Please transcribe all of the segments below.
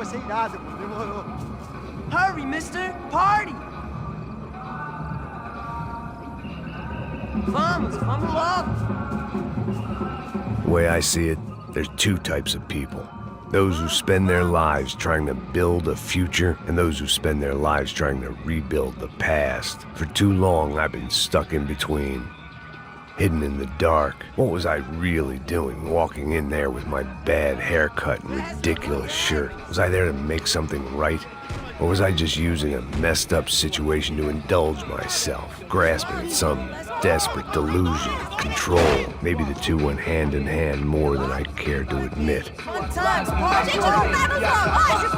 vai ser irado, pô. Demorou. Hurry, mister! Party! Vamos logo! The way I see it, there's two types of people. Those who spend their lives trying to build a future, and those who spend their lives trying to rebuild the past. For too long, I've been stuck in between. Hidden in the dark. What was I really doing walking in there with my bad haircut and ridiculous shirt? Was I there to make something right? Or was I just using a messed up situation to indulge myself, grasping at some desperate delusion of control? Maybe the two went hand in hand more than I cared to admit. Gente, não tá no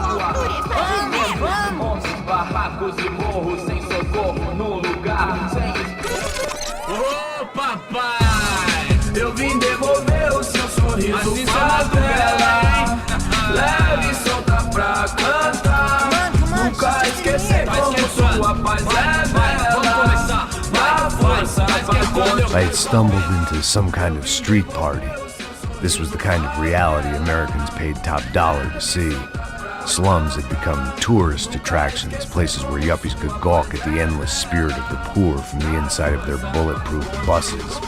zoológico! Vamos! Barracos e morros sem socorro no lugar sem... Ô papai, eu vim devolver o seu sorriso pra tela. Leve e solta pra cantar. Nunca esquecer como sua paz é bela. Vá força, vai continuar. I had stumbled into some kind of street party. This was the kind of reality Americans paid top dollar to see. Slums had become tourist attractions, places where yuppies could gawk at the endless spirit of the poor from the inside of their bulletproof buses.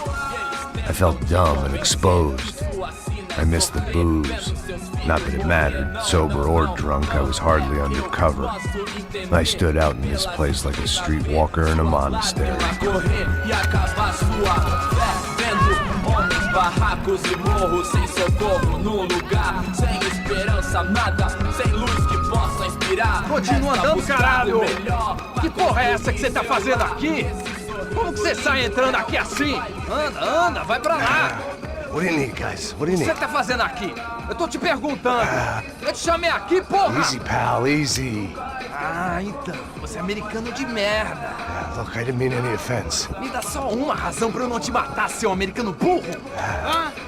I felt dumb and exposed. I missed the booze. Not that it mattered, sober or drunk, I was hardly undercover. I stood out in this place like a streetwalker in a monastery. Barracos e morros sem socorro no lugar sem esperança, nada, sem luz que possa inspirar. Continua andando, caralho! Que porra é essa que você tá fazendo aqui? Como que você sai entrando aqui assim? Anda, vai pra lá! What do you need, guys? What do you O que need? você tá fazendo aqui? Eu tô te perguntando. Eu te chamei aqui, porra! Easy, pal, easy. Ah, então, você é americano de merda. Look, I didn't mean any offense. Me dá só uma razão pra eu não te matar, seu americano burro.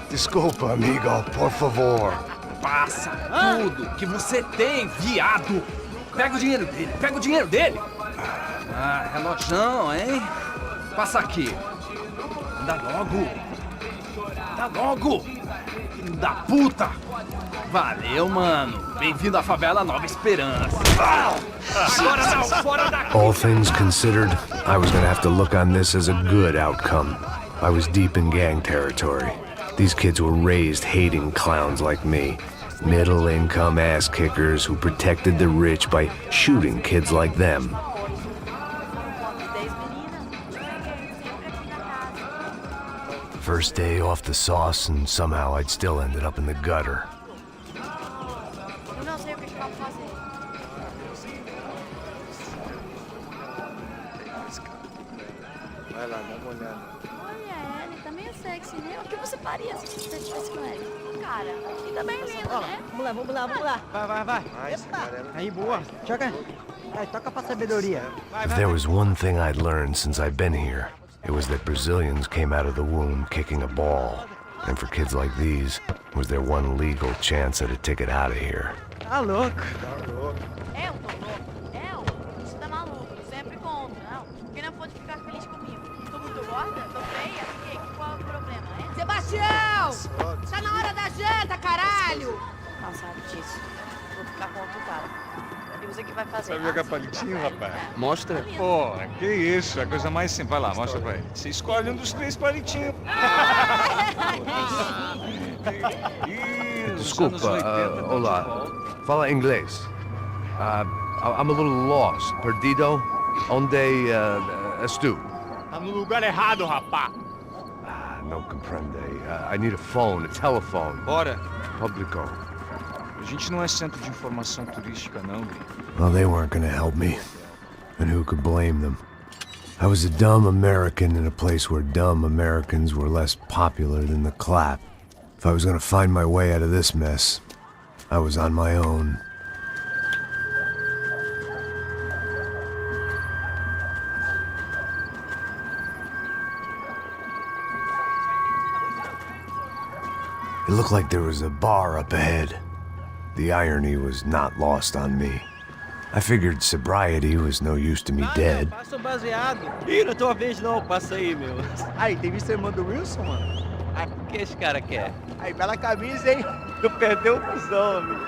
Desculpa, amigo, por favor. Passa tudo que você tem, viado. Pega o dinheiro dele, Ah, relojão, hein? Passa aqui. Dá logo. Filho da puta. Valeu, mano. Bem-vindo à favela Nova Esperança. Agora não, fora daqui. All things considered, I was gonna have to look on this as a good outcome. I was deep in gang territory. These kids were raised hating clowns like me. Middle-income ass-kickers who protected the rich by shooting kids like them. First day off the sauce, and somehow I'd still ended up in the gutter. Eu não sei o que eu vou fazer. Vai lá, dá uma olhada. Olha, ele tá meio sexy, né? O que você faria se você estivesse com ele? Cara, fica bem lindo, né? Vamos lá. Vai. Aí, boa. Joga. Vai, toca pra sabedoria. If there was one thing I'd learned since I'd been here, it was that Brazilians came out of the womb kicking a ball. And for kids like these, was their one legal chance at a ticket out of here. Tá louco. Eu tô louco. Você tá maluco. Sempre conto, não. Quem não pode ficar feliz comigo? Tô muito gorda? Tô feia? Qual é o problema, hein? Sebastião! Tá na hora da janta, caralho! Cansado disso. Vou ficar com outro cara. E você que vai fazer? Sabe jogar palitinho, rapaz? Mostra. Pô, que isso, a coisa mais simples. Vai lá, mostra pra ele. Você escolhe um dos 3 palitinhos. Desculpa, olá. Fala inglês. I'm a little lost. Perdido? Onde estou? Tá no lugar errado, rapá. Não compreende. I need a phone, a telephone. Bora. Publico. A gente não é centro de informação turística, não, Gui. Well, they weren't gonna help me. And who could blame them? I was a dumb American in a place where dumb Americans were less popular than the clap. If I was gonna find my way out of this mess, I was on my own. It looked like there was a bar up ahead. The irony was not lost on me. I figured sobriety was no use to me dead. Passa o baseado. Ih, não é tua vez não, passa aí, meu. Aí, tem visto a irmã do Wilson, mano? Ah, o que esse cara quer? Aí, bela camisa, hein? Tu perdeu o busão, amigo.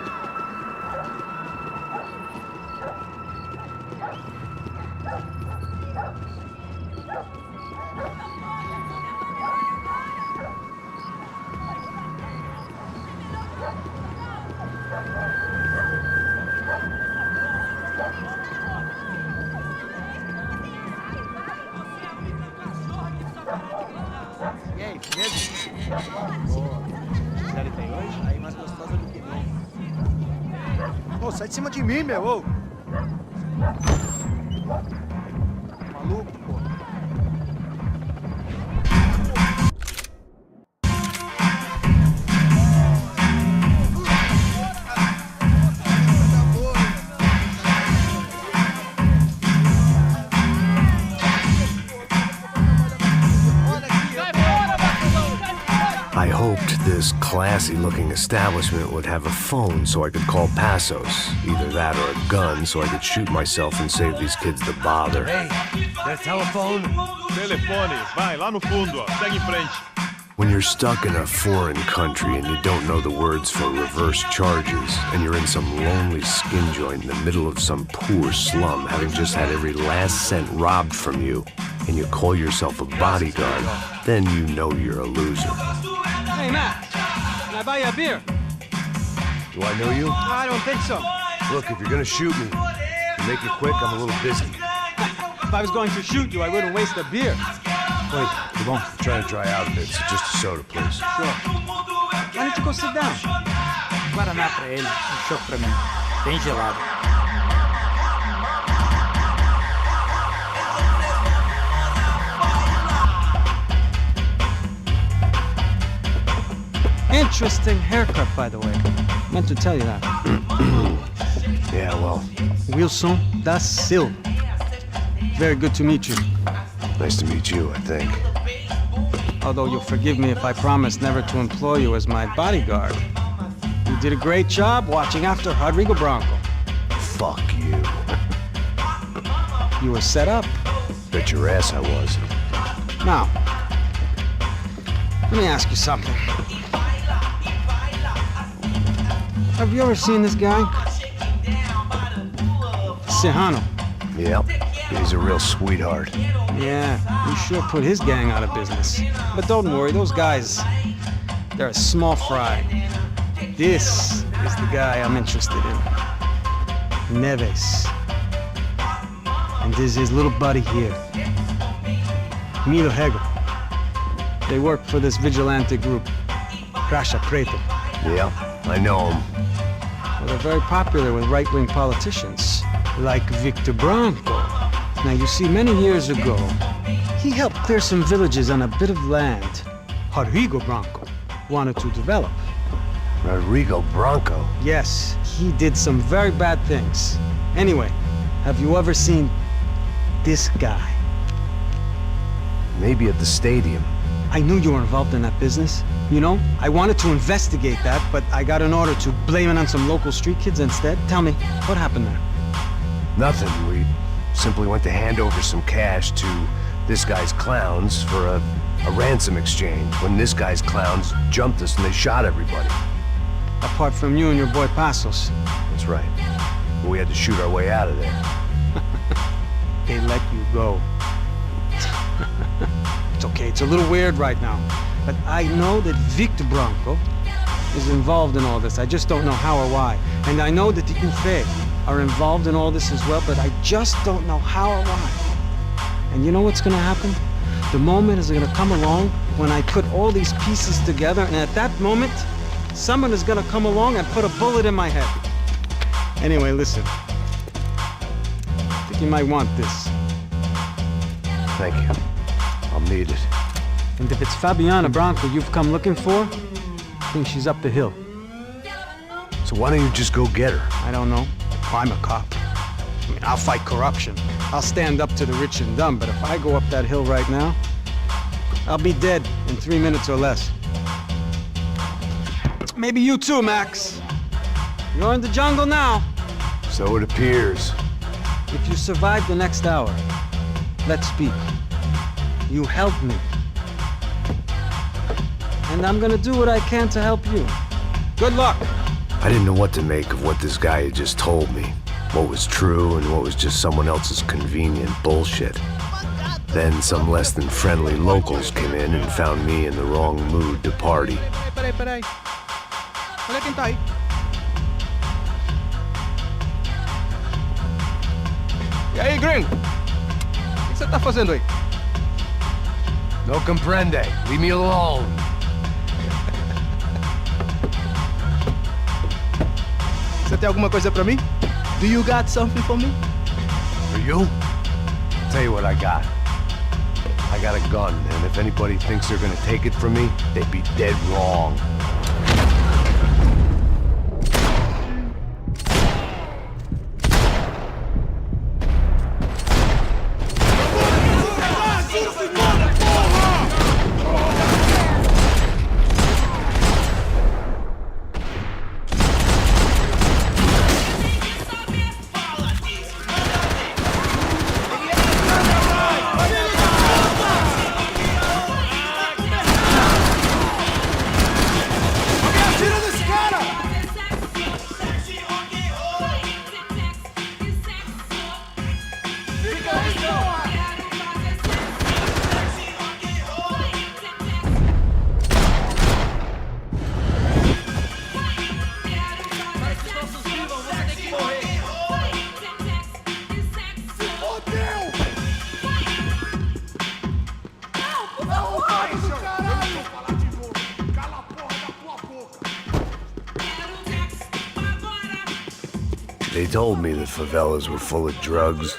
Já ele tem hoje? Aí mais gostosa do que não. Ô, sai de cima de mim, meu, ô! Maluco, pô. I hoped this classy-looking establishment would have a phone so I could call Passos. Either that or a gun so I could shoot myself and save these kids the bother. Hey, their telephone? Telefone, vai, lá no fundo, ó. Segue em frente. When you're stuck in a foreign country and you don't know the words for reverse charges, and you're in some lonely skin joint in the middle of some poor slum, having just had every last cent robbed from you, and you call yourself a bodyguard, then you know you're a loser. Hey, Matt, can I buy you a beer? Do I know you? I don't think so. Look, if you're gonna shoot me, to make it quick, I'm a little busy. If I was going to shoot you, I wouldn't waste a beer. Wait, come on. I'm trying to dry out a bit, so just a soda, please. Sure. Why don't you go sit down? Guaraná pra ele, chopp pra mim. Bem gelado. Interesting haircut, by the way. Meant to tell you that. Yeah, well, Wilson da Silva. Very good to meet you. nice to meet you, I think. Although you'll forgive me if I promise never to employ you as my bodyguard. You did a great job watching after Rodrigo Branco. Fuck you. You were set up. Bet your ass I was. Now, let me ask you something. Have you ever seen this guy? Serrano. Yep, he's a real sweetheart. Yeah, you sure put his gang out of business. But don't worry, those guys, they're a small fry. This is the guy I'm interested in. Neves. And this is his little buddy here. Milo Hegel. They work for this vigilante group, Crasha Preto. Yeah, I know him. Well, they're very popular with right-wing politicians, like Victor Branco. Now, you see, many years ago, he helped clear some villages on a bit of land Rodrigo Branco wanted to develop. Rodrigo Branco? Yes, he did some very bad things. Anyway, have you ever seen this guy? Maybe at the stadium. I knew you were involved in that business. You know, I wanted to investigate that, but I got an order to blame it on some local street kids instead. Tell me, what happened there? Nothing. We simply went to hand over some cash to this guy's clowns for a ransom exchange when this guy's clowns jumped us and they shot everybody. Apart from you and your boy Passos. That's right. We had to shoot our way out of there. They let you go. It's okay, it's a little weird right now. But I know that Victor Branco is involved in all this. I just don't know how or why. And I know that the UFE are involved in all this as well, but I just don't know how or why. And you know what's gonna happen? The moment is gonna come along when I put all these pieces together, and at that moment, someone is gonna come along and put a bullet in my head. Anyway, listen. I think you might want this. Thank you. I'll need it. And if it's Fabiana Branco you've come looking for, I think she's up the hill. So why don't you just go get her? I don't know. I'm a cop. I mean, I'll fight corruption. I'll stand up to the rich and dumb, but if I go up that hill right now, I'll be dead in 3 minutes or less. Maybe you too, Max. You're in the jungle now. So it appears. If you survive the next hour, let's speak. You help me. And I'm gonna do what I can to help you. Good luck. I didn't know what to make of what this guy had just told me. What was true and what was just someone else's convenient bullshit. Then some less than friendly locals came in and found me in the wrong mood to party. Peraí. Olha quem tá aí. E aí, gringo? O que você tá fazendo aí? No comprende. Leave me alone. tem alguma coisa pra mim? Do you got something for me? For you? Tell you what I got. I got a gun, and if anybody thinks they're gonna take it from me, they'd be dead wrong. They told me the favelas were full of drugs.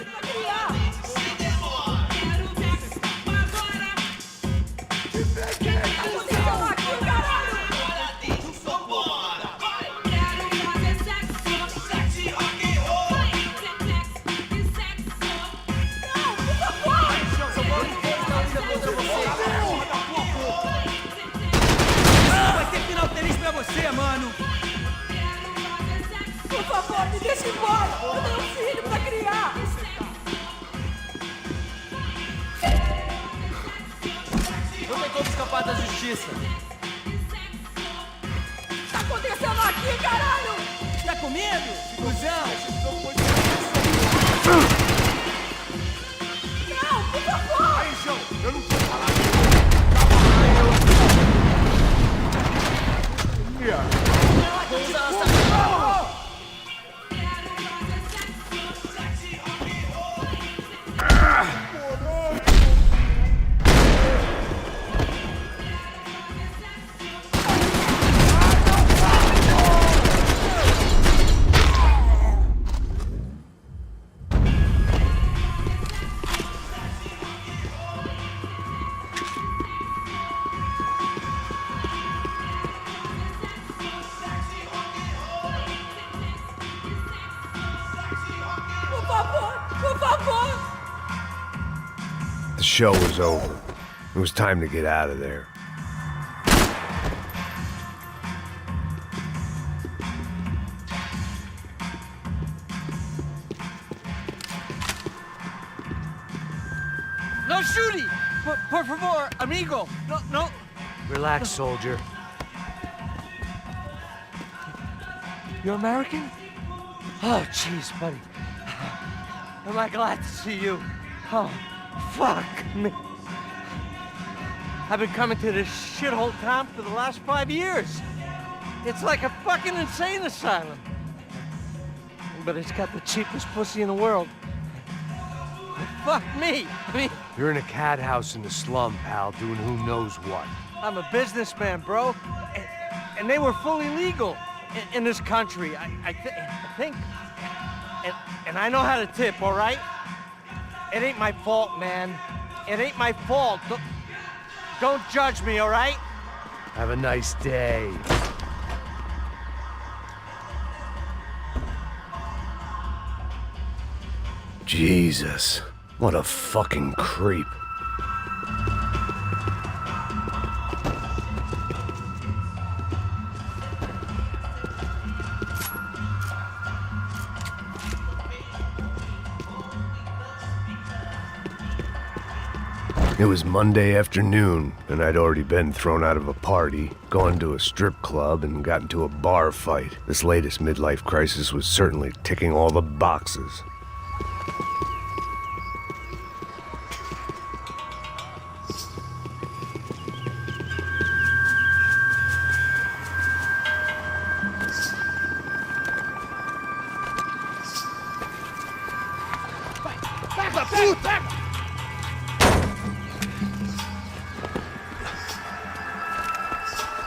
Vai ter final feliz pra você, mano. Por favor, me deixa embora. Eu tenho um filho pra criar. Não tem como escapar da justiça. O que tá acontecendo aqui, caralho? Tá com medo? Cusão? Não, por favor! Aí, João, eu não vou falar disso. Vou usar essa... Por favor! The show was over. It was time to get out of there. No shooting! Por favor, amigo! No. Relax, soldier. You're American? Oh, jeez, buddy. Am I glad to see you? Oh, fuck me. I've been coming to this shithole town for the last 5 years. It's like a fucking insane asylum. But it's got the cheapest pussy in the world. Fuck me. I mean, You're in a cat house in the slum, pal, doing who knows what. I'm a businessman, bro. And they were fully legal in this country. I think. And I know how to tip, all right? It ain't my fault, man. It ain't my fault. Don't judge me, all right? Have a nice day. Jesus, what a fucking creep. It was Monday afternoon, and I'd already been thrown out of a party, gone to a strip club, and got into a bar fight. This latest midlife crisis was certainly ticking all the boxes.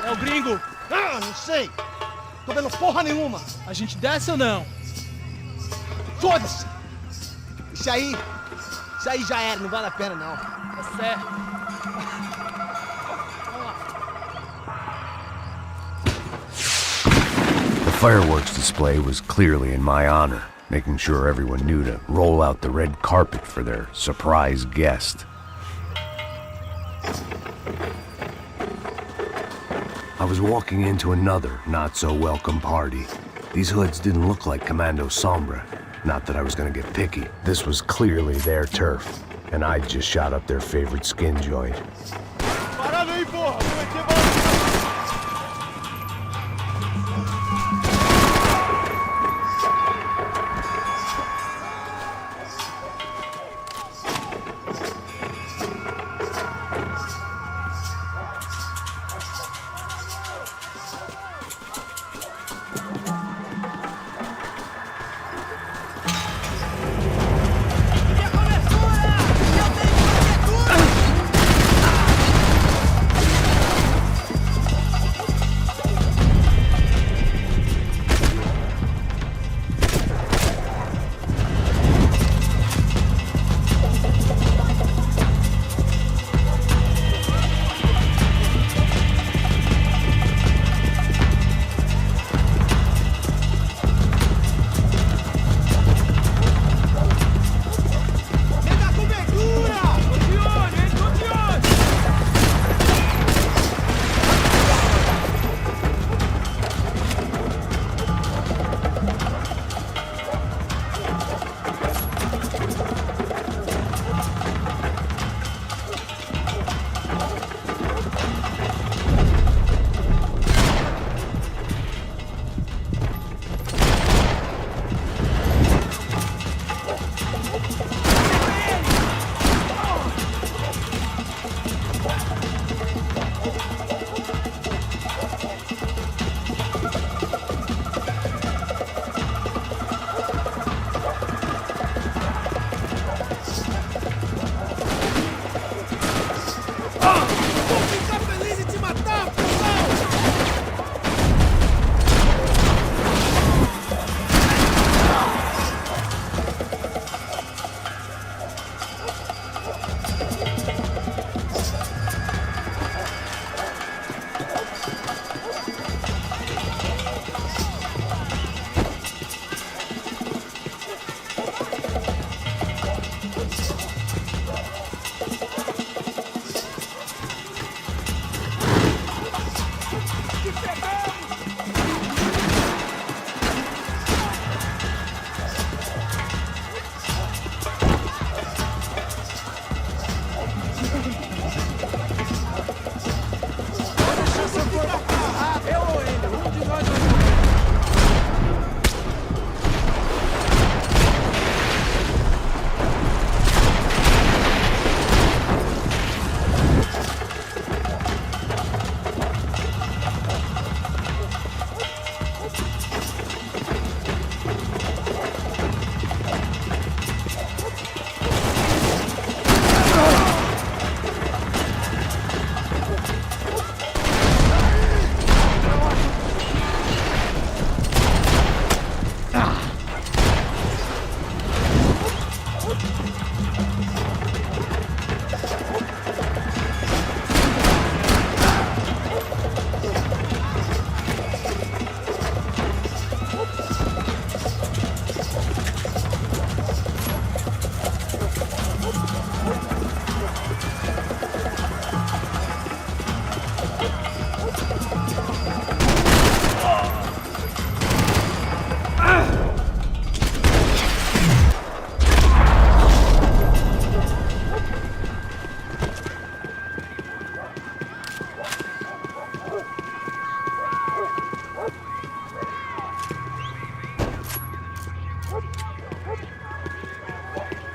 É o gringo! Ah, não sei! Tô vendo porra nenhuma. A gente desce ou não? Foda-se! Isso aí já era, não vale a pena não. Tá certo. The fireworks display was clearly in my honor, making sure everyone knew to roll out the red carpet for their surprise guest. I was walking into another not-so-welcome party. These hoods didn't look like Commando Sombra. Not that I was gonna get picky. This was clearly their turf, and I'd just shot up their favorite skin joint. Parada aí, porra!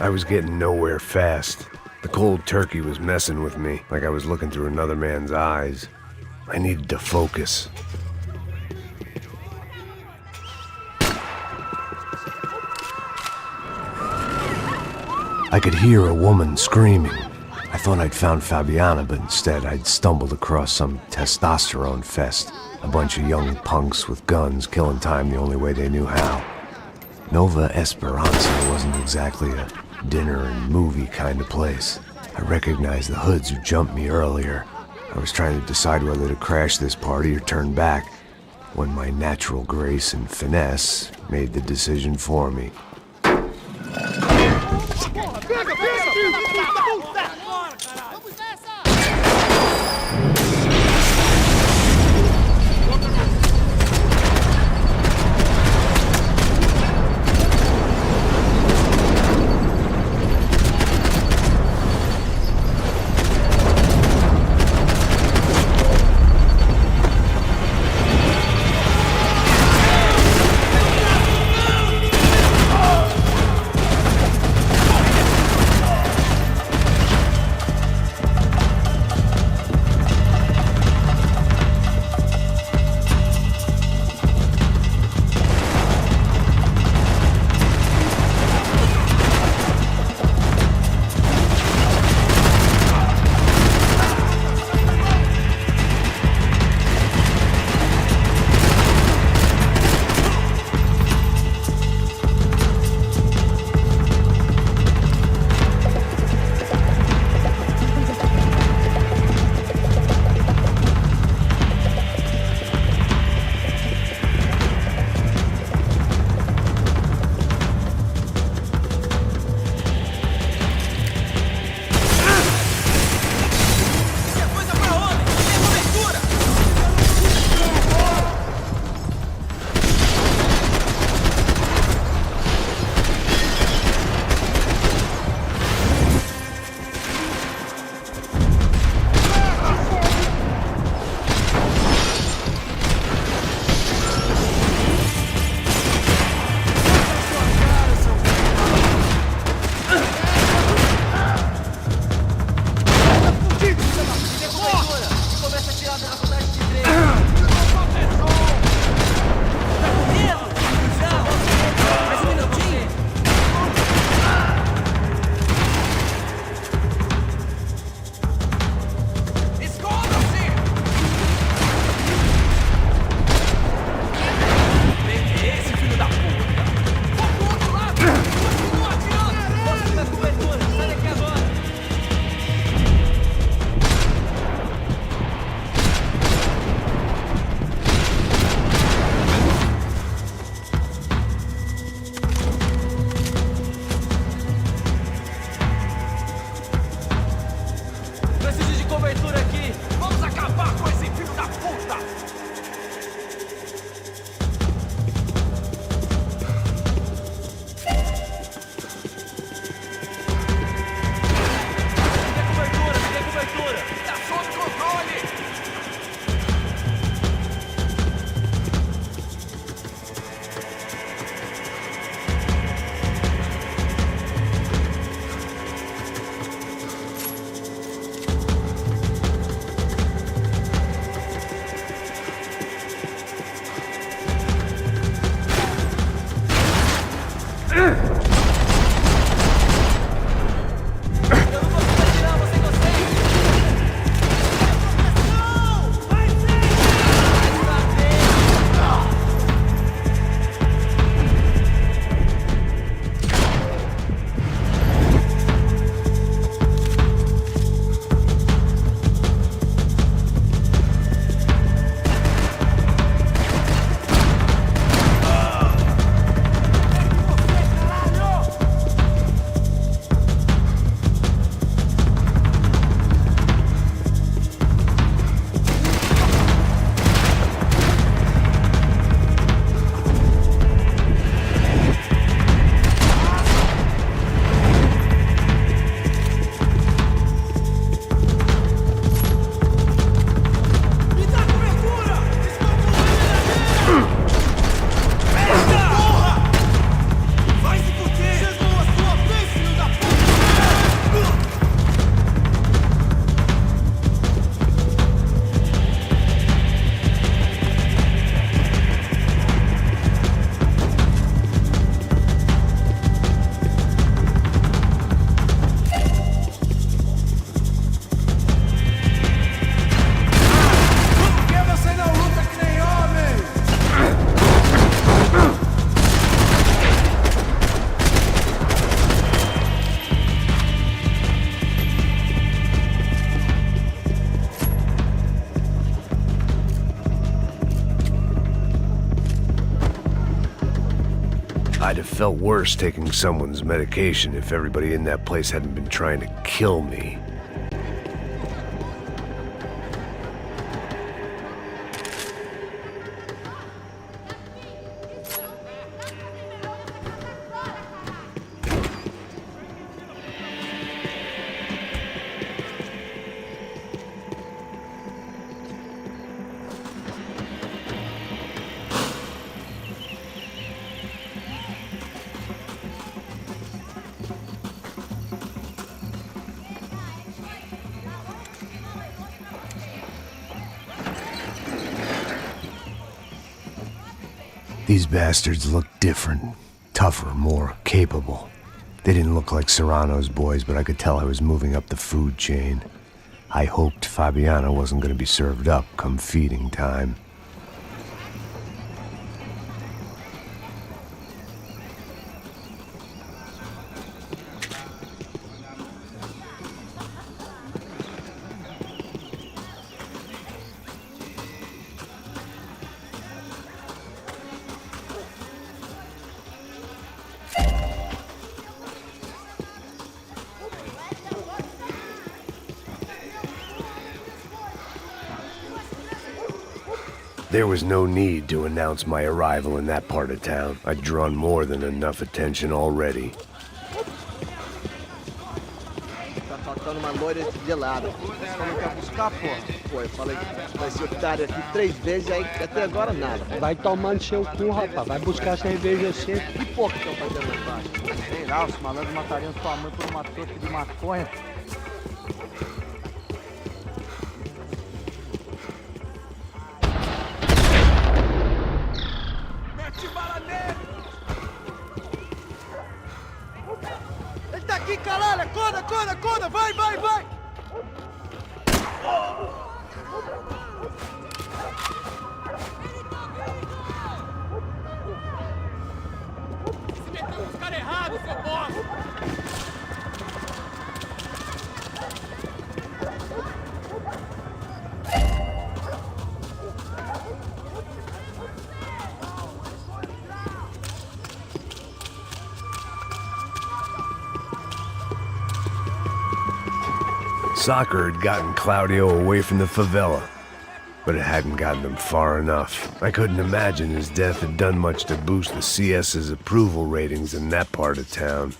I was getting nowhere fast. The cold turkey was messing with me, like I was looking through another man's eyes. I needed to focus. I could hear a woman screaming. I thought I'd found Fabiana, but instead I'd stumbled across some testosterone fest. A bunch of young punks with guns killing time the only way they knew how. Nova Esperanza wasn't exactly a dinner and movie kind of place. I recognized the hoods who jumped me earlier. I was trying to decide whether to crash this party or turn back, when my natural grace and finesse made the decision for me. I'd have felt worse taking someone's medication if everybody in that place hadn't been trying to kill me. These bastards look different, tougher, more capable. They didn't look like Serrano's boys, but I could tell I was moving up the food chain. I hoped Fabiana wasn't going to be served up come feeding time. There was no need to announce my arrival in that part of town. I'd drawn more than enough attention already. Tá faltando uma loira gelada. Você falou que ia buscar, pô? Pô, eu falei que vai ser otário aqui 3 vezes, aí até agora nada. Vai tomando seu cu, rapaz. Vai buscar cerveja cedo. Que porra que estão fazendo lá embaixo? Sei lá, os malandros matariam sua mãe por uma torta de maconha. Ele tá aqui, caralho! Acorda, acorda, acorda! Vai, vai, vai! Se meteu com os caras errados, seu bosta! Soccer had gotten Claudio away from the favela, but it hadn't gotten him far enough. I couldn't imagine his death had done much to boost the CS's approval ratings in that part of town.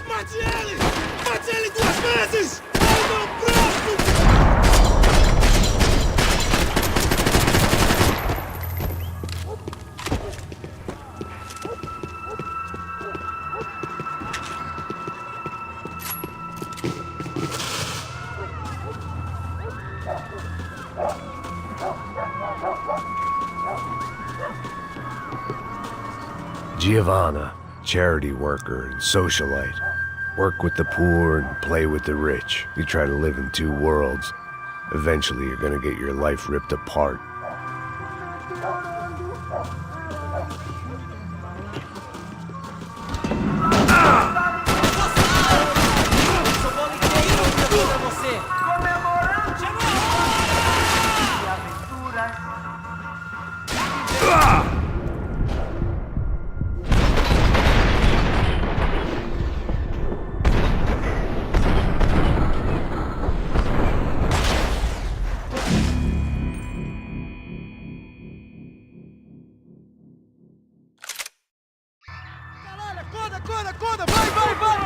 Mate ele! Mate ele 2 vezes! Ai, meu braço! Giovanna, charity worker and socialite. Work with the poor and play with the rich. You try to live in 2 worlds. Eventually you're gonna get your life ripped apart. Acorda, acorda, acorda! Vai, vai, vai!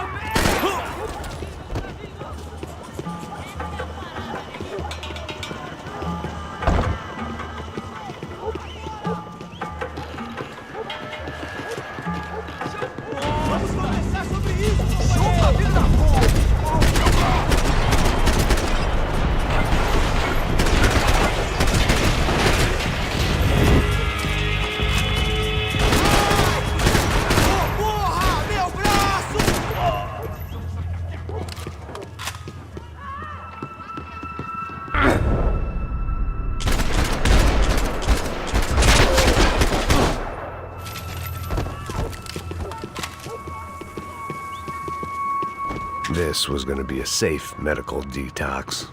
Vamos conversar sobre isso! Chupa, filho da puta! This was gonna be a safe medical detox.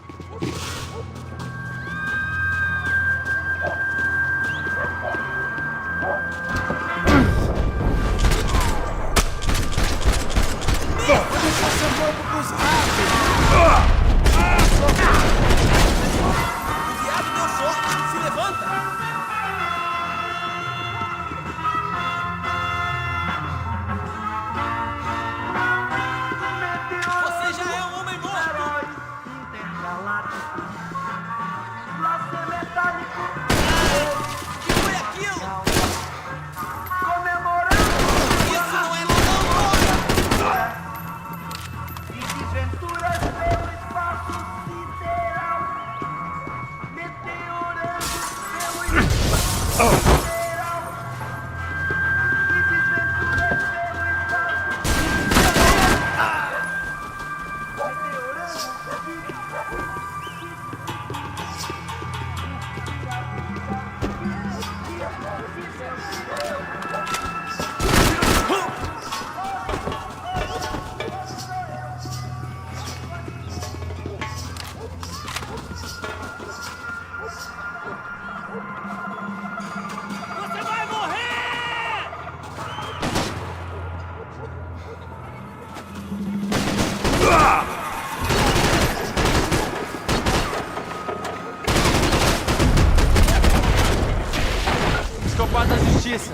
Escapar da justiça.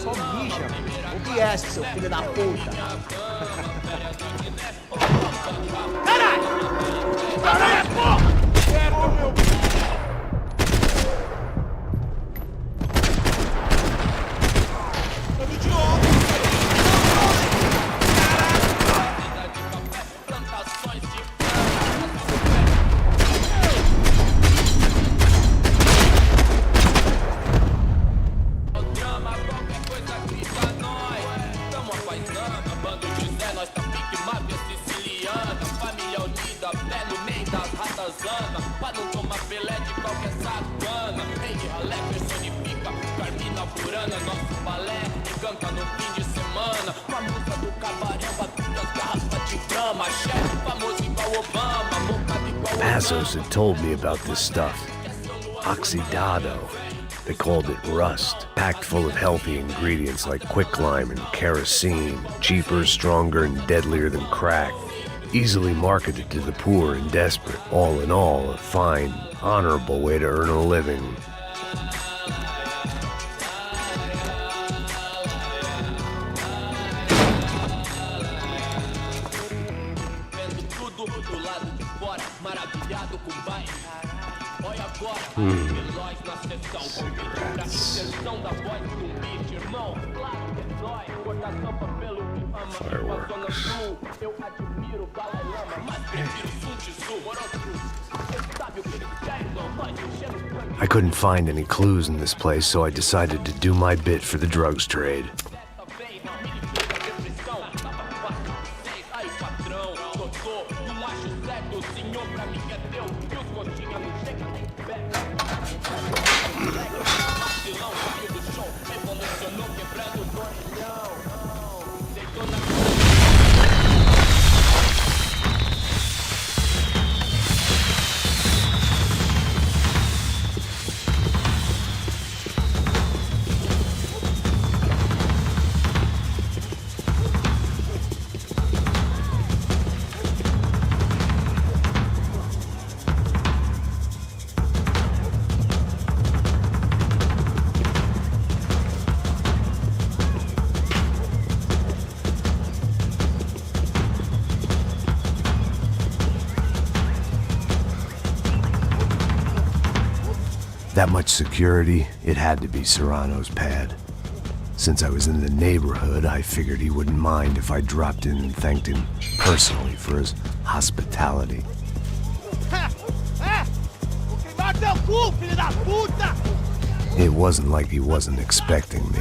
Só bicha, o que é, seu filho da puta? Caralho, porra! Certo, meu... Tô idiota! Passos had told me about this stuff. Oxidado. They called it rust, packed full of healthy ingredients like quicklime and kerosene, cheaper, stronger, and deadlier than crack. Easily marketed to the poor and desperate. All in all, a fine, honorable way to earn a living. Fireworks. I couldn't find any clues in this place, so I decided to do my bit for the drugs trade. That much security, it had to be Serrano's pad. Since I was in the neighborhood, I figured he wouldn't mind if I dropped in and thanked him personally for his hospitality. It wasn't like he wasn't expecting me.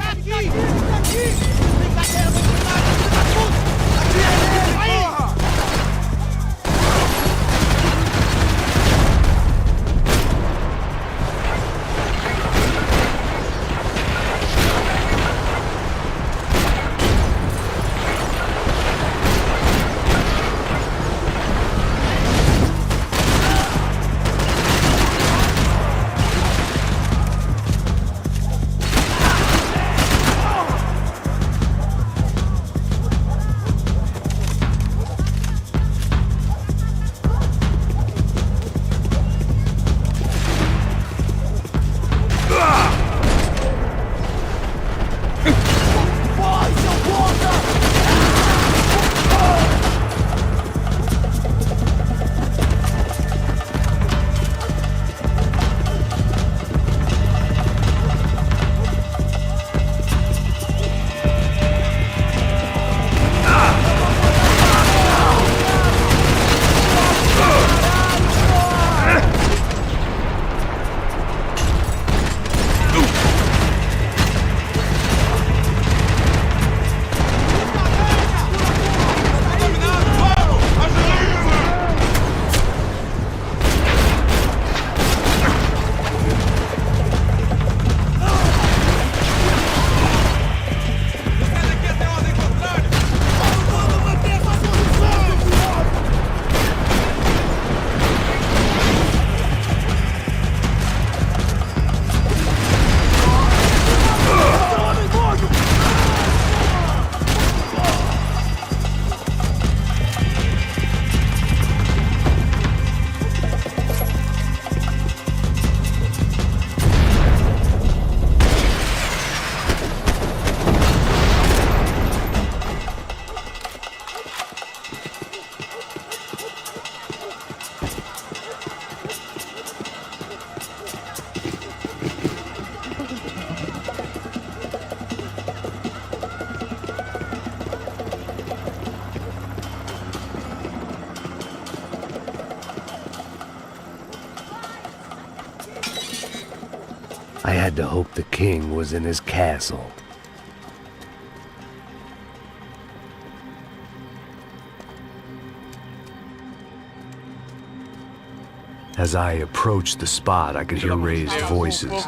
I had to hope the king was in his castle. As I approached the spot, I could hear raised voices. Then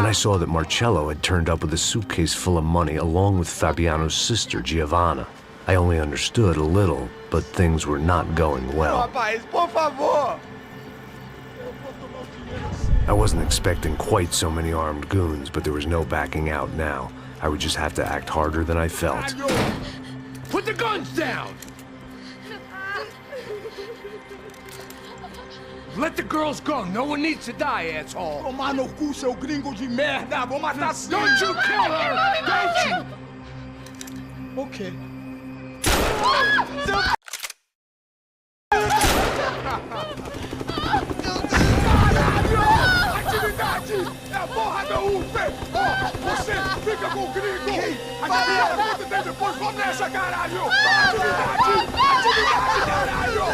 I saw that Marcello had turned up with a suitcase full of money along with Fabiano's sister, Giovanna. I only understood a little, but things were not going well. Rapaz, por favor! Eu vou tomar o dinheiro sim. I wasn't expecting quite so many armed goons, but there was no backing out now. I would just have to act harder than I felt. Put the guns down! Let the girls go. No one needs to die, asshole. Tomar no cu, seu gringo de merda. Vou matar sim. Don't you kill her! Don't you? Okay. Caralho! Atividade! É a porra da UP! Ó, você fica com o gringo! A galera conta até depois. Vamos nessa, caralho! Atividade! Atividade, caralho!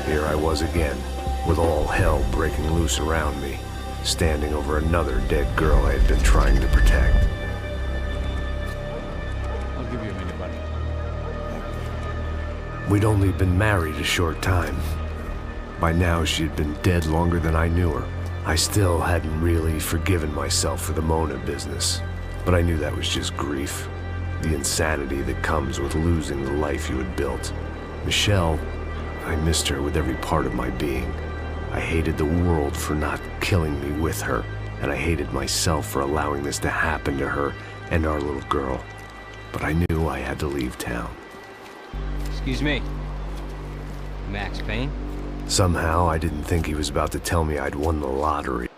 Here I was again, with all hell breaking loose around me, standing over another dead girl I had been trying to protect. I'll give you a minute, buddy. We'd only been married a short time. By now, she had been dead longer than I knew her. I still hadn't really forgiven myself for the Mona business, but I knew that was just grief. The insanity that comes with losing the life you had built. Michelle, I missed her with every part of my being. I hated the world for not killing me with her, and I hated myself for allowing this to happen to her and our little girl. But I knew I had to leave town. Excuse me. Max Payne? Somehow, I didn't think he was about to tell me I'd won the lottery.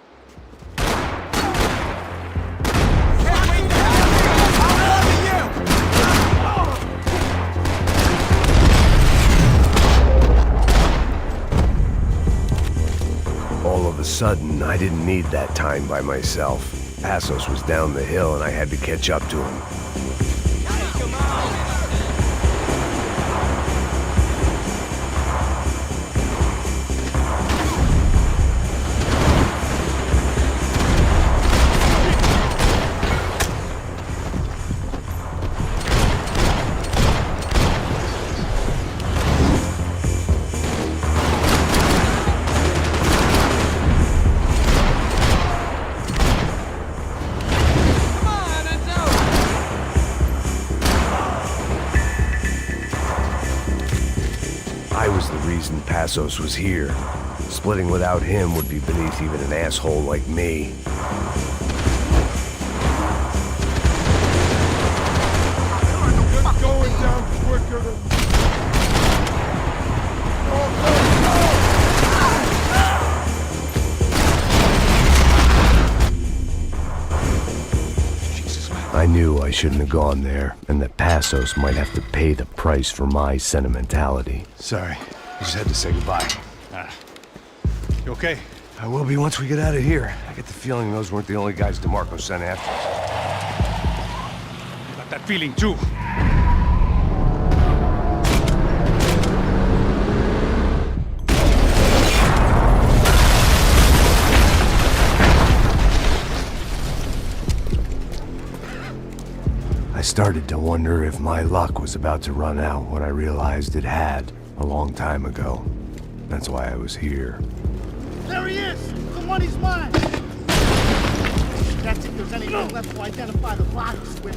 All of a sudden, I didn't need that time by myself. Passos was down the hill and I had to catch up to him. I was the reason Passos was here. Splitting without him would be beneath even an asshole like me. Just going down quicker than... I knew I shouldn't have gone there, and that Passos might have to pay the price for my sentimentality. Sorry, I just had to say goodbye. You okay? I will be once we get out of here. I get the feeling those weren't the only guys DeMarco sent after us. I got that feeling too. I started to wonder if my luck was about to run out when I realized it had a long time ago. That's why I was here. There he is! The money's mine! That's if there's anything left to identify the bodies with.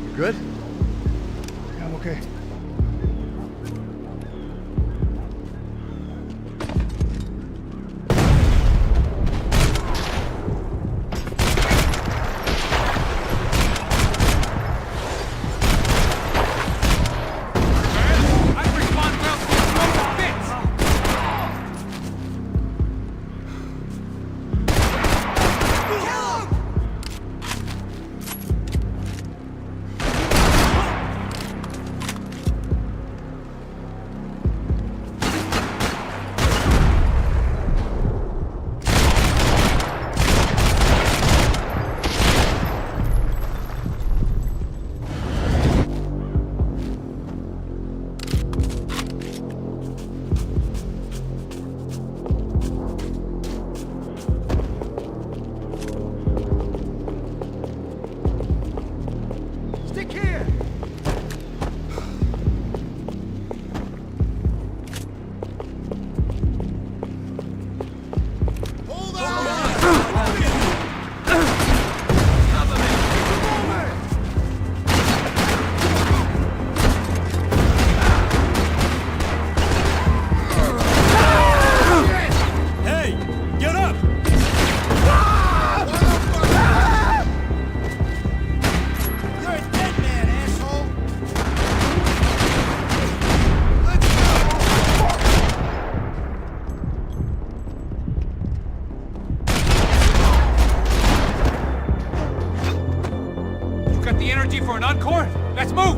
You good? Yeah, I'm okay. Got the energy for an encore? Let's move!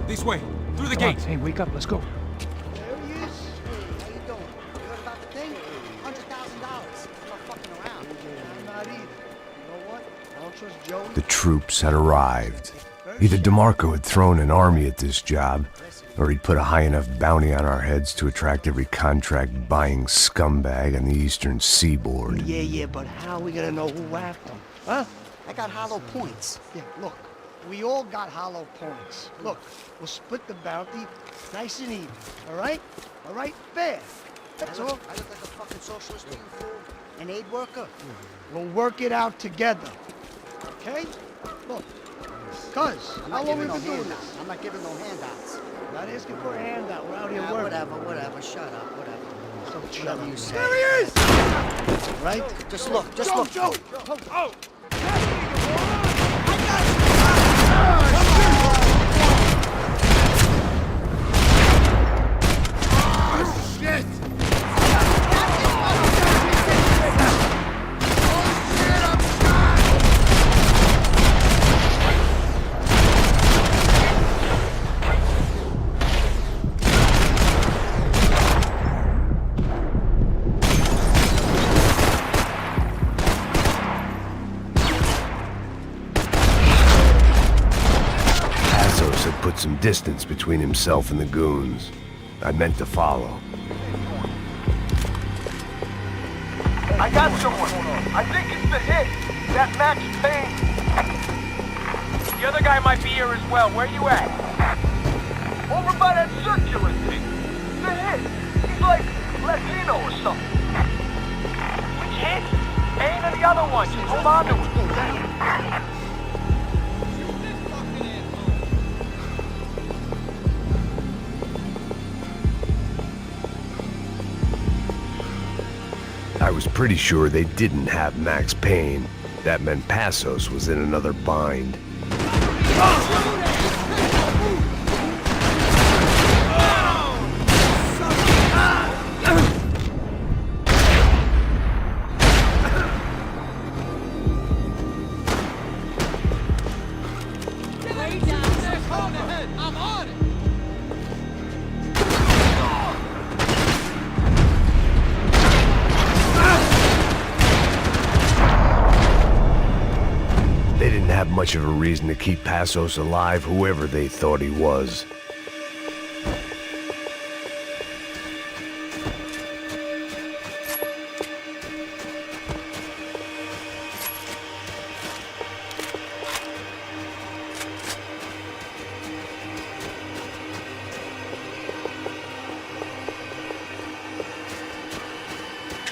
This way, through the gate. Hey, wake up, let's go. There he is. Hey, how you doing? You heard about the thing? $100,000. I'm not fucking around. I'm not either. You know what? I don't trust Joey. The troops had arrived. Either DeMarco had thrown an army at this job, or he'd put a high enough bounty on our heads to attract every contract-buying scumbag on the eastern seaboard. Yeah, but how are we gonna know who whacked them? Huh? I got hollow points. Yeah, look, we all got hollow points. Look, we'll split the bounty nice and even, all right? All right? Fair. That's all. I look like a fucking socialist to you, fool. An aid worker? We'll work it out together, okay? Look, cuz, how long we been doing this? I'm not giving no handouts. Not asking for a handout. We're out here working. Whatever. Shut up. Whatever. Whatever you say. There he is! Right? Just look. Joe! Oh! Shit! Put some distance between himself and the goons. I meant to follow. I got someone. I think it's the hit. That Max Payne. The other guy might be here as well. Where you at? Over by that circular thing. The hit. He's like Latino or something. Which hit? Payne or the other one? Just hold on to it. I was pretty sure they didn't have Max Payne. That meant Passos was in another bind. I'm on it! They didn't have much of a reason to keep Passos alive, whoever they thought he was.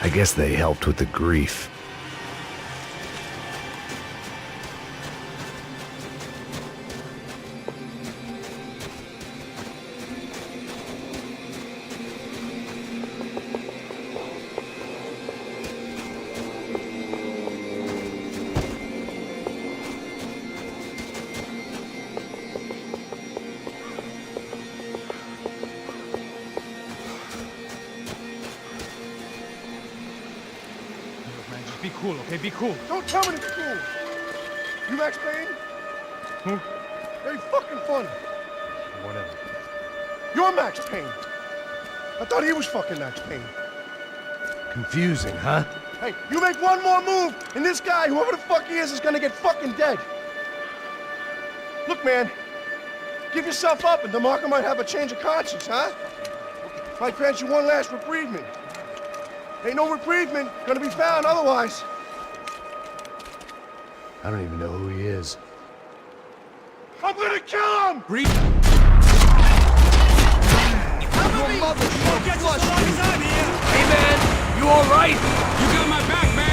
I guess they helped with the grief. Be cool, okay? Be cool. Don't tell me to be cool. You Max Payne? Who? Very fucking funny. Whatever. You're Max Payne. I thought he was fucking Max Payne. Confusing, huh? Hey, you make one more move, and this guy, whoever the fuck he is gonna get fucking dead. Look, man. Give yourself up, and DeMarco might have a change of conscience, huh? Might grant you one last reprievement. Ain't no reprievement gonna be found otherwise. I don't even know who he is. I'm gonna kill him! Breathe. Hey, man, you all right? You got my back, man!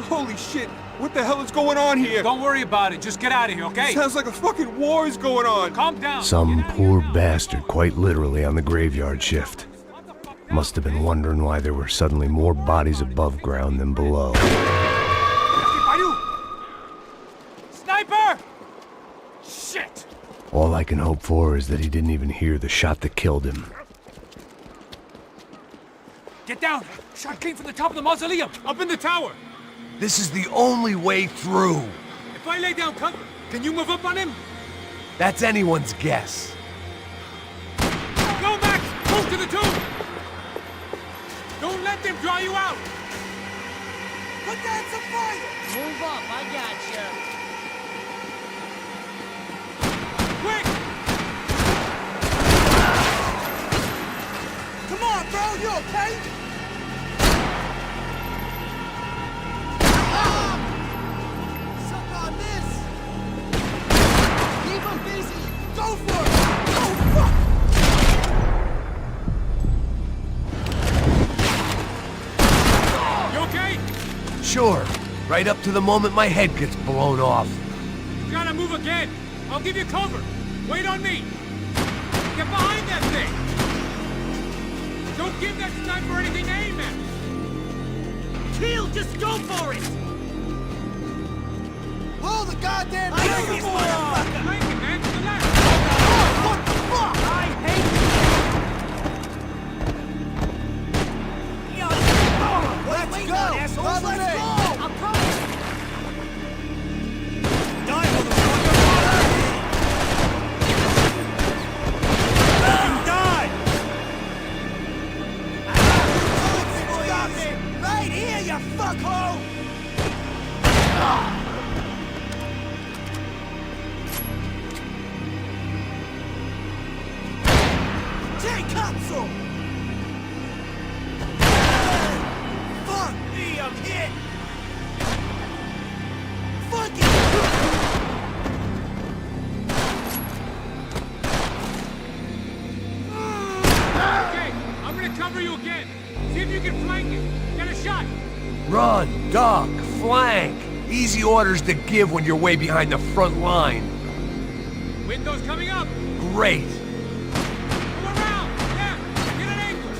Holy shit! What the hell is going on here? Don't worry about it. Just get out of here, okay? Sounds like a fucking war is going on. Calm down. Some poor bastard quite literally on the graveyard shift. Must have been wondering why there were suddenly more bodies above ground than below. Sniper! Shit! All I can hope for is that he didn't even hear the shot that killed him. Get down! Shot came from the top of the mausoleum, up in the tower! This is the only way through. If I lay down cover, can you move up on him? That's anyone's guess. Go, Max! Move to the tomb! Don't let them draw you out! Put down some fire! Move up, I gotcha. Quick! Come on, bro, you okay? Suck on this! Keep him busy! Go for it! Oh, fuck! You okay? Sure, right up to the moment my head gets blown off. You gotta move again! I'll give you cover! Wait on me! Get behind that thing! Don't give that sniper anything to aim at! Keel, just go for it! Pull the goddamn I trigger, hate this motherfucker! Flank it, man, to the left! What the fuck? I hate Let's go! assholes, let's Cover me. go! I'm coming! Die, motherfucker! Fucking die! Stop it! Right here, you fuckhole! Take capsule! Fuck me, I'm hit! Fuck it! Okay, I'm gonna cover you again. See if you can flank it. Get a shot. Run, duck, flank. Easy orders to give when you're way behind the front line. Window's coming up. Great. Come around. Yeah, get an angle.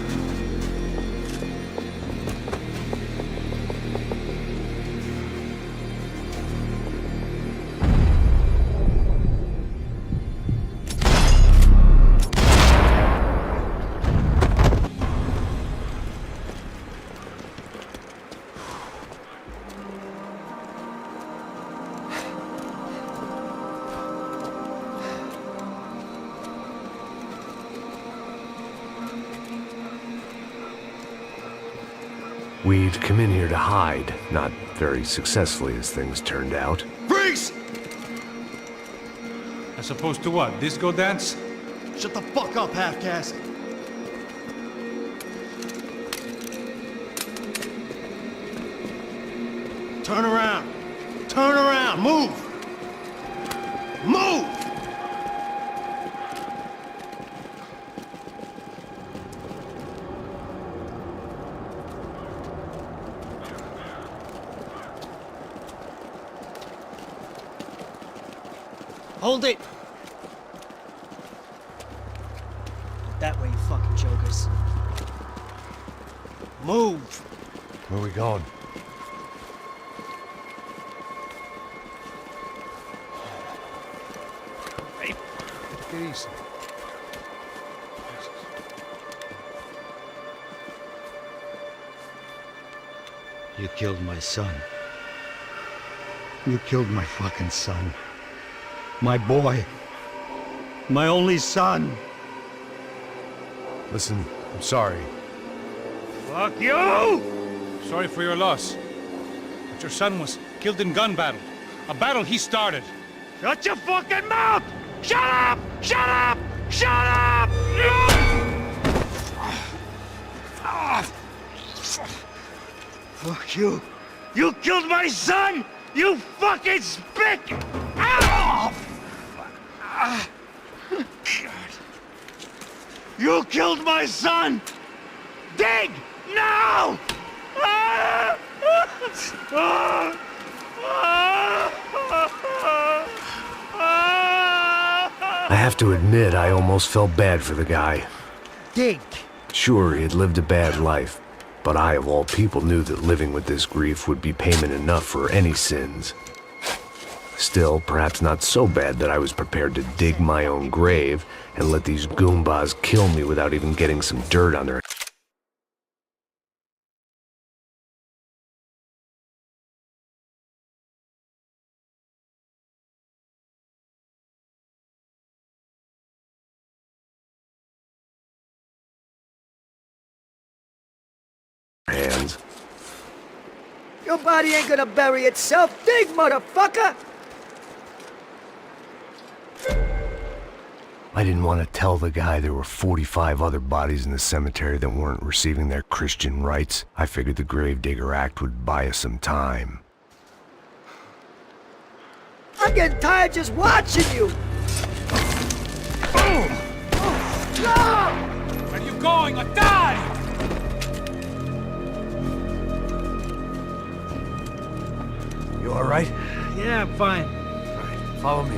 We'd come in here to hide, not very successfully as things turned out. Freeze! As opposed to what? Disco dance? Shut the fuck up, half-caste. Turn around. Turn around. Move. Move! Hold it! That way, you fucking jokers. Move! Where are we going? Hey, get easy. You killed my son. You killed my fucking son. My boy. My only son. Listen, I'm sorry. Fuck you! Sorry for your loss. But your son was killed in gun battle. A battle he started. Shut your fucking mouth! Shut up! Shut up! Shut up! Fuck you. You killed my son! You fucking spick! Ow! You killed my son! Dig! Now! hands. I have to admit, I almost felt bad for the guy. Dig. Sure, he had lived a bad life, but I, of all people, knew that living with this grief would be payment enough for any sins. Still, perhaps not so bad that I was prepared to dig my own grave and let these Goombas kill me without even getting some dirt on their hands. Your body ain't gonna bury itself. Dig, motherfucker! I didn't want to tell the guy there were 45 other bodies in the cemetery that weren't receiving their Christian rites. I figured the Gravedigger Act would buy us some time. I'm getting tired just watching you! Boom! No! Where are you going or die? You all right? Yeah, I'm fine. All right, follow me.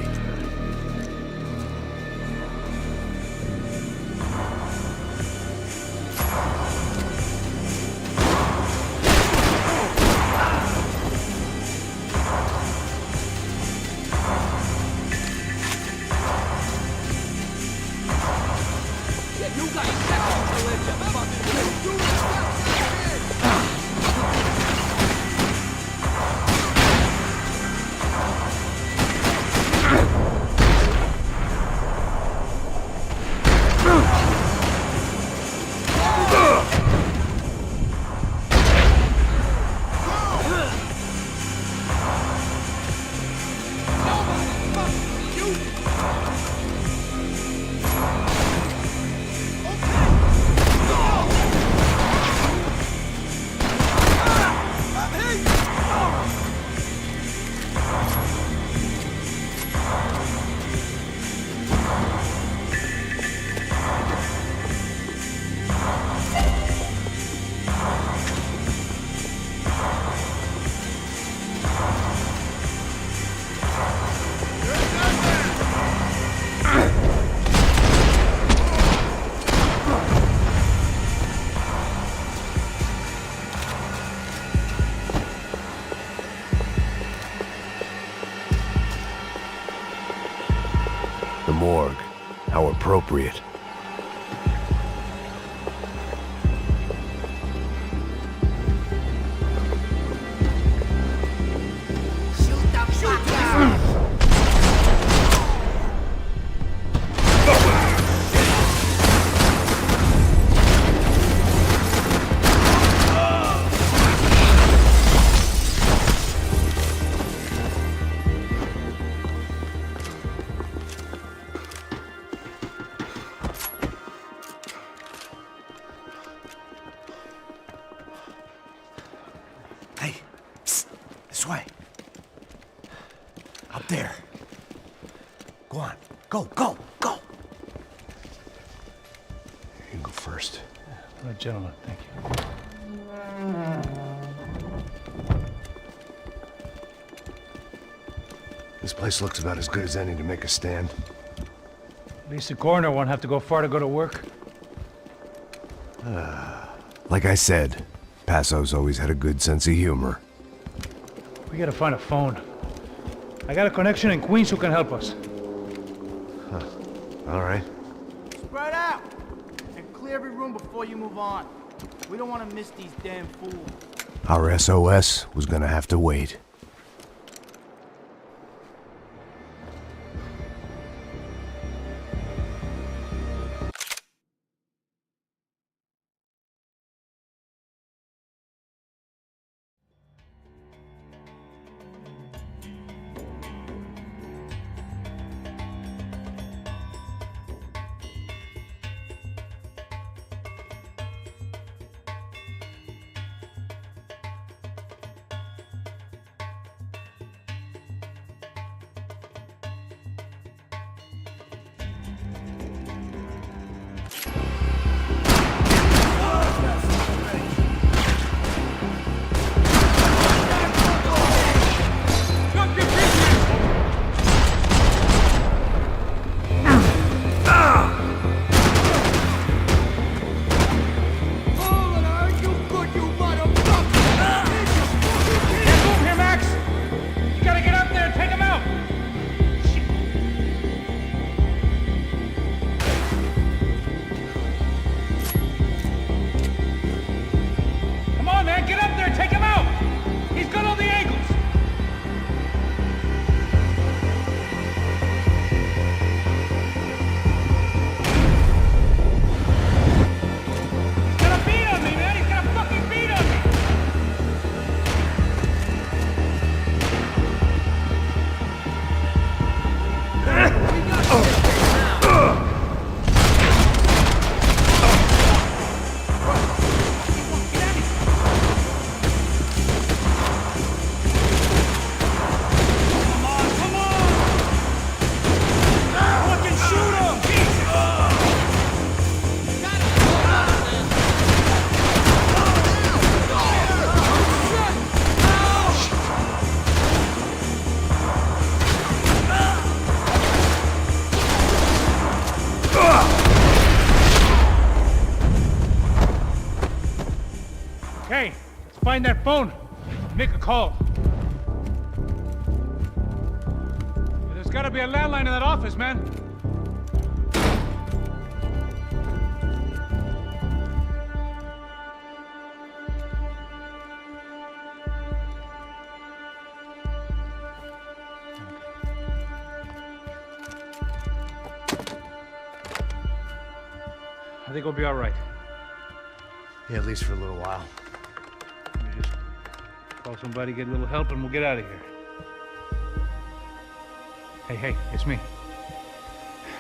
The morgue. How appropriate. Hey, psst, this way. Up there. Go on. Go, go, go. You can go first. Oh, gentlemen, thank you. This place looks about as good as any to make a stand. At least the coroner won't have to go far to go to work. Like I said, Passo's always had a good sense of humor. We gotta find a phone. I got a connection in Queens who can help us. Huh. All right. Spread out! And clear every room before you move on. We don't want to miss these damn fools. Our SOS was gonna have to wait. Okay, let's find that phone. Make a call. There's gotta be a landline in that office, man. I think we'll be all right. Yeah, at least for a little while. Let me just call somebody, get a little help, and we'll get out of here. Hey, it's me.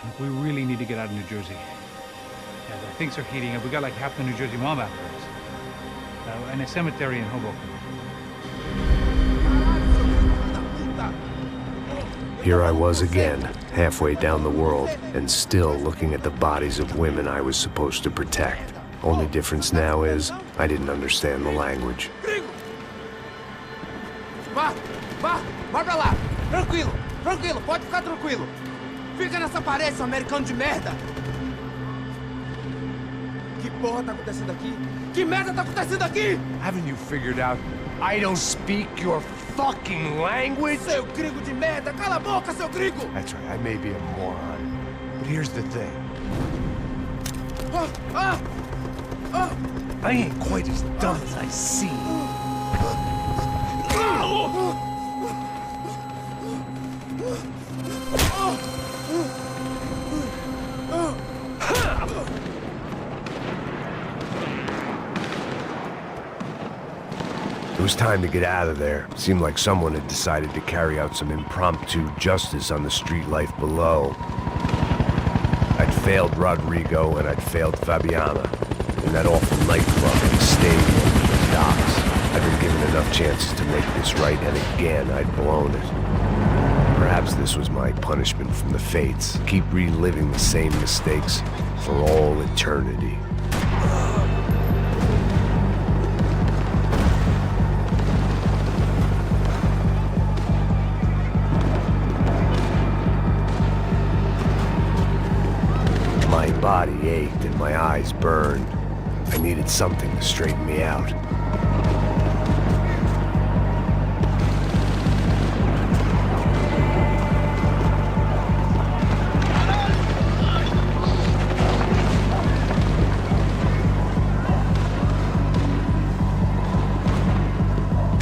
Look, we really need to get out of New Jersey. Yeah, things are heating up. We got like half the New Jersey mob after us. And a cemetery in Hoboken. Here I was again, halfway down the world, and still looking at the bodies of women I was supposed to protect. Only difference now is, I didn't understand the language. Vai pra lá! Tranquilo, pode ficar tranquilo. Fica nessa parede, seu americano de merda! Que porra tá acontecendo aqui? Que merda tá acontecendo aqui? Haven't you figured out I don't speak your fucking language? Seu gringo de merda! Cala a boca, seu gringo! That's right, I may be a moron, but here's the thing. I ain't quite as dumb as I seem. It was time to get out of there. Seemed like someone had decided to carry out some impromptu justice on the street life below. I'd failed Rodrigo and I'd failed Fabiana. In that awful nightclub, the stadium, the docks. I'd been given enough chances to make this right, and again, I'd blown it. Perhaps this was my punishment from the fates. Keep reliving the same mistakes for all eternity. My body ached and my eyes burned. I needed something to straighten me out.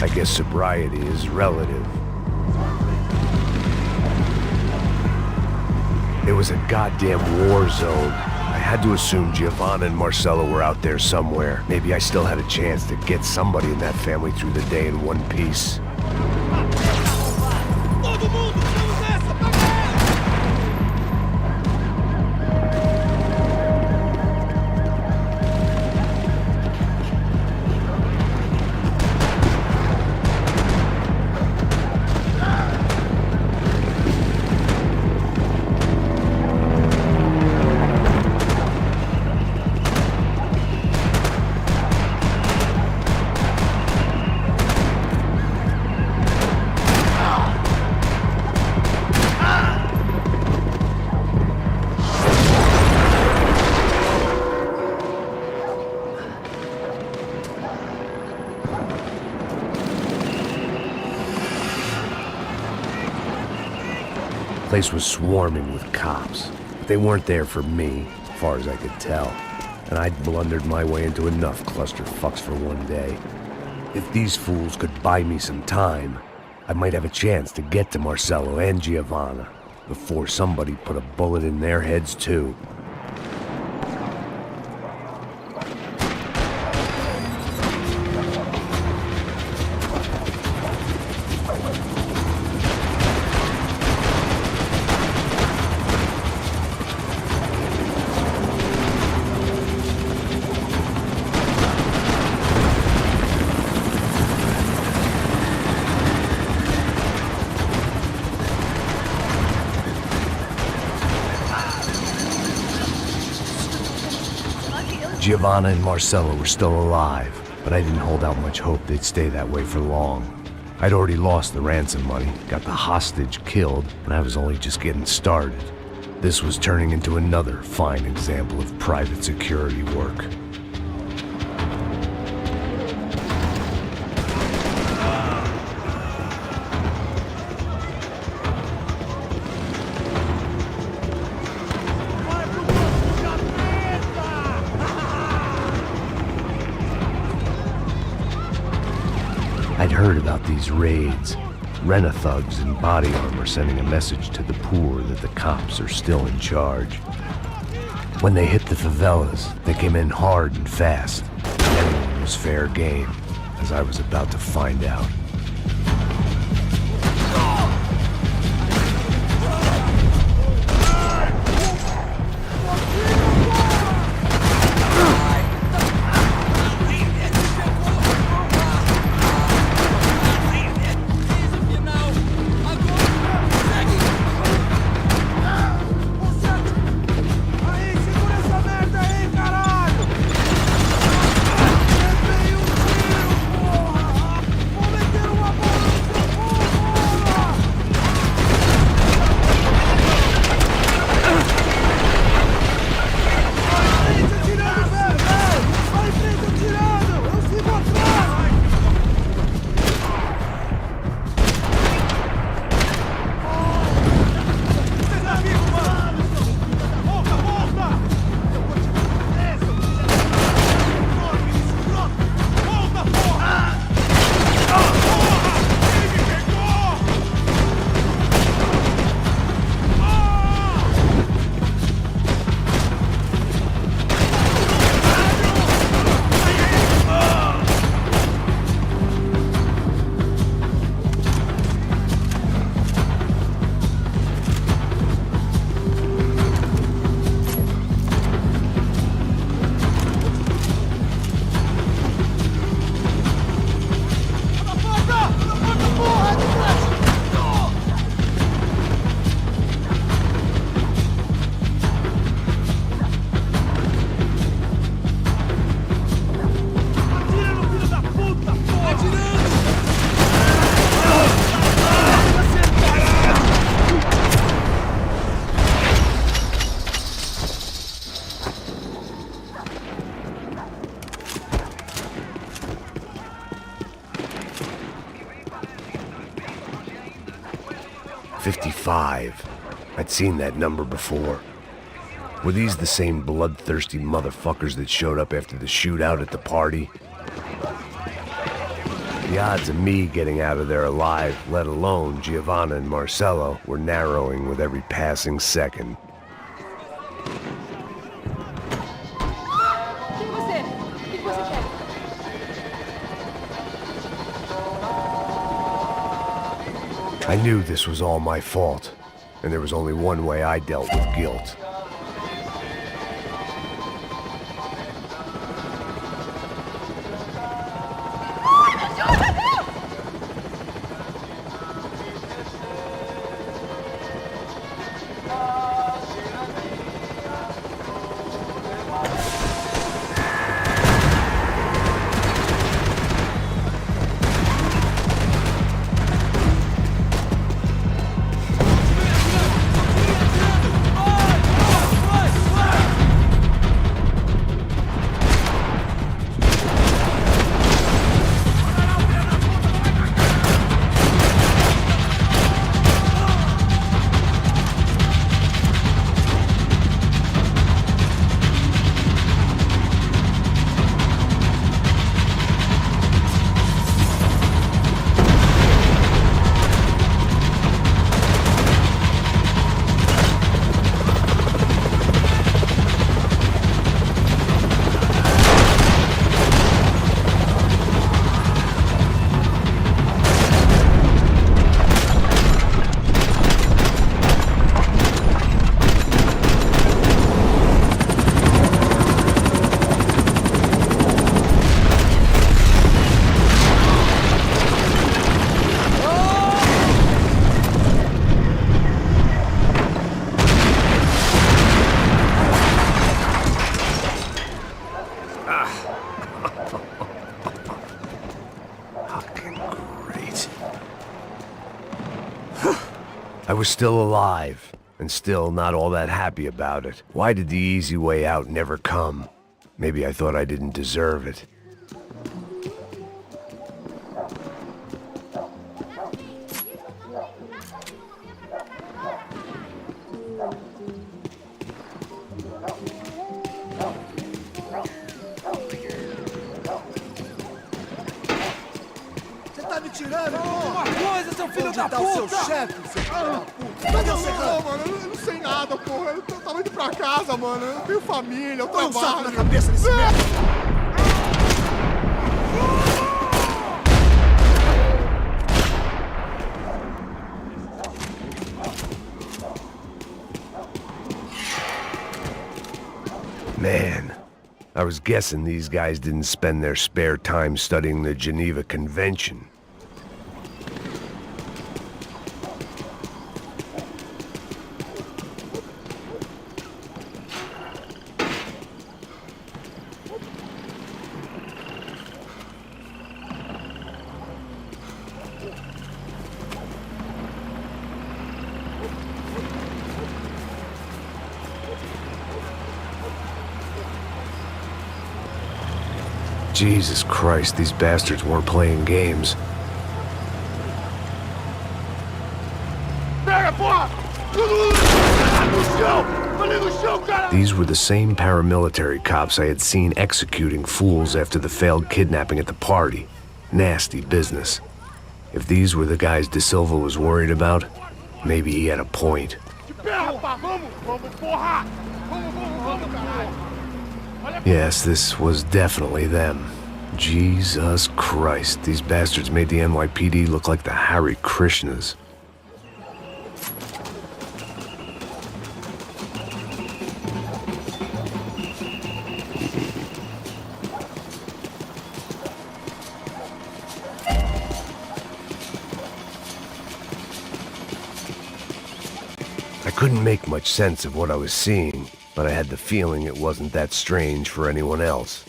I guess sobriety is relative. It was a goddamn war zone. I had to assume Giovanna and Marcelo were out there somewhere. Maybe I still had a chance to get somebody in that family through the day in one piece. The place was swarming with cops, but they weren't there for me, as far as I could tell. And I'd blundered my way into enough clusterfucks for one day. If these fools could buy me some time, I might have a chance to get to Marcelo and Giovanna before somebody put a bullet in their heads too. Giovanna and Marcelo were still alive, but I didn't hold out much hope they'd stay that way for long. I'd already lost the ransom money, got the hostage killed, and I was only just getting started. This was turning into another fine example of private security work. I'd heard about these raids. Rent-a-thugs in body armor sending a message to the poor that the cops are still in charge. When they hit the favelas, they came in hard and fast. Anyone was fair game, as I was about to find out. I'd seen that number before. Were these the same bloodthirsty motherfuckers that showed up after the shootout at the party? The odds of me getting out of there alive, let alone Giovanna and Marcello, were narrowing with every passing second. I knew this was all my fault, and there was only one way I dealt with guilt. I was still alive, and still not all that happy about it. Why did the easy way out never come? Maybe I thought I didn't deserve it. Você tá tirando, Uma coisa, seu filho da Onde tá o seu puta! chefe, seu filho da puta? Cadê o Serrano? Mano, eu não sei nada, porra. Eu tava indo pra casa, mano. Eu tenho família, eu Põe um saco trabalho. na cabeça desse merda. Man, I was guessing these guys didn't spend their spare time studying the Geneva Convention. Jesus Christ, these bastards weren't playing games. Pega, porra! No chão! Ali no chão, cara! These were the same paramilitary cops I had seen executing fools after the failed kidnapping at the party. Nasty business. If these were the guys De Silva was worried about, maybe he had a point. De pé, rapaz! Vamos, porra! Vamos, caralho! Yes, this was definitely them. Jesus Christ, these bastards made the NYPD look like the Hare Krishnas. I couldn't make much sense of what I was seeing, but I had the feeling it wasn't that strange for anyone else.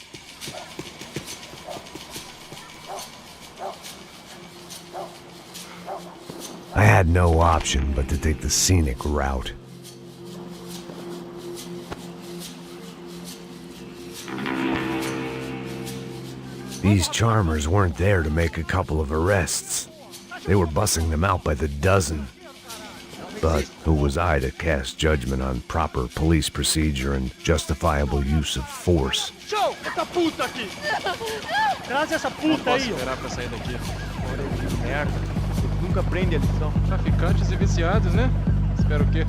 I had no option but to take the scenic route. These charmers weren't there to make a couple of arrests. They were bussing them out by the dozen. But who was I to cast judgment on proper police procedure and justifiable use of force? Show! Essa puta aqui! Traz essa puta aí! Esperar pra sair daqui. Hora de merda. Ele nunca aprende a lição. Traficantes e viciados, né? Espero o quê?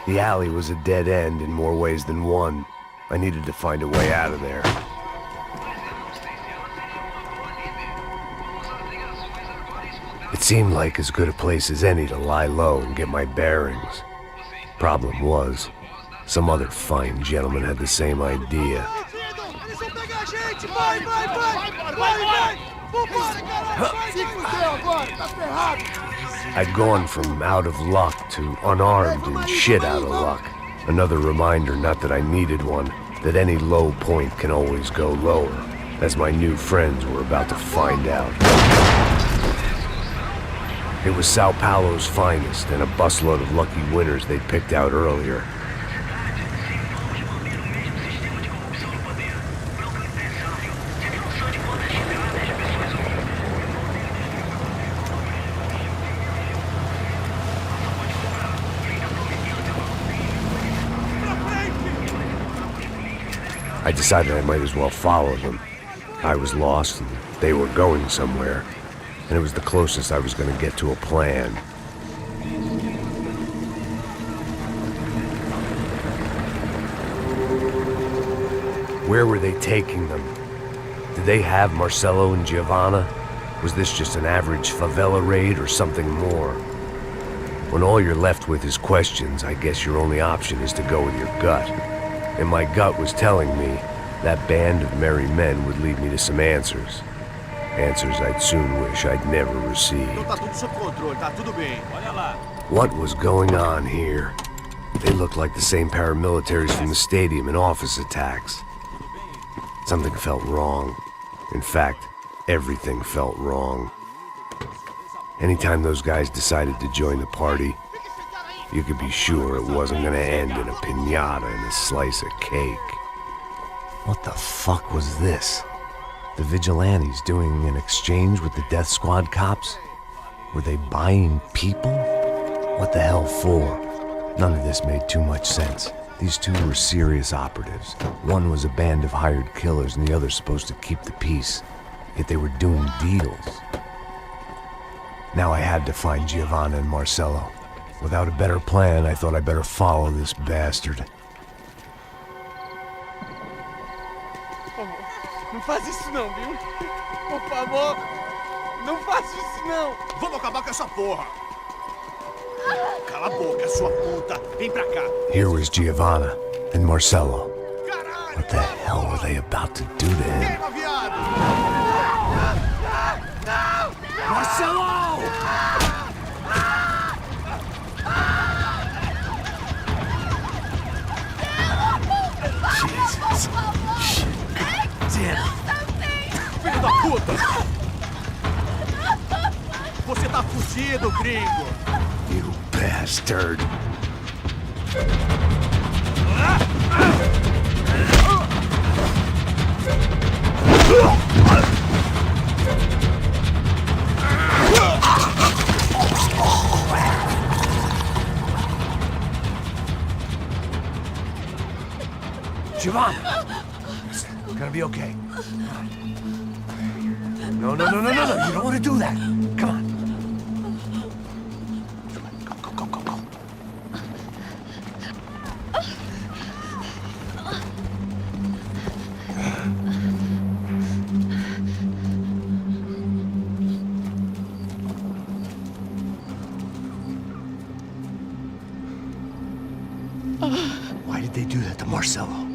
The alley was a dead end in more ways than one. I needed to find a way out of there. It seemed like as good a place as any to lie low and get my bearings. Problem was, some other fine gentleman had the same idea. I'd gone from out of luck to unarmed and shit out of luck. Another reminder, not that I needed one, that any low point can always go lower, as my new friends were about to find out. It was Sao Paulo's finest, and a busload of lucky winners they'd picked out earlier. I decided I might as well follow them. I was lost, and they were going somewhere, and it was the closest I was going to get to a plan. Where were they taking them? Did they have Marcelo and Giovanna? Was this just an average favela raid or something more? When all you're left with is questions, I guess your only option is to go with your gut. And my gut was telling me that band of merry men would lead me to some answers. Answers I'd soon wish I'd never received. What was going on here? They looked like the same paramilitaries from the stadium in office attacks. Something felt wrong. In fact, everything felt wrong. Anytime those guys decided to join the party, you could be sure it wasn't gonna end in a piñata and a slice of cake. What the fuck was this? The vigilantes doing an exchange with the death squad cops? Were they buying people? What the hell for? None of this made too much sense. These two were serious operatives. One was a band of hired killers and the other supposed to keep the peace. Yet they were doing deals. Now I had to find Giovanna and Marcelo. Without a better plan, I thought I'd better follow this bastard. Não faz isso não, viu? Por favor, não faz isso não. Vamos acabar com essa porra. Cala a boca, sua puta. Vem pra cá. Here was Giovanna and Marcelo. What the hell were they about to do to him? Marcelo! Jesus. Filho da puta! Você tá fudido, gringo! You bastard! Giovanna! It's gonna be okay. No, no, no, no, no, no. You don't want to do that. Come on. Go, go, go, go, go. Why did they do that to Marcelo?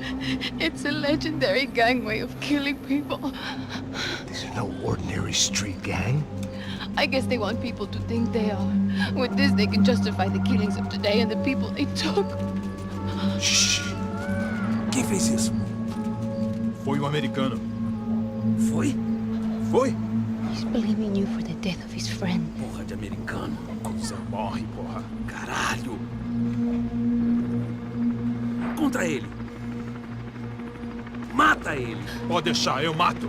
It's a legendary gang way of killing people. These are no ordinary street gang. I guess they want people to think they are. With this, they can justify the killings of today and the people they took. Shh. Quem fez isso? Foi um americano. Foi? Foi? He's blaming you for the death of his friend. Porra de americano. Você morre, porra. Caralho. Contra ele. Mata ele. Pode deixar, eu mato.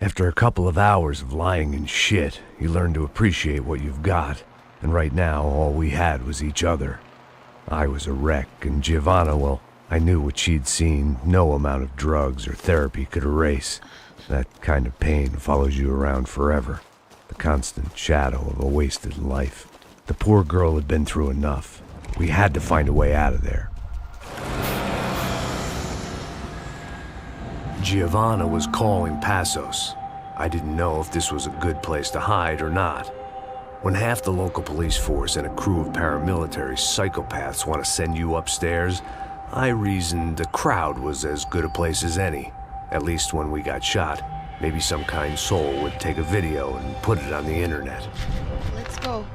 After a couple of hours of lying and shit, you learn to appreciate what you've got. And right now, all we had was each other. I was a wreck, and Giovanna, well, I knew what she'd seen no amount of drugs or therapy could erase. That kind of pain follows you around forever. The constant shadow of a wasted life. The poor girl had been through enough. We had to find a way out of there. Giovanna was calling Passos. I didn't know if this was a good place to hide or not. When half the local police force and a crew of paramilitary psychopaths want to send you upstairs, I reasoned the crowd was as good a place as any. At least when we got shot, maybe some kind soul would take a video and put it on the internet. Let's go.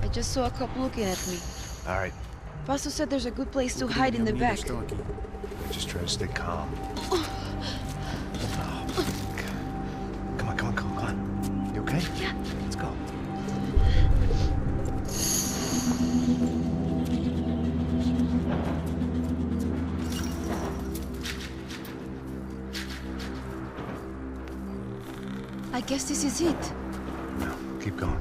I just saw a couple looking at me. All right. Passos said there's a good place to hide in the back. Just try to stay calm. Come on. You okay? Yeah. Let's go. I guess this is it. No, keep going.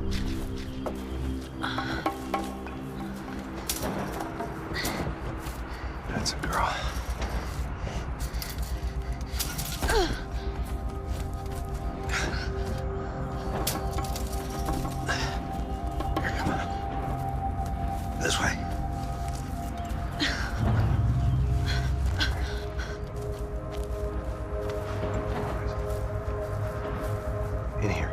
That's a girl. Here, come on. This way. In here.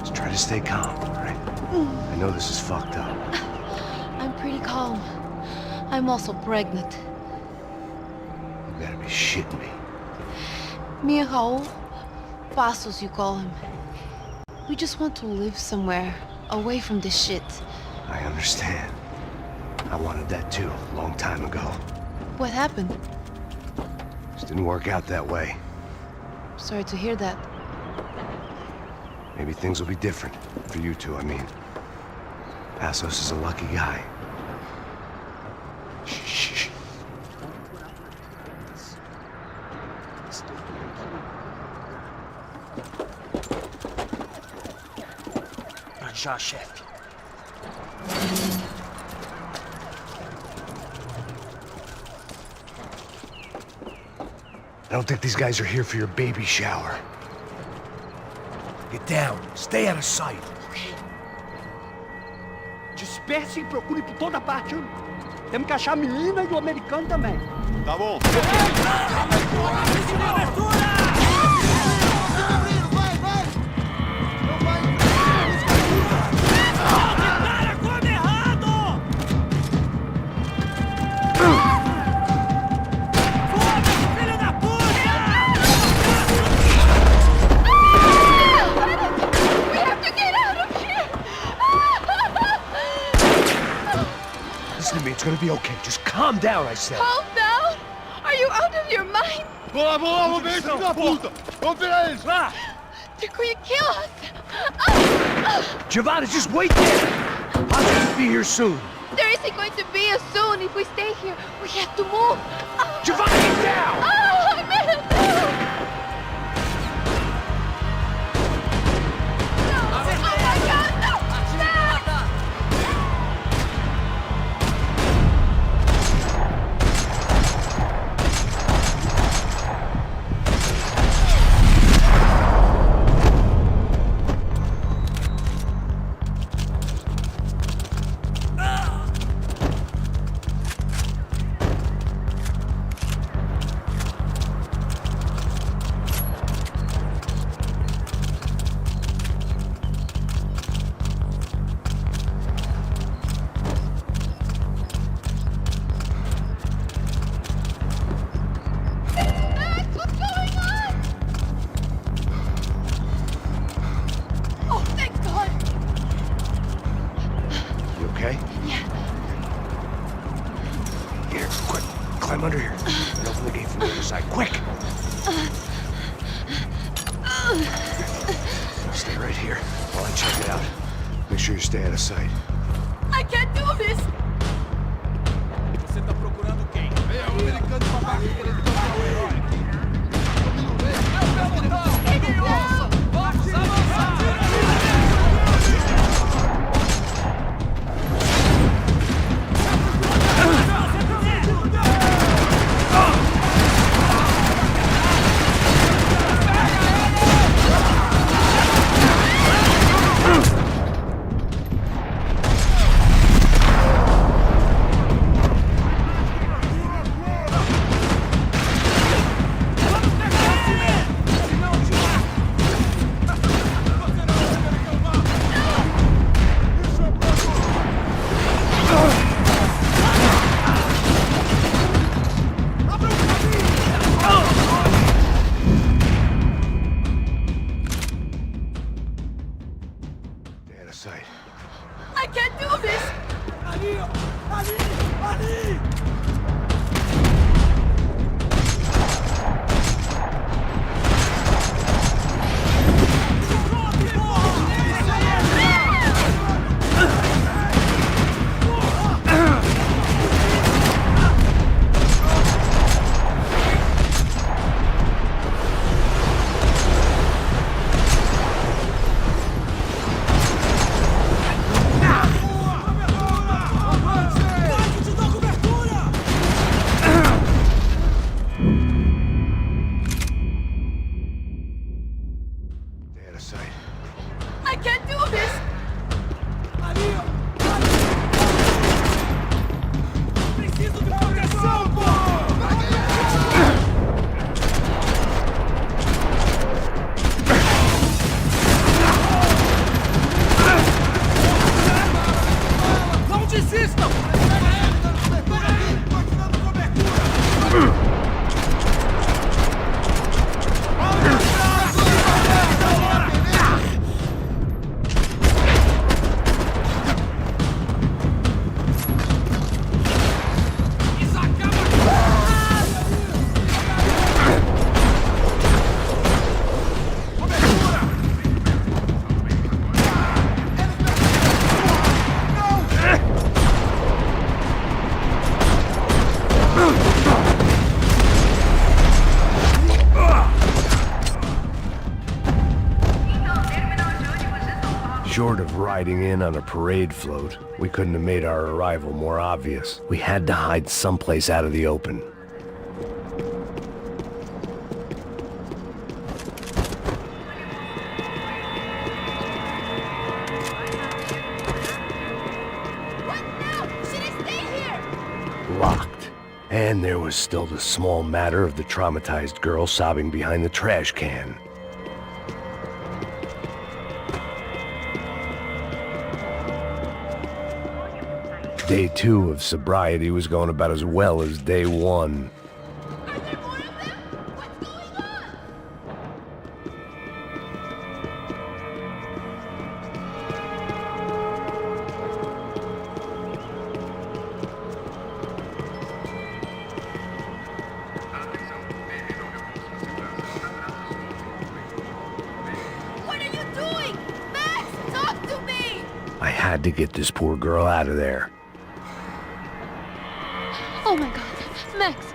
Just try to stay calm, all right? I know this is fucked up. I'm pretty calm. I'm also pregnant. You gotta be shitting me. Me and Raul, Passos you call him. We just want to live somewhere, away from this shit. I understand. I wanted that too, a long time ago. What happened? Just didn't work out that way. Sorry to hear that. Maybe things will be different. For you two, I mean. Passos is a lucky guy. Shh. Já, chefe. I don't think these guys are here for your baby shower. Get down. Stay out of sight. Disperse e procure por toda parte. Temos que achar a menina e o americano também. Tá bom. It's gonna be okay. Just calm down, I said. Calm down? Are you out of your mind? Vamos lá, vamos ver, filho da puta! Vamos virar eles, lá! They're going to kill us! Giovanna, just wait there! I'll just be here soon. There isn't going to be a soon if we stay here. We have to move. Giovanna, get down! Oh, I made it down! No! Oh my God, no! Climb under here and open the gate from the other side. Quick! Stay right here while I check it out. Make sure you stay out of sight. I can't do this! Você tá procurando quem? É o americano babaca querendo encontrar o herói. riding in on a parade float, we couldn't have made our arrival more obvious. We had to hide someplace out of the open. Locked. And there was still the small matter of the traumatized girl sobbing behind the trash can. Day 2 of sobriety was going about as well as day 1. What are you doing? Max, talk to me! I had to get this poor girl out of there. Oh my god. Max!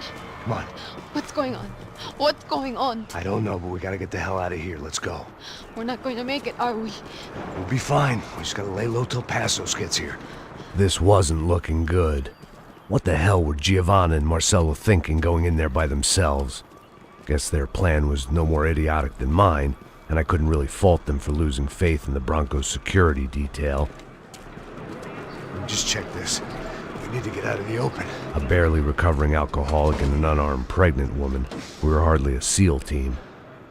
Come on. What's going on? What's going on? I don't know, but we gotta get the hell out of here. Let's go. We're not going to make it, are we? We'll be fine. We just gotta lay low till Passos gets here. This wasn't looking good. What the hell were Giovanna and Marcello thinking going in there by themselves? Guess their plan was no more idiotic than mine, and I couldn't really fault them for losing faith in the Broncos security detail. Just check this. We need to get out of the open. A barely recovering alcoholic and an unarmed pregnant woman. We were hardly a SEAL team.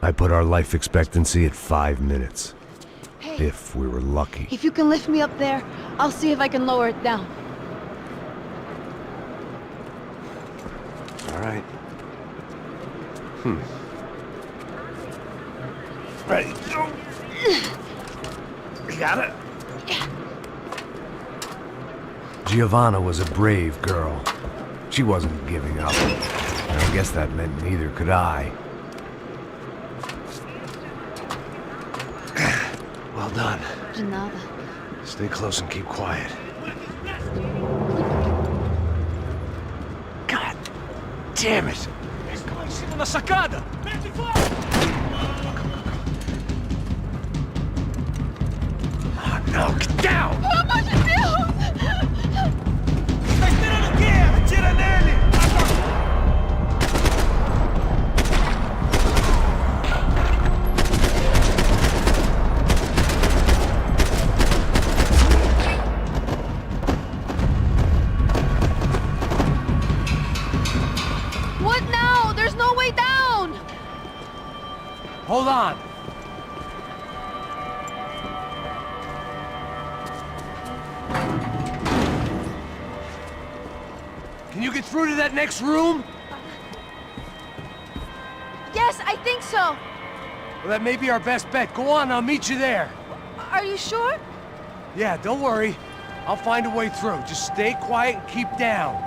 I put our life expectancy at 5 minutes. Hey. If we were lucky. If you can lift me up there, I'll see if I can lower it down. All right. Ready? You got it? Giovanna was a brave girl. She wasn't giving up. And I guess that meant neither could I. Well done. De nada. Stay close and keep quiet. God damn it! Na sacada! Oh, no, get down! Pelo amor de Deus! Tá esperando o quê? Atira nele! What now? There's no way down! Hold on! Can you get through to that next room? Yes, I think so. Well, that may be our best bet. Go on, I'll meet you there. Are you sure? Yeah, don't worry. I'll find a way through. Just stay quiet and keep down.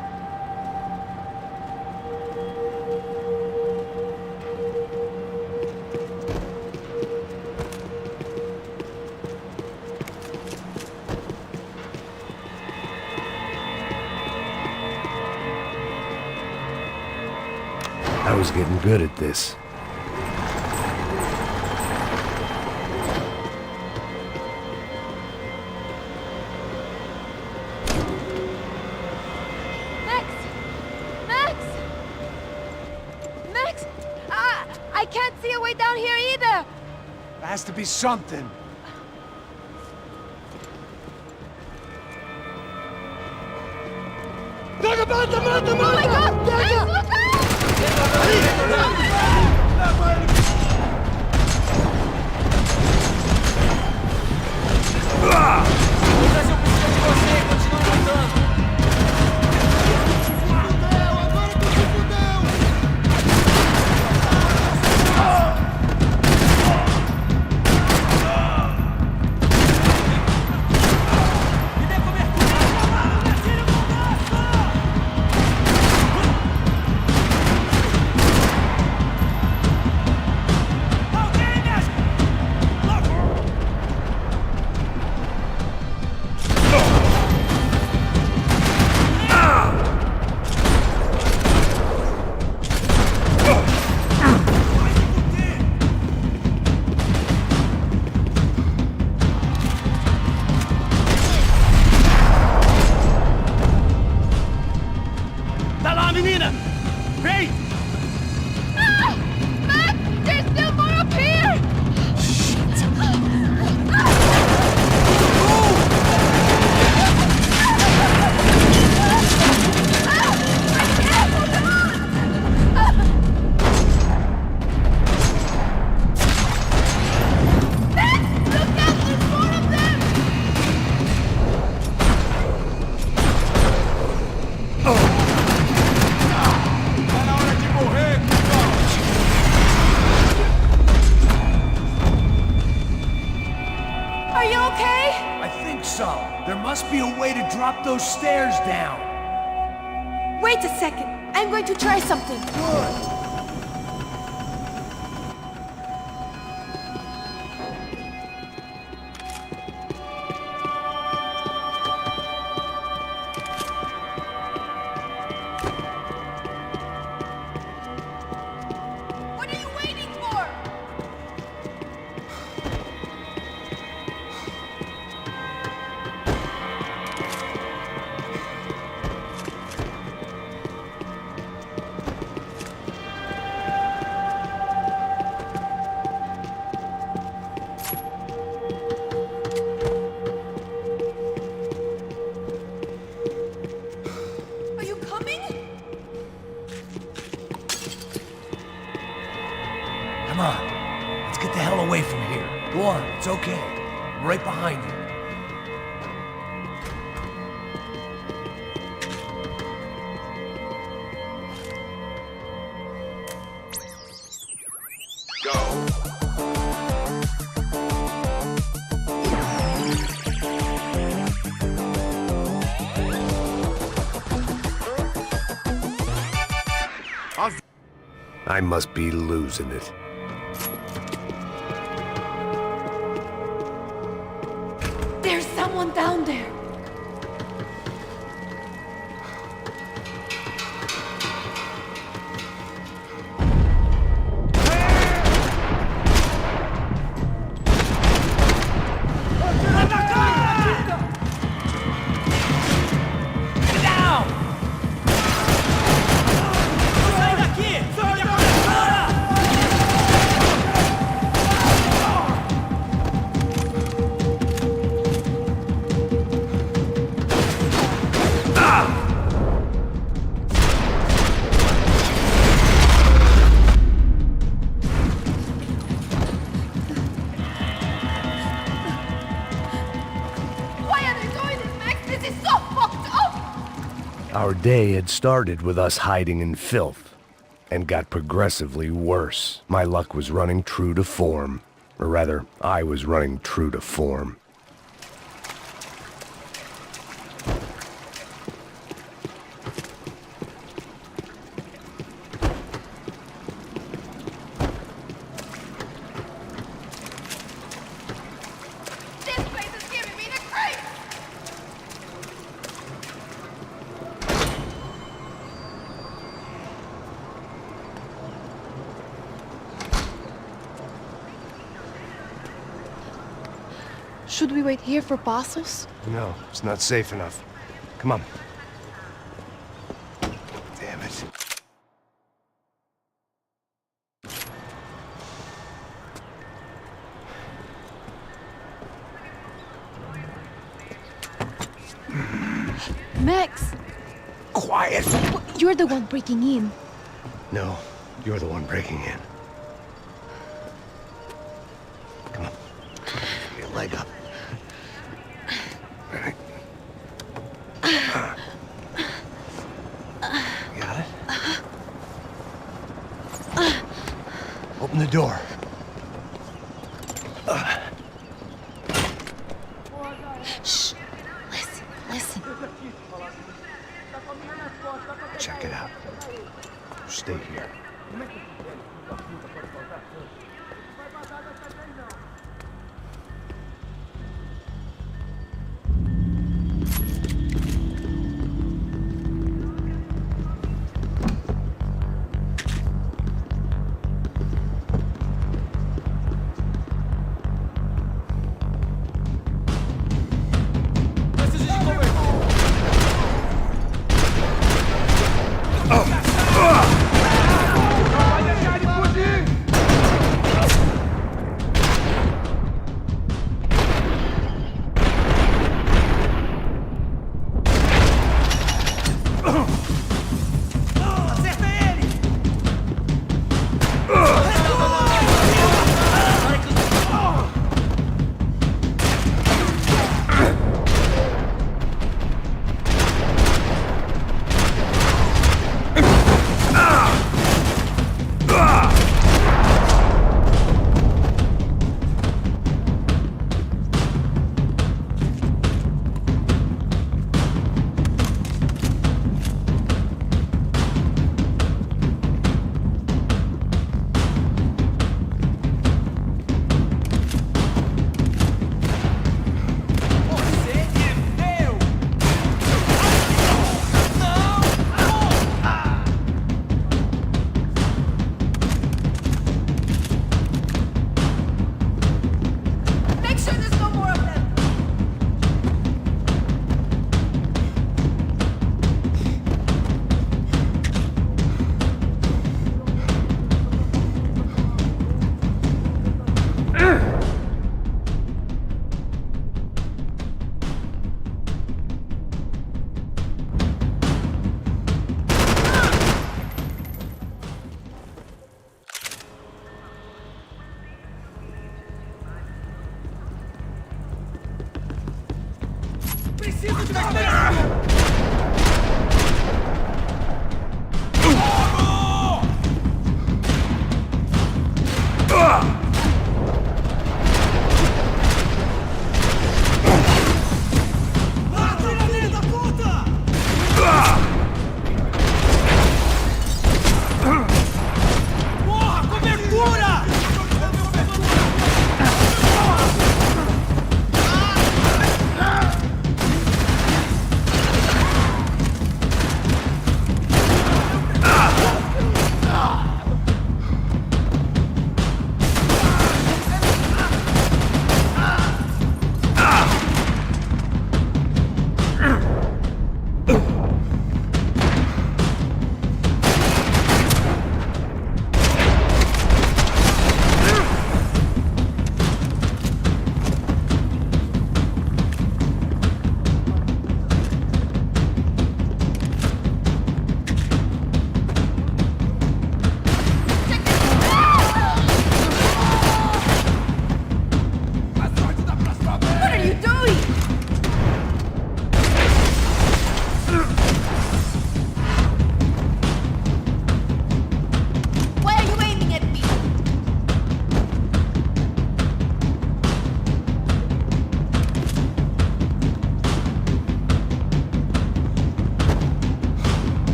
I was getting good at this. Max! Max! Max! I can't see a way down here either! There has to be something. Oh my god! Max, look out! drop those stairs down. Wait a second. I'm going to try something. Good. What are you waiting for? Are you coming? Come on. Let's get the hell away from here. Go on, it's okay. I'm right behind you. I must be losing it. There's someone down there. Why are they doing this, Max? This is so fucked up! Our day had started with us hiding in filth, and got progressively worse. My luck was running true to form. Or rather, I was running true to form. This place is giving me the creeps! Should we wait here for Passos? No, it's not safe enough. Come on. Damn it. Max! Quiet! You're the one breaking in. No, you're the one breaking in. Come on. Get your leg up. All right. You got it? Open the door. Shh. Listen, listen. Check it out. Stay here.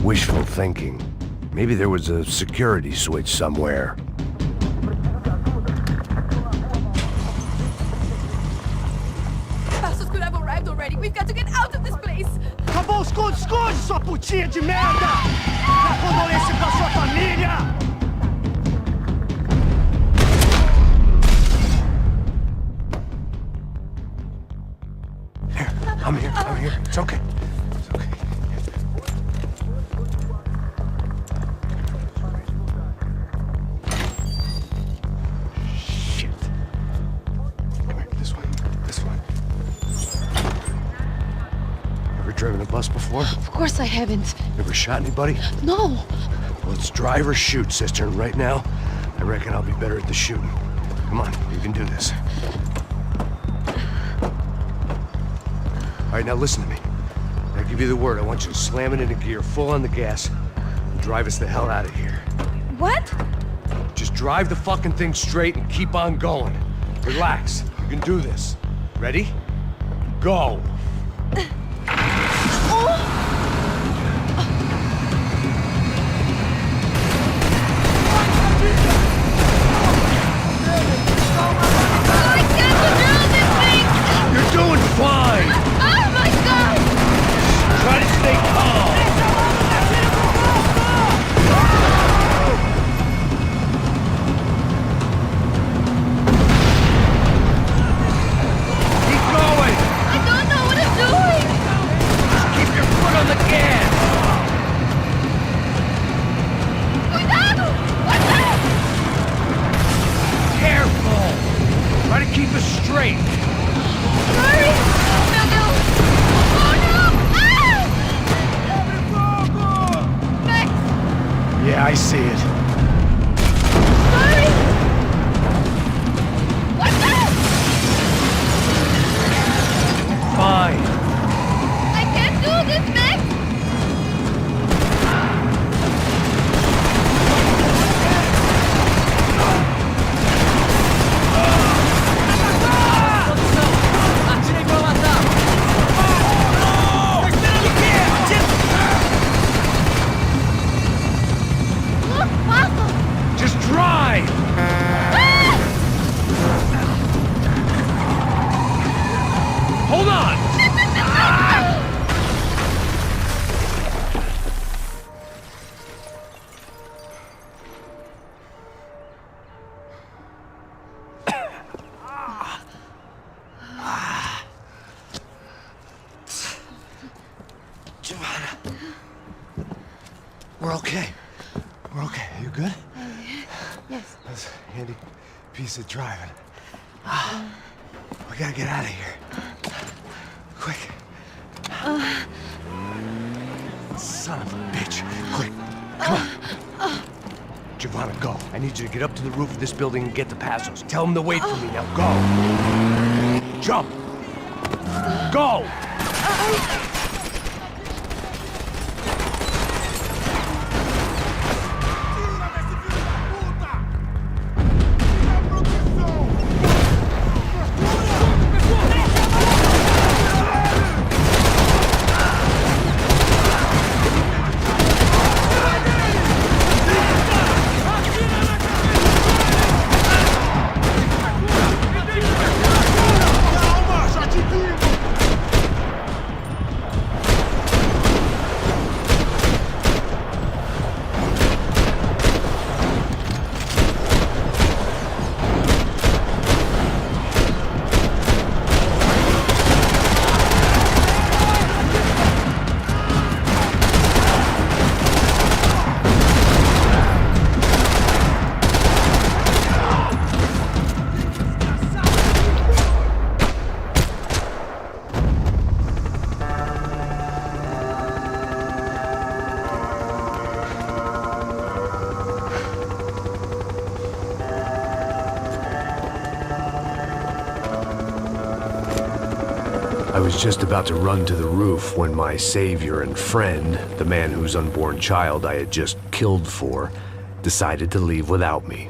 Wishful thinking. Maybe there was a security switch somewhere. Passos could have arrived already. We've got to get out of this place. Acabou os esconde, sua putinha de merda! Minha condolência pra sua família! I'm here. It's okay. It's okay. Shit. Come here, this one. Ever driven a bus before? Of course I haven't. Ever shot anybody? No. Well, it's drive or shoot, sister, and right now, I reckon I'll be better at the shooting. Come on, you can do this. All right, now listen to me. I give you the word. I want you to slam it into gear, full on the gas, and drive us the hell out of here. What? Just drive the fucking thing straight and keep on going. Relax. You can do this. Ready? Go. You're doing fine. Oh my God! Try to stay calm. Keep going. I don't know what I'm doing. Just keep your foot on the gas. Cuidado! What's that? Careful. Try to keep us straight. Sorry. No, no. Oh no! Ah! Max! Yeah, I see it. Sorry. What's that? Fine. I can't do this, Max! Look, Passo! Just drive. Hold on. Giovanna. We're okay. We're okay. You good? Yes. That's a handy piece of driving. We gotta get out of here. Quick. Son of a bitch. Quick, come on. Giovanna, go. I need you to get up to the roof of this building and get the Passos. Tell them to wait for me. Now go. Jump. Go! I was just about to run to the roof when my savior and friend, the man whose unborn child I had just killed for, decided to leave without me.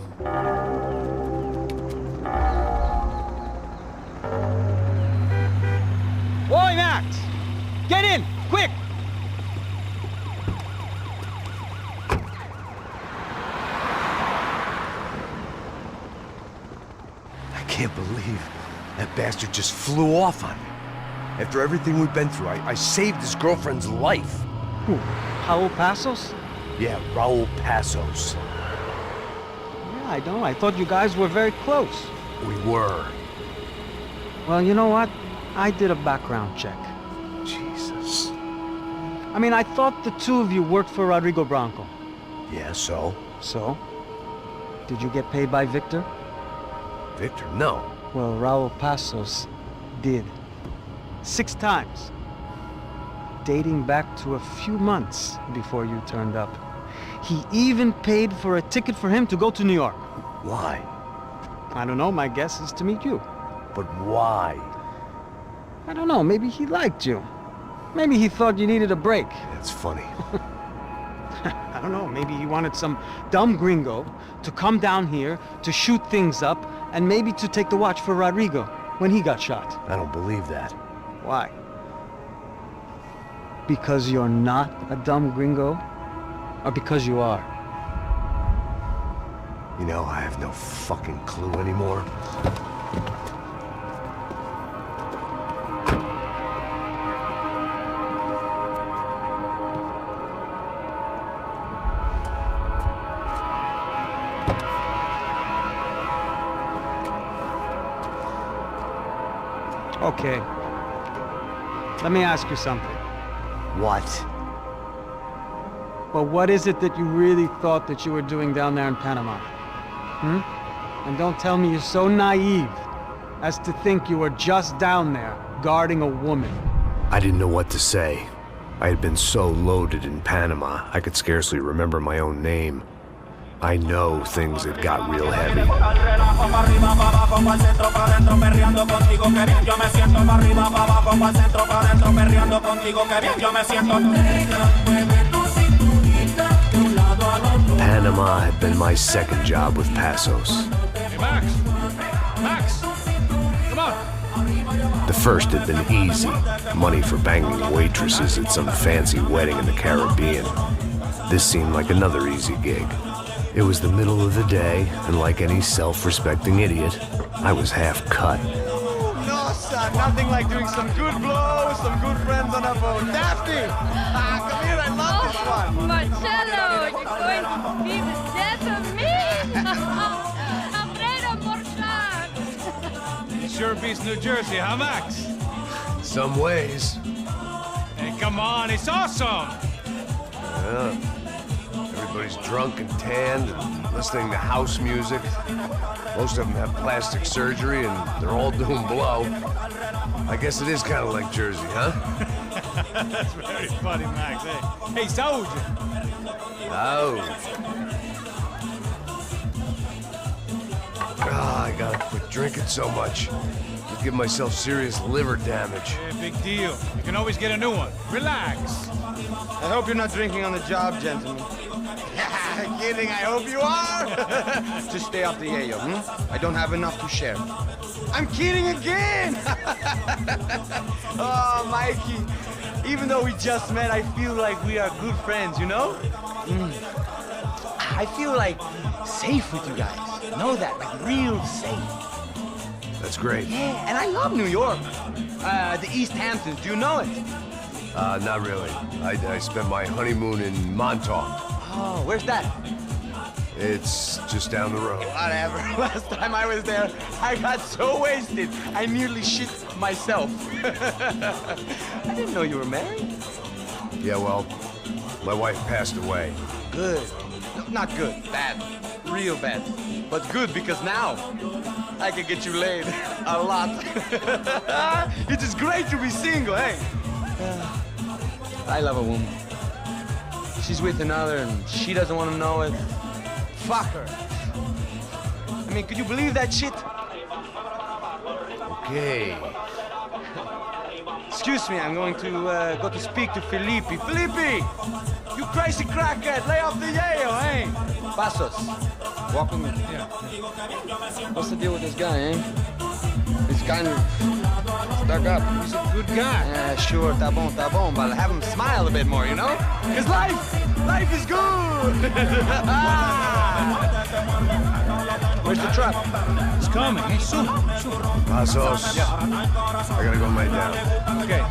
Boy, Max! Get in! Quick! I can't believe that bastard just flew off on me. After everything we've been through, I saved his girlfriend's life. Who? Raul Passos? Yeah, Raul Passos. Yeah, I know. I thought you guys were very close. We were. Well, you know what? I did a background check. Jesus. I mean, I thought the two of you worked for Rodrigo Branco. Yeah, so? So? Did you get paid by Victor? Victor? No. Well, Raul Passos did. 6 times. Dating back to a few months before you turned up. He even paid for a ticket for him to go to New York. Why? I don't know, my guess is to meet you. But why? I don't know, maybe he liked you. Maybe he thought you needed a break. That's funny. I don't know, maybe he wanted some dumb gringo to come down here to shoot things up and maybe to take the watch for Rodrigo when he got shot. I don't believe that. Why? Because you're not a dumb gringo? Or because you are? You know, I have no fucking clue anymore. Okay. Let me ask you something. What? Well, what is it that you really thought that you were doing down there in Panama? And don't tell me you're so naive as to think you were just down there guarding a woman. I didn't know what to say. I had been so loaded in Panama, I could scarcely remember my own name. I know things had got real heavy. Panama had been my second job with Passos. Hey, Max! Max! Come on! The first had been easy. Money for banging waitresses at some fancy wedding in the Caribbean. This seemed like another easy gig. It was the middle of the day, and like any self-respecting idiot, I was half cut. No, son, nothing like doing some good blows, some good friends on a boat. Daphne! Come here, I love this one. Marcello, you're going to be the death of me? Alfredo Borchardt. It sure beats New Jersey, huh, Max? Some ways. Hey, come on, it's awesome! Yeah. Everybody's drunk and tanned and listening to house music. Most of them have plastic surgery and they're all doing blow. I guess it is kind of like Jersey, huh? That's very funny, Max. Hey, saúde. I gotta quit drinking so much. I'm giving myself serious liver damage. Yeah, big deal. You can always get a new one. Relax. I hope you're not drinking on the job, gentlemen. Kidding, I hope you are. Just stay off the yayo, I don't have enough to share. I'm kidding again. Oh, Mikey. Even though we just met, I feel like we are good friends, you know? I feel like safe with you guys. Know that, like real safe. That's great. Yeah, and I love New York. The East Hamptons, do you know it? Not really. I spent my honeymoon in Montauk. Oh, where's that? It's just down the road. Whatever. Last time I was there, I got so wasted, I nearly shit myself. I didn't know you were married. Yeah, well, my wife passed away. Good. No, not good. Bad. Real bad. But good because now I can get you laid a lot. It is great to be single, hey? I love a woman. She's with another and she doesn't want to know it. Fuck her. I mean, could you believe that shit? Okay. Excuse me, I'm going to go to speak to Felipe. Felipe! You crazy crackhead! Lay off the yayo, hey? Passos, walk with me. Yeah. What's the deal with this guy, eh? He's kind of stuck up. He's a good guy. Yeah, sure, tá bom, but have him smile a bit more, you know? Because life is good! Where's the truck? It's coming. Hey, soon. Passos. Yeah. I gotta go lay down. Okay.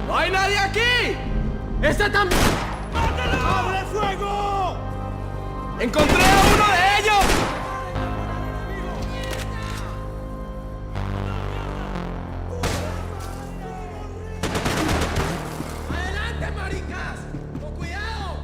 ¡No hay nadie aquí! ¡Este también! ¡Abre fuego! ¡Encontré a uno de ellos! ¡Adelante, maricas! ¡Con cuidado!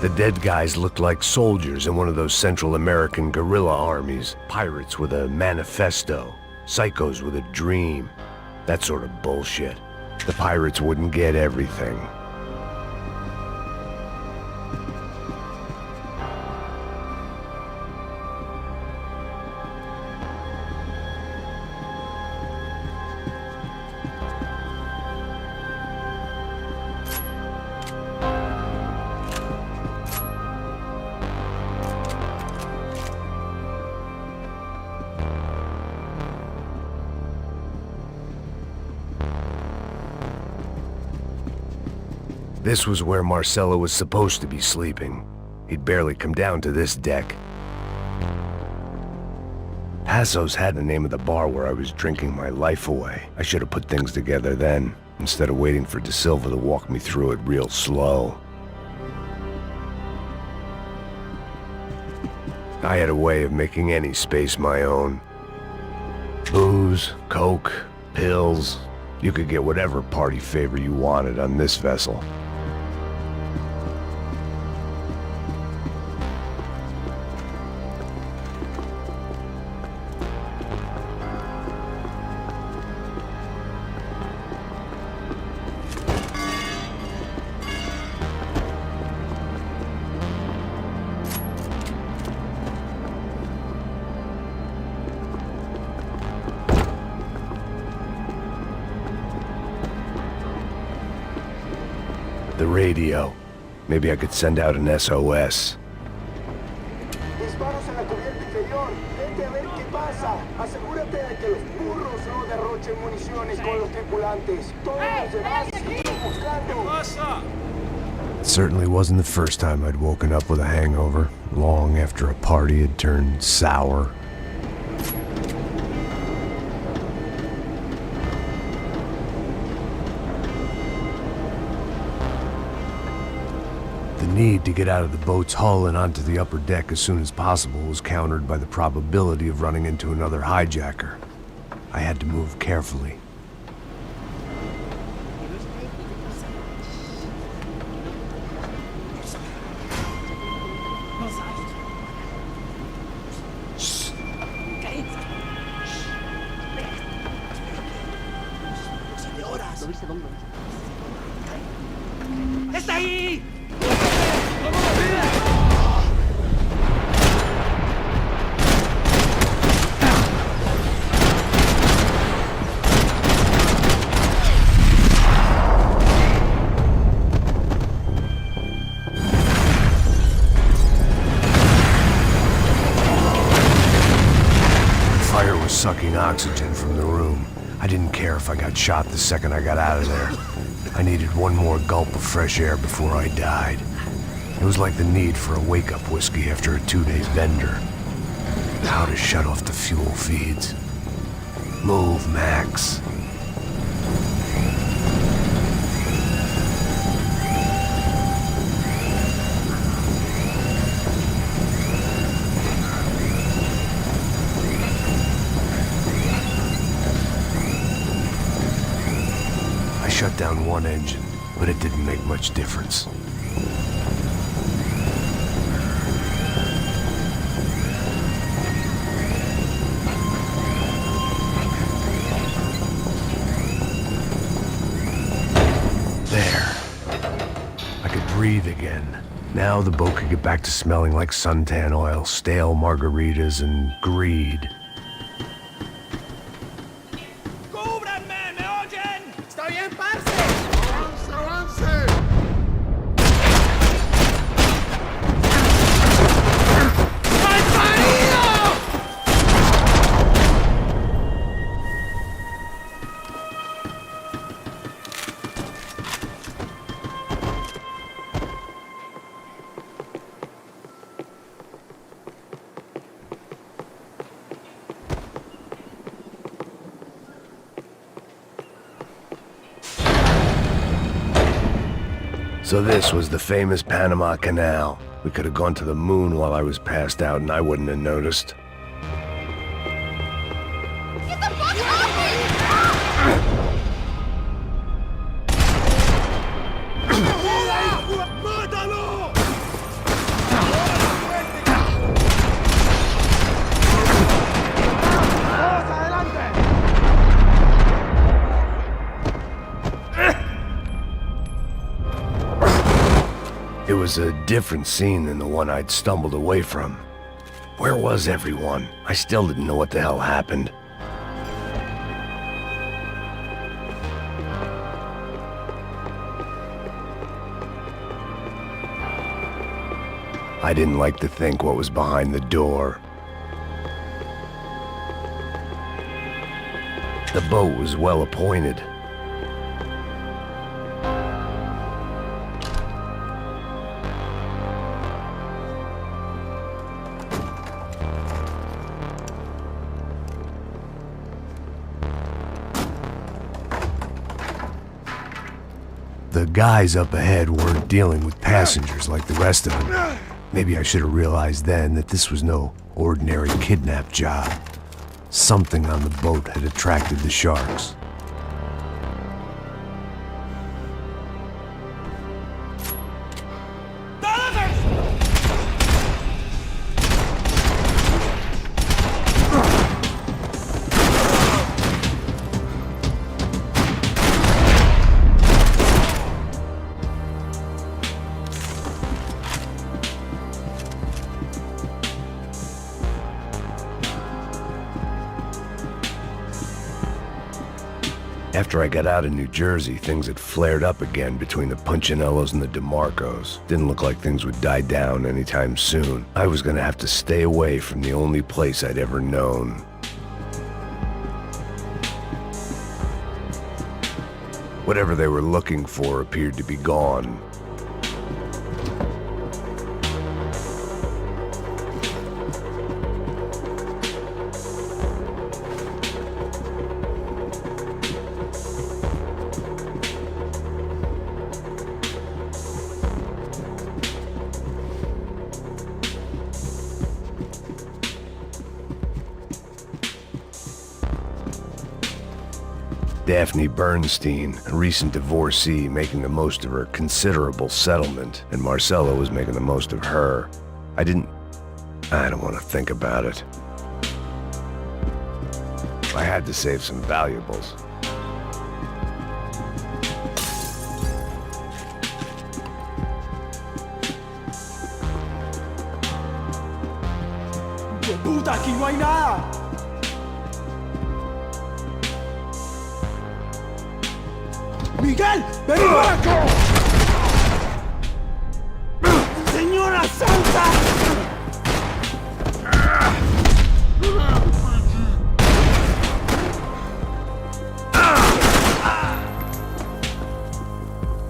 The dead guys looked like soldiers in one of those Central American guerrilla armies. Pirates with a manifesto. Psychos with a dream. That sort of bullshit. The pirates wouldn't get everything. This was where Marcelo was supposed to be sleeping. He'd barely come down to this deck. Passo's had the name of the bar where I was drinking my life away. I should have put things together then, instead of waiting for De Silva to walk me through it real slow. I had a way of making any space my own. Booze, coke, pills. You could get whatever party favor you wanted on this vessel. The radio. Maybe I could send out an SOS. Disparos en la cubierta inferior. Vete a ver qué pasa. Asegúrate de que los burros no derrochen municiones con los tripulantes. Todos los demás siguen buscando. It certainly wasn't the first time I'd woken up with a hangover, long after a party had turned sour. The need to get out of the boat's hull and onto the upper deck as soon as possible was countered by the probability of running into another hijacker. I had to move carefully. ¡Está ahí! Fire was sucking oxygen from the room. I didn't care if I got shot the second I got out of there. I needed one more gulp of fresh air before I died. It was like the need for a wake-up whiskey after a 2-day bender. How to shut off the fuel feeds. Move, Max. I shut down one engine, but it didn't make much difference. There. I could breathe again. Now the boat could get back to smelling like suntan oil, stale margaritas, and greed. So this was the famous Panama Canal. We could have gone to the moon while I was passed out and I wouldn't have noticed. Get the fuck off me! was a different scene than the one I'd stumbled away from. Where was everyone? I still didn't know what the hell happened. I didn't like to think what was behind the door. The boat was well appointed. The guys up ahead weren't dealing with passengers like the rest of them. Maybe I should have realized then that this was no ordinary kidnap job. Something on the boat had attracted the sharks. After I got out of New Jersey, things had flared up again between the Punchinellos and the DeMarcos. Didn't look like things would die down anytime soon. I was gonna have to stay away from the only place I'd ever known. Whatever they were looking for appeared to be gone. Daphne Bernstein, a recent divorcee, making the most of her considerable settlement, and Marcella was making the most of her. I don't want to think about it. I had to save some valuables. ¡Puta, aquí no hay nada! ¡Miguel! ¡Ven para acá! ¡Señora Santa!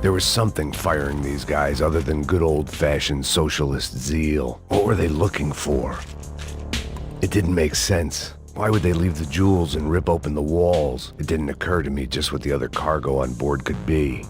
There was something firing these guys other than good old-fashioned socialist zeal. What were they looking for? It didn't make sense. Why would they leave the jewels and rip open the walls? It didn't occur to me just what the other cargo on board could be.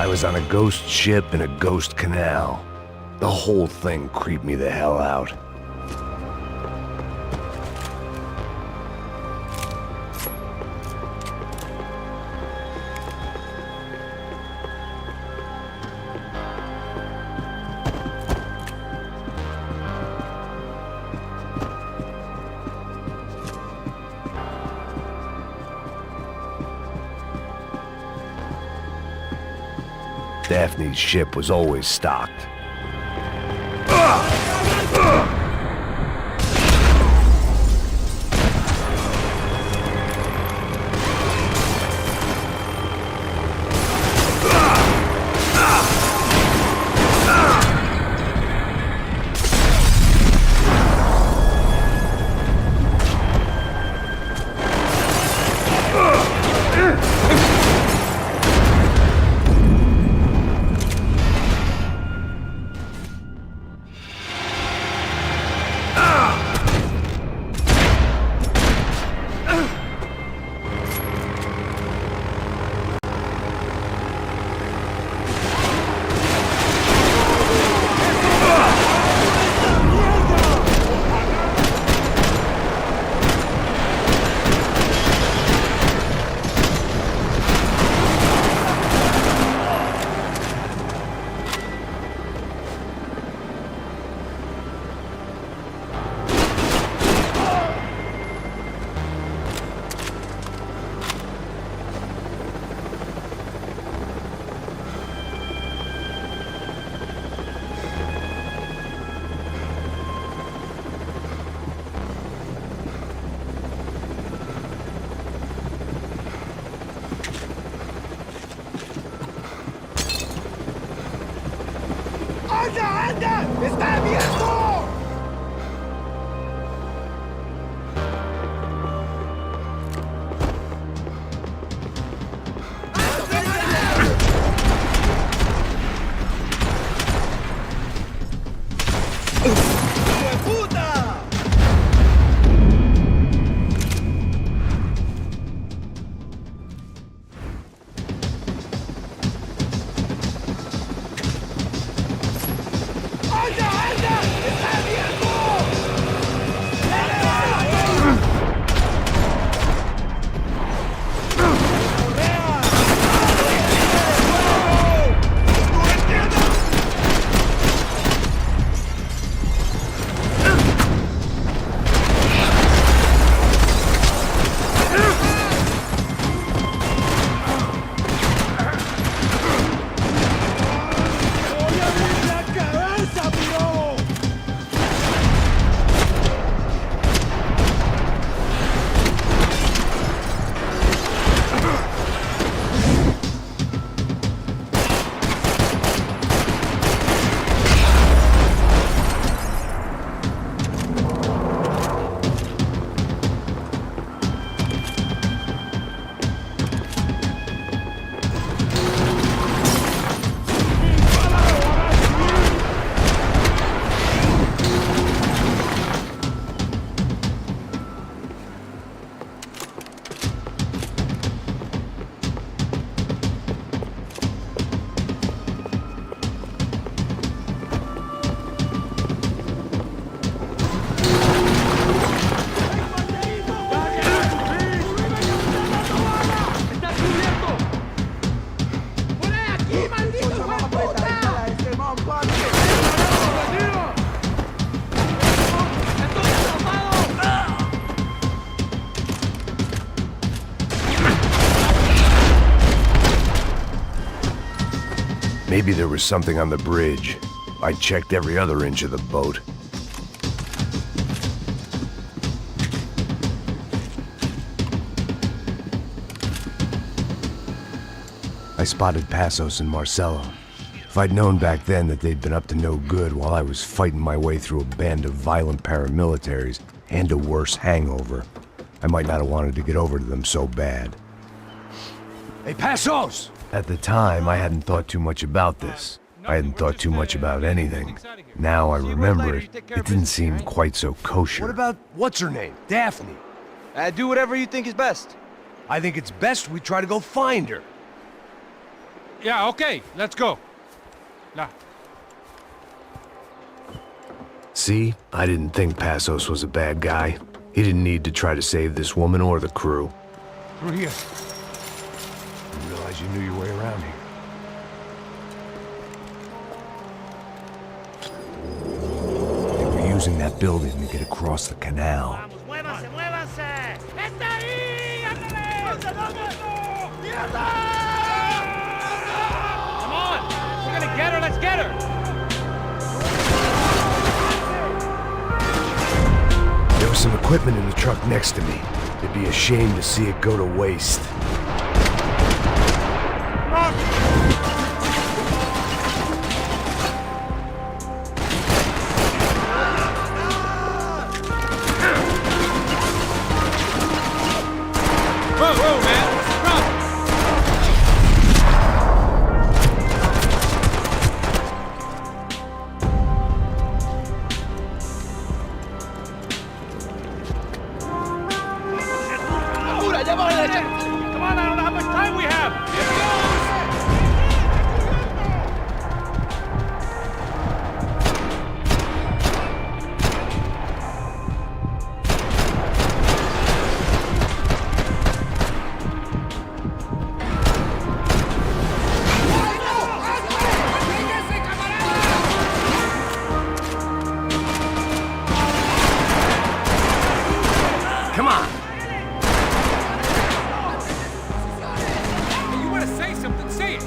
was on a ghost ship in a ghost canal. The whole thing creeped me the hell out. Daphne's ship was always stocked. ¡Anda, anda! ¡Está viejo! Maybe there was something on the bridge. I checked every other inch of the boat. I spotted Passos and Marcelo. If I'd known back then that they'd been up to no good while I was fighting my way through a band of violent paramilitaries and a worse hangover, I might not have wanted to get over to them so bad. Hey, Passos! At the time, I hadn't thought too much about this. I hadn't thought too much about anything. Now I remember it, it didn't seem quite so kosher. What about, what's her name? Daphne? Do whatever you think is best. I think it's best we try to go find her. Yeah, okay, let's go. Nah. See? I didn't think Passos was a bad guy. He didn't need to try to save this woman or the crew. Through here. I didn't realize you knew your way around here. They were using that building to get across the canal. ¡Muévanse, muévanse! ¡Está ahí! ¡Ándale! Come on! We're gonna get her, let's get her! There was some equipment in the truck next to me. It'd be a shame to see it go to waste. Whoa, whoa, man! What's the problem? Come on, I don't know how much time we have! Come on! You wanna say something, say it!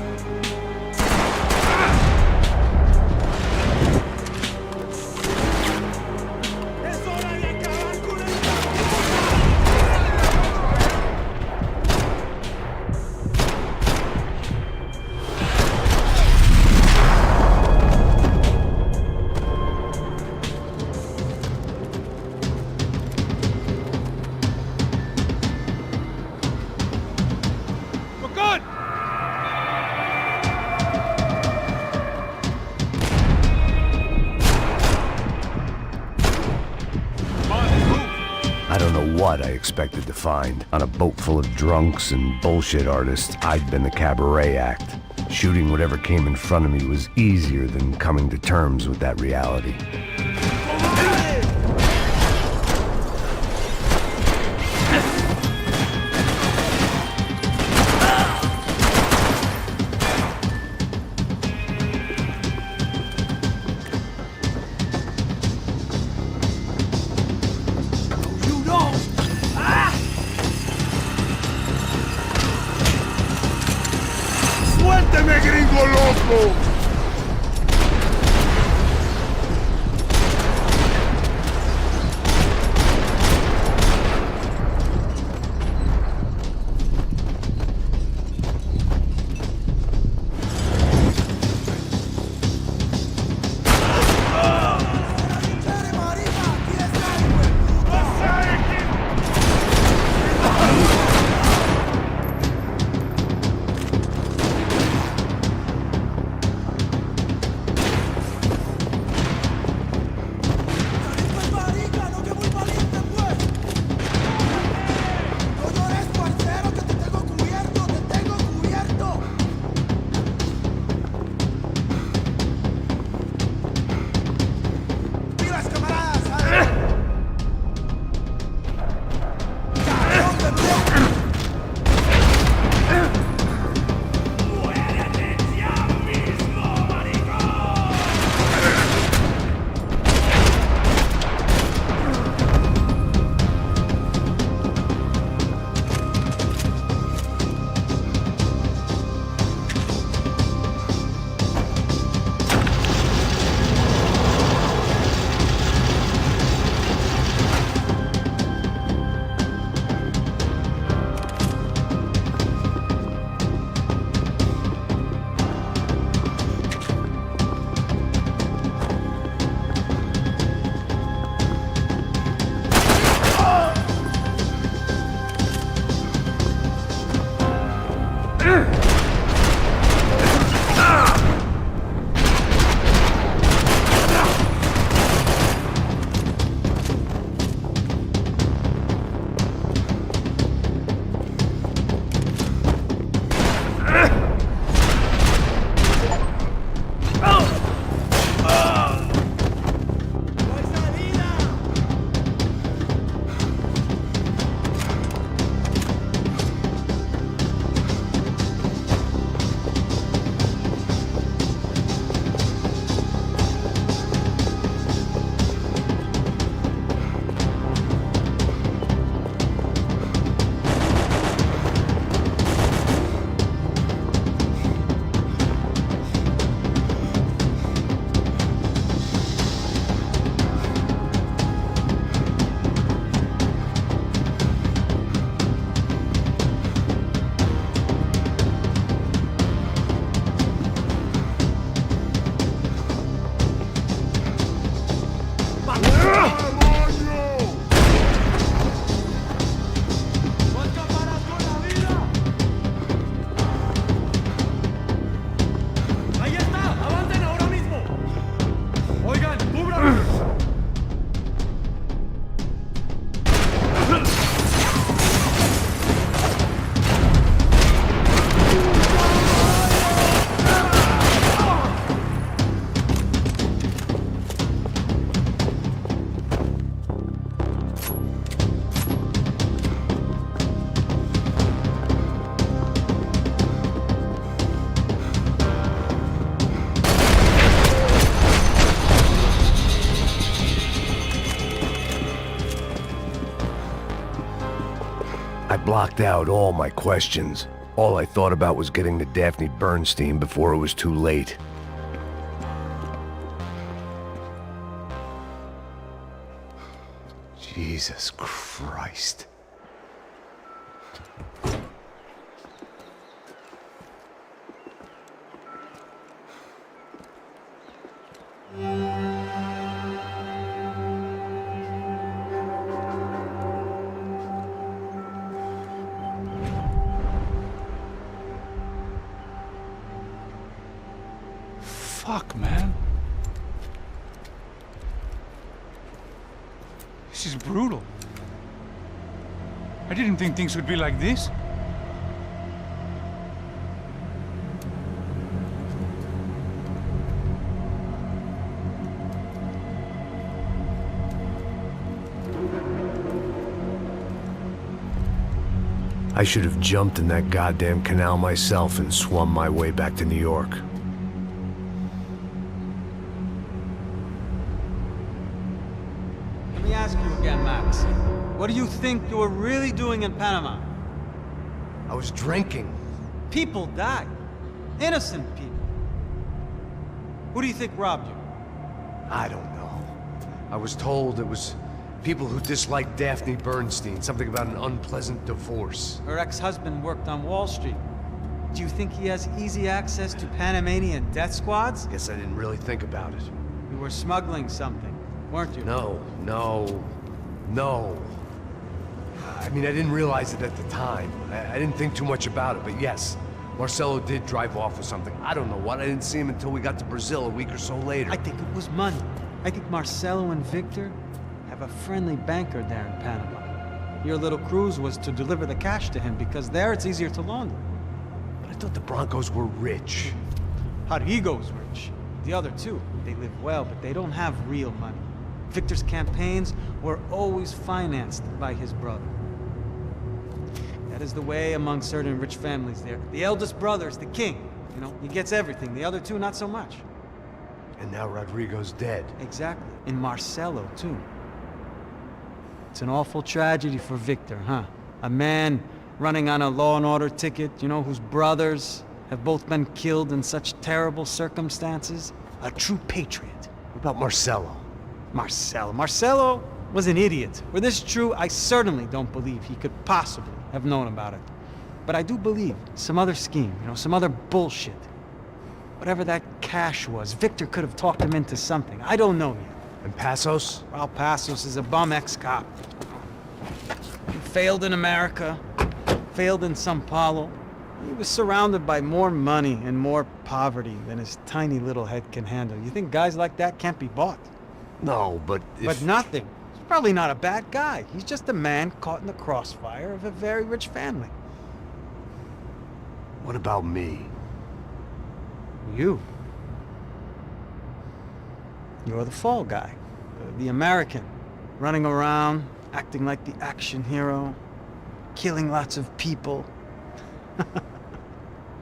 We're good! I don't know what I expected to find. On a boat full of drunks and bullshit artists, I'd been the cabaret act. Shooting whatever came in front of me was easier than coming to terms with that reality. ¡Suélteme, gringo loco! blocked out all my questions. All I thought about was getting to Daphne Bernstein before it was too late. Jesus Christ. Fuck, man. This is brutal. I didn't think things would be like this. I should have jumped in that goddamn canal myself and swum my way back to New York. Let me ask you again, Max. What do you think you were really doing in Panama? I was drinking. People died. Innocent people. Who do you think robbed you? I don't know. I was told it was people who disliked Daphne Bernstein, something about an unpleasant divorce. Her ex-husband worked on Wall Street. Do you think he has easy access to Panamanian death squads? Guess I didn't really think about it. You were smuggling something, weren't you? No. I mean, I didn't realize it at the time. I didn't think too much about it, but yes, Marcelo did drive off with something. I don't know what. I didn't see him until we got to Brazil a week or so later. I think it was money. I think Marcelo and Victor have a friendly banker there in Panama. Your little cruise was to deliver the cash to him because there it's easier to launder. But I thought the Broncos were rich. Rodrigo's rich. The other two, they live well, but they don't have real money. Victor's campaigns were always financed by his brother. That is the way among certain rich families there. The eldest brother's the king. You know, he gets everything. The other two, not so much. And now Rodrigo's dead. Exactly. And Marcelo, too. It's an awful tragedy for Victor, huh? A man running on a law and order ticket, you know, whose brothers have both been killed in such terrible circumstances. A true patriot. What about Marcelo? Marcelo was an idiot. Were this true, I certainly don't believe he could possibly have known about it. But I do believe some other scheme, you know, some other bullshit. Whatever that cash was, Victor could have talked him into something. I don't know yet. And Passos? Well, Passos is a bum ex-cop. He failed in America, failed in Sao Paulo. He was surrounded by more money and more poverty than his tiny little head can handle. You think guys like that can't be bought? No, but if... But nothing. He's probably not a bad guy. He's just a man caught in the crossfire of a very rich family. What about me? You. You're the fall guy. The American. Running around, acting like the action hero. Killing lots of people.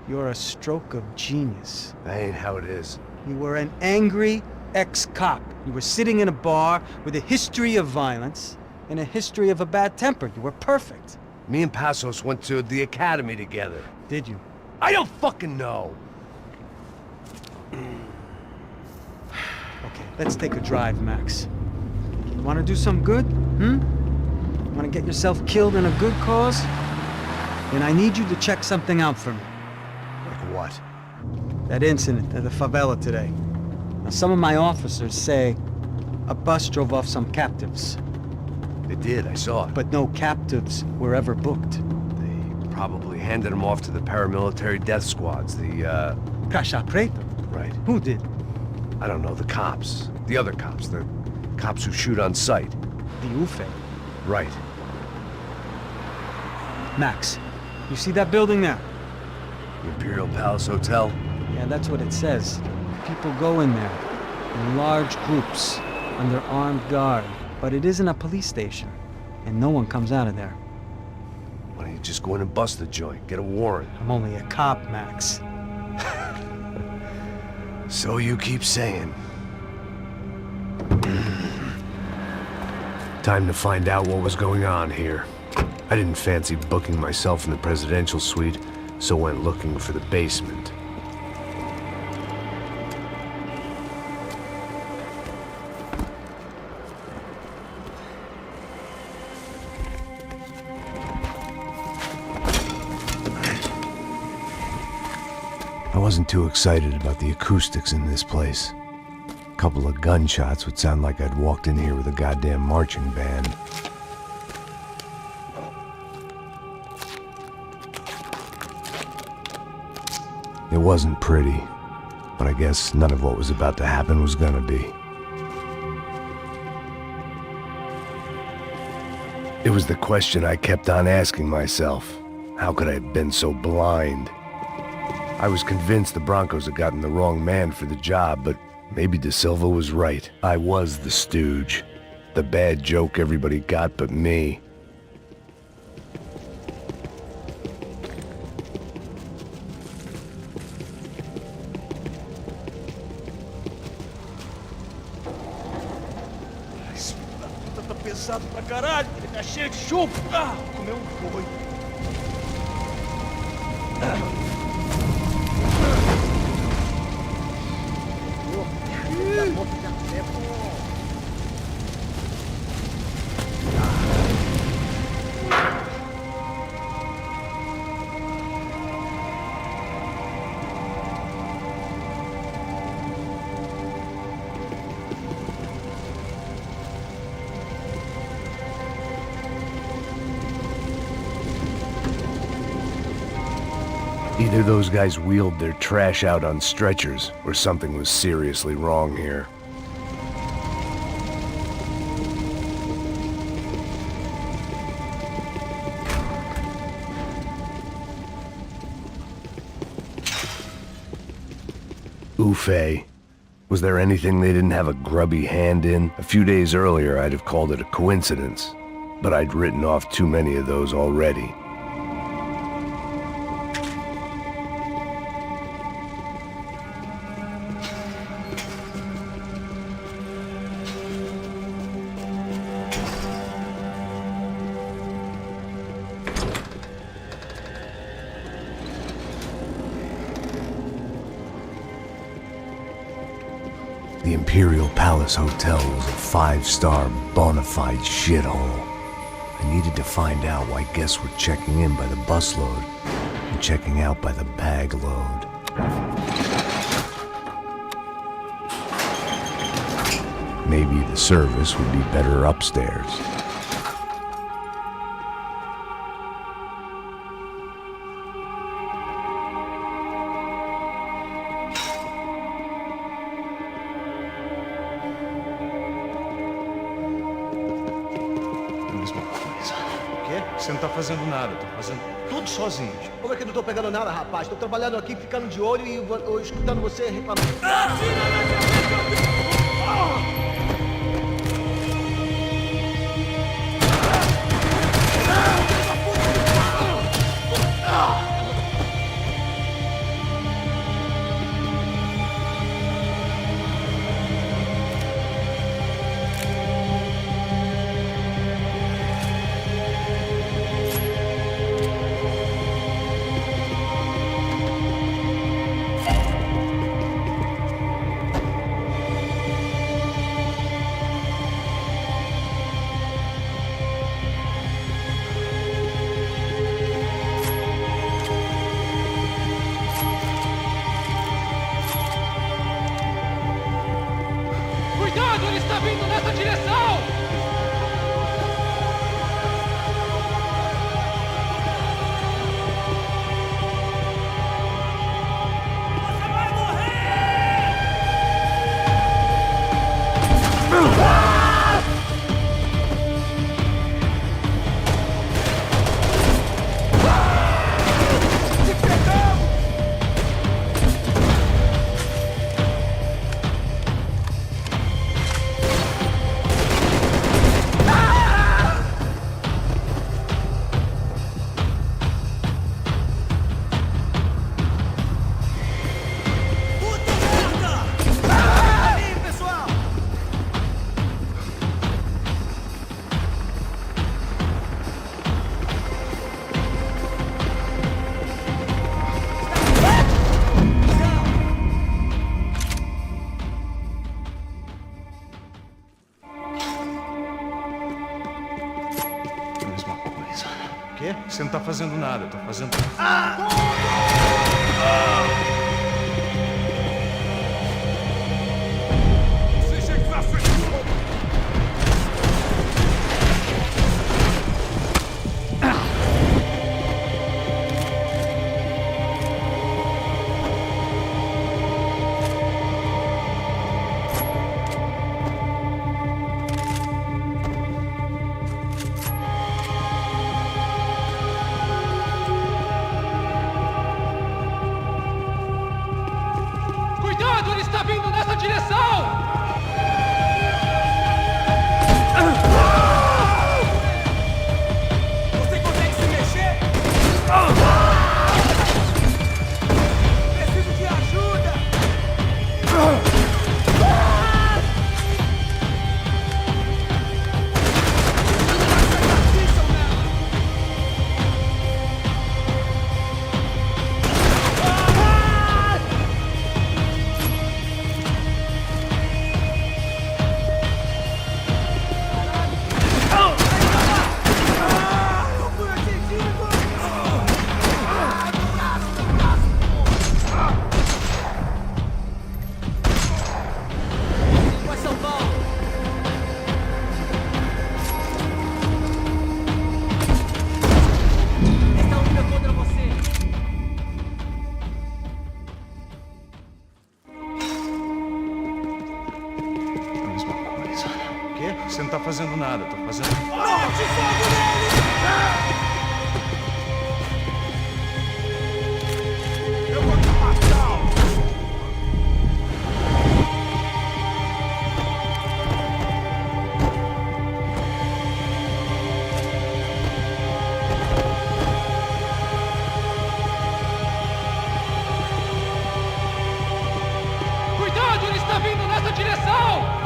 You're a stroke of genius. That ain't how it is. You were an angry ex-cop. You were sitting in a bar with a history of violence and a history of a bad temper. You were perfect. Me and Passos went to the academy together. Did you? I don't fucking know. Okay, let's take a drive, Max. You want to do some good? Want to get yourself killed in a good cause? Then I need you to check something out for me. Like what? That incident at the favela today. Now, some of my officers say a bus drove off some captives. They did, I saw it. But no captives were ever booked. They probably handed them off to the paramilitary death squads, the, Caixa Preta? Right. Who did? I don't know, the cops. The other cops. The cops who shoot on sight. The UFE. Right. Max, you see that building there? The Imperial Palace Hotel? Yeah, that's what it says. People go in there in large groups under armed guard. But it isn't a police station, and no one comes out of there. Why don't you just go in and bust the joint? Get a warrant. I'm only a cop, Max. So you keep saying. Time to find out what was going on here. I didn't fancy booking myself in the presidential suite, so went looking for the basement. I wasn't too excited about the acoustics in this place. A couple of gunshots would sound like I'd walked in here with a goddamn marching band. It wasn't pretty, but I guess none of what was about to happen was gonna be. It was the question I kept on asking myself. How could I have been so blind? I was convinced the Broncos had gotten the wrong man for the job, but maybe De Silva was right. I was the stooge. The bad joke everybody got but me. Esse puta tá pesado pra caralho, ele tá cheio de chumbo. Ah, comeu boi. Either those guys wheeled their trash out on stretchers, or something was seriously wrong here. Ufe. Was there anything they didn't have a grubby hand in? A few days earlier, I'd have called it a coincidence, but I'd written off too many of those already. The Imperial Palace Hotel was a five-star, bona fide shithole. I needed to find out why guests were checking in by the busload and checking out by the bag load. Maybe the service would be better upstairs. Você não tá fazendo nada, tô fazendo tudo sozinho. Como é que eu não tô pegando nada, rapaz? Tô trabalhando aqui, ficando de olho e escutando você reclamando. Cuidado, ele está vindo nessa direção! tá fazendo nada, eu tô fazendo... Você chega pra frente! Cuidado, ele está vindo nessa direção! Você consegue se mexer? Preciso de ajuda! Você não tá fazendo nada, eu tô fazendo... Mete fogo nele! Eu vou te matar! Cuidado, ele está vindo nessa direção!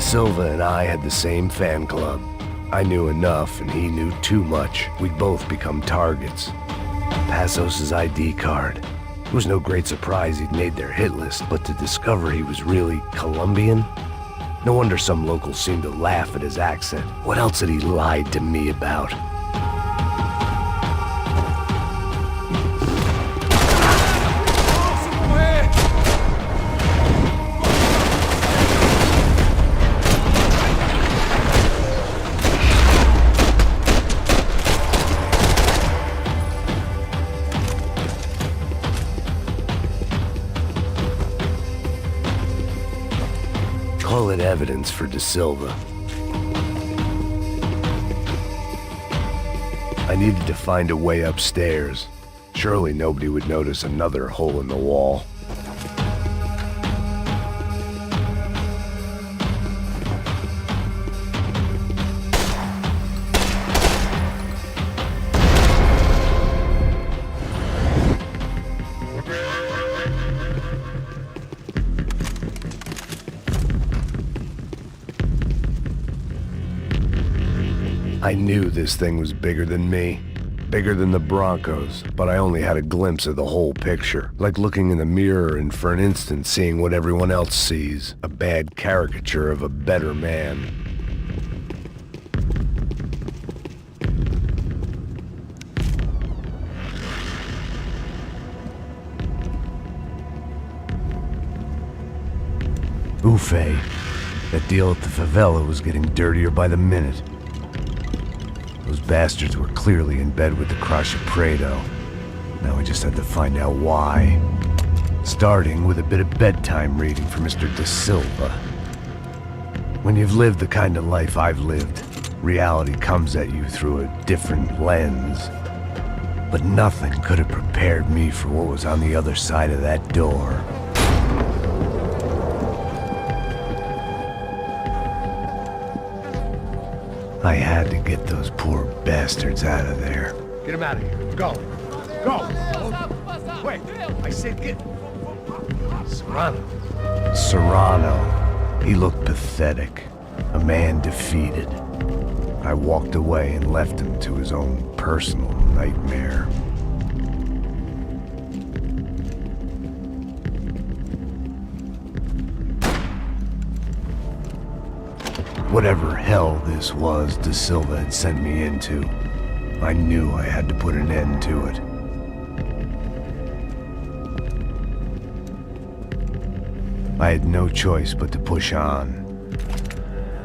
Silva and I had the same fan club. I knew enough and he knew too much. We'd both become targets. Passos' ID card. It was no great surprise he'd made their hit list, but to discover he was really Colombian? No wonder some locals seemed to laugh at his accent. What else had he lied to me about? Call it evidence for De Silva. I needed to find a way upstairs. Surely nobody would notice another hole in the wall. I knew this thing was bigger than me, bigger than the Broncos, but I only had a glimpse of the whole picture, like looking in the mirror and for an instant seeing what everyone else sees, a bad caricature of a better man. Ufe, that deal at the favela was getting dirtier by the minute. Those bastards were clearly in bed with the Crusher Prado. Now we just had to find out why. Starting with a bit of bedtime reading for Mr. De Silva. When you've lived the kind of life I've lived, reality comes at you through a different lens. But nothing could have prepared me for what was on the other side of that door. I had to get those poor bastards out of there. Get him out of here. Go. Go. Wait. I said get... Serrano. Serrano. He looked pathetic. A man defeated. I walked away and left him to his own personal nightmare. Whatever hell this was De Silva had sent me into, I knew I had to put an end to it. I had no choice but to push on.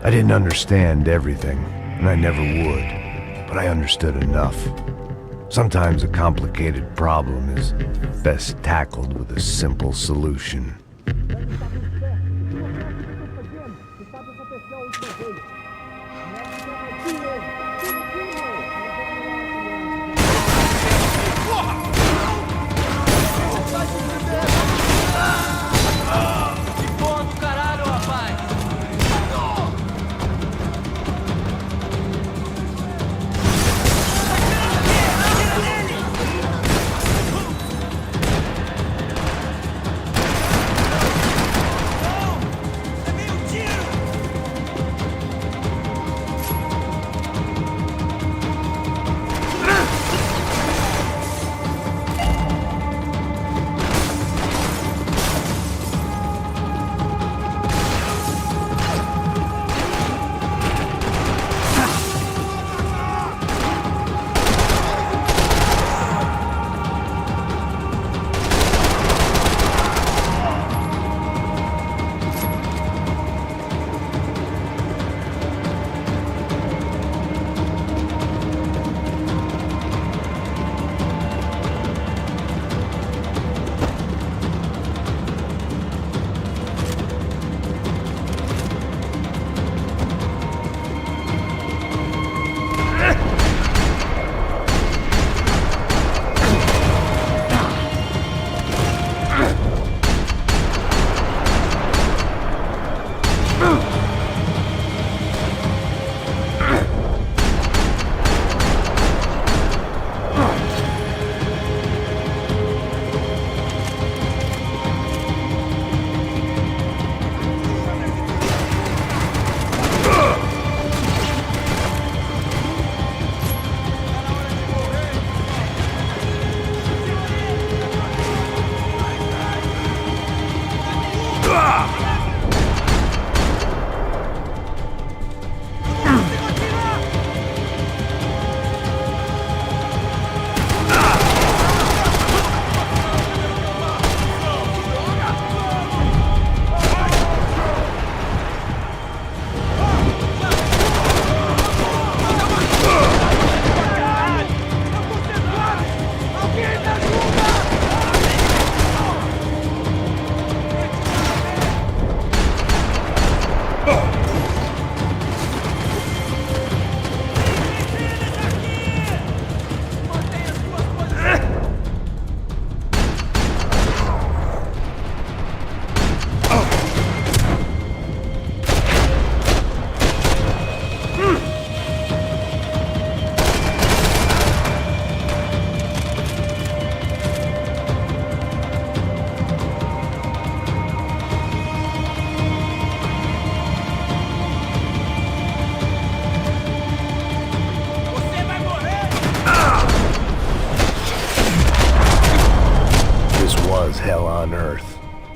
I didn't understand everything, and I never would, but I understood enough. Sometimes a complicated problem is best tackled with a simple solution.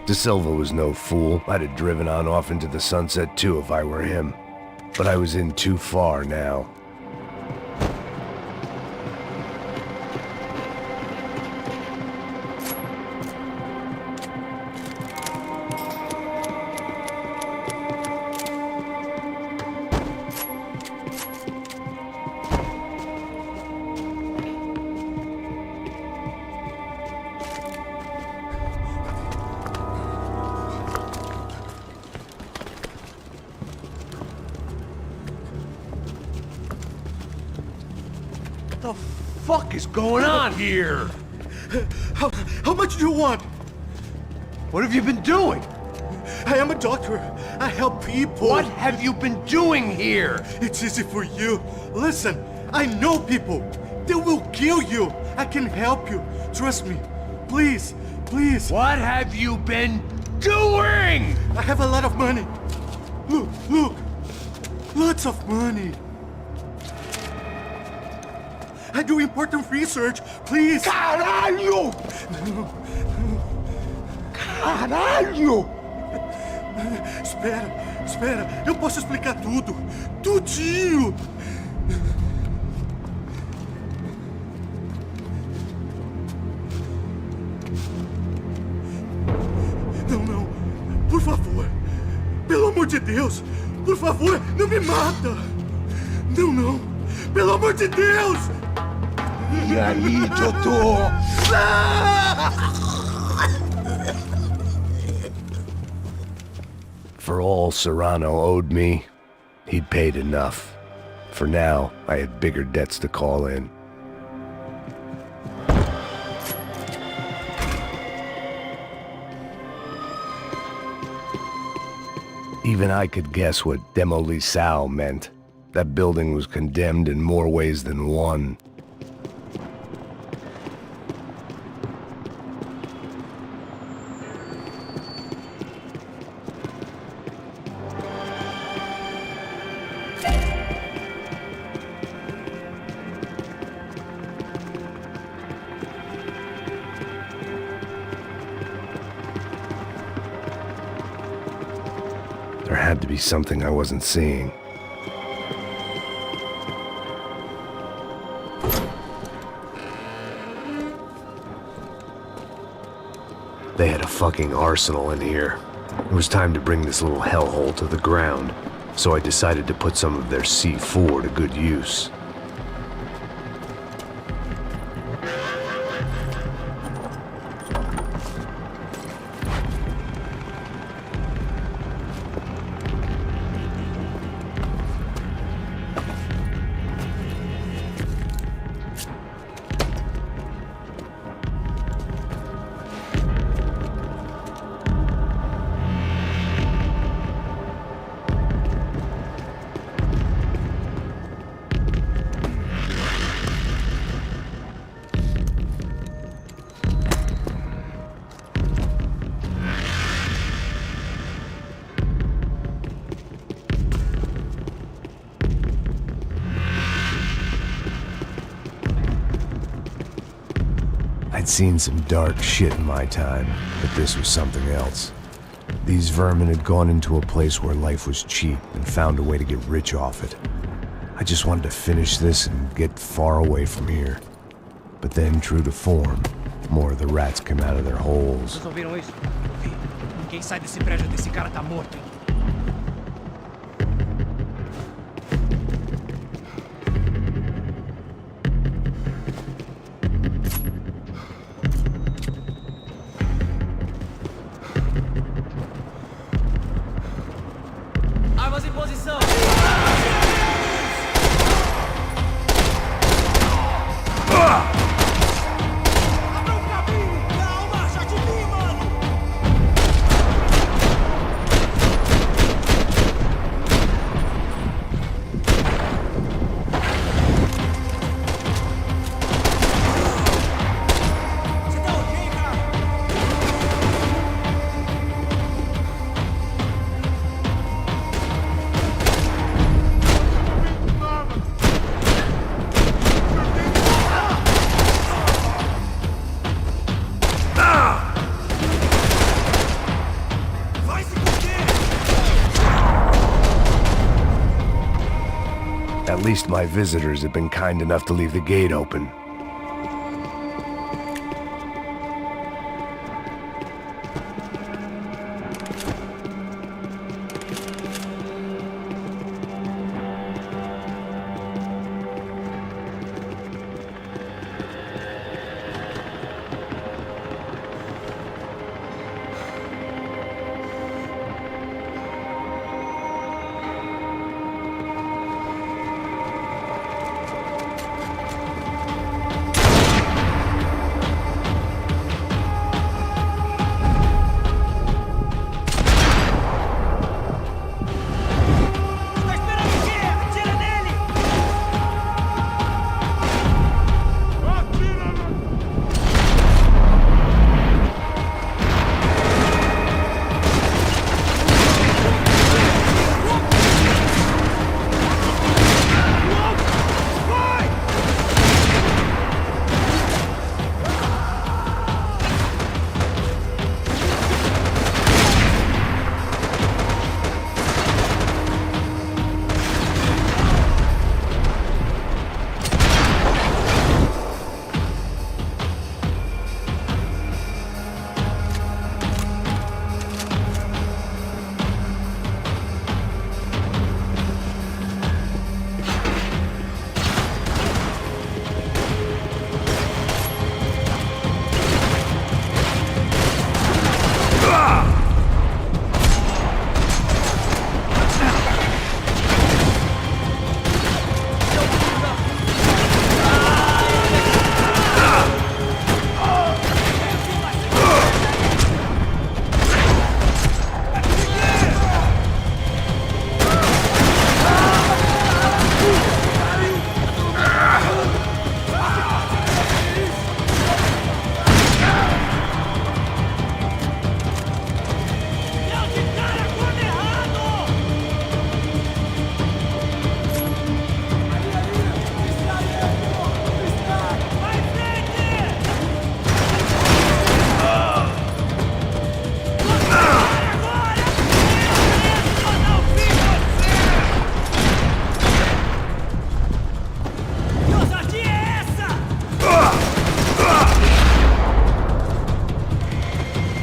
De Silva was no fool. I'd have driven on off into the sunset too if I were him. But I was in too far now. What the fuck is going on here? How much do you want? What have you been doing? I am a doctor. I help people. What have you been doing here? It's easy for you. Listen, I know people. They will kill you. I can help you. Trust me. Please, please. What have you been doing? I have a lot of money. Look, look. Lots of money. I do important research. Please. Caralho! Caralho! Espera, espera. Eu posso explicar tudo. Tudinho. Não, não. Por favor. Pelo amor de Deus. Por favor, não me mata. Não, não. Pelo amor de Deus. E aí, doutor? For all Serrano owed me, he'd paid enough. For now, I had bigger debts to call in. Even I could guess what demolisal meant. That building was condemned in more ways than one. There had to be something I wasn't seeing. They had a fucking arsenal in here. It was time to bring this little hellhole to the ground, so I decided to put some of their C4 to good use. I'd seen some dark shit in my time, but this was something else. These vermin had gone into a place where life was cheap and found a way to get rich off it. I just wanted to finish this and get far away from here. But then, true to form, more of the rats came out of their holes. Vocês ouviram isso? Ninguém sai desse prédio desse cara tá morto, hein? Armas em posição! least my visitors have been kind enough to leave the gate open.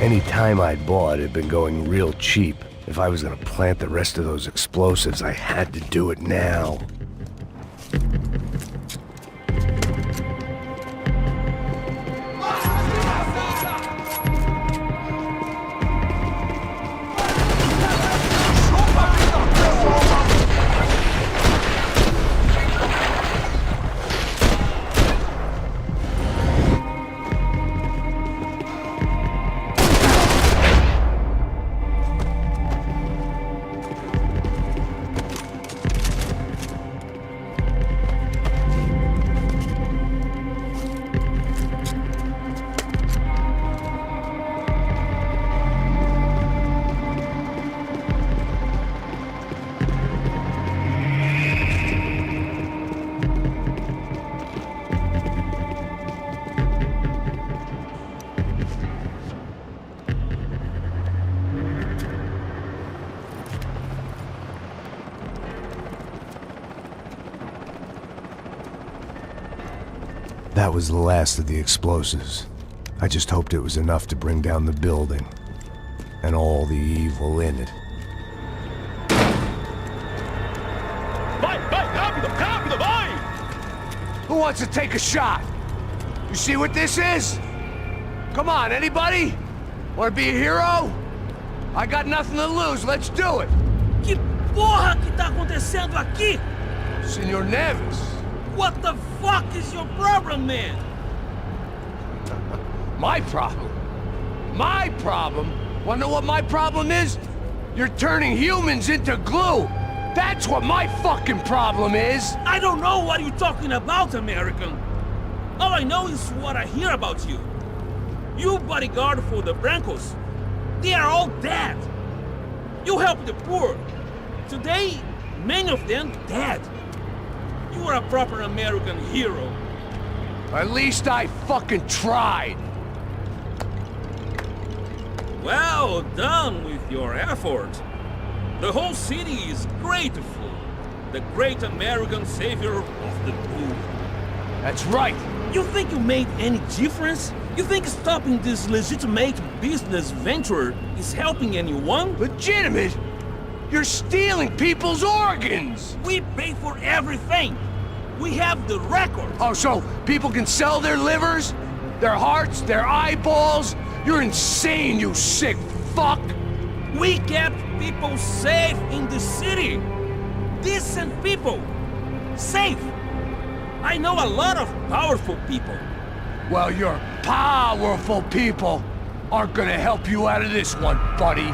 Any time I'd bought had been going real cheap. If I was gonna plant the rest of those explosives, I had to do it now. That was the last of the explosives. I just hoped it was enough to bring down the building and all the evil in it. Vai, rápido, rápido, vai! Who wants to take a shot? You see what this is? Come on, anybody? Want to be a hero? I got nothing to lose, let's do it! Que porra que tá acontecendo aqui? Senor Neves. What the fuck is your problem, man? My problem? My problem? Wanna know what my problem is? You're turning humans into glue! That's what my fucking problem is! I don't know what you're talking about, American. All I know is what I hear about you. You bodyguard for the Brancos. They are all dead. You help the poor. Today, many of them dead. You are a proper American hero. At least I fucking tried. Well done with your effort. The whole city is grateful. the great American savior of the poor. That's right. You think you made any difference? You think stopping this legitimate business venture is helping anyone? Legitimate? You're stealing people's organs! We pay for everything! We have the record! Oh, so people can sell their livers? Their hearts? Their eyeballs? You're insane, you sick fuck! We kept people safe in the city! Decent people! Safe! I know a lot of powerful people. Well, your powerful people aren't gonna help you out of this one, buddy.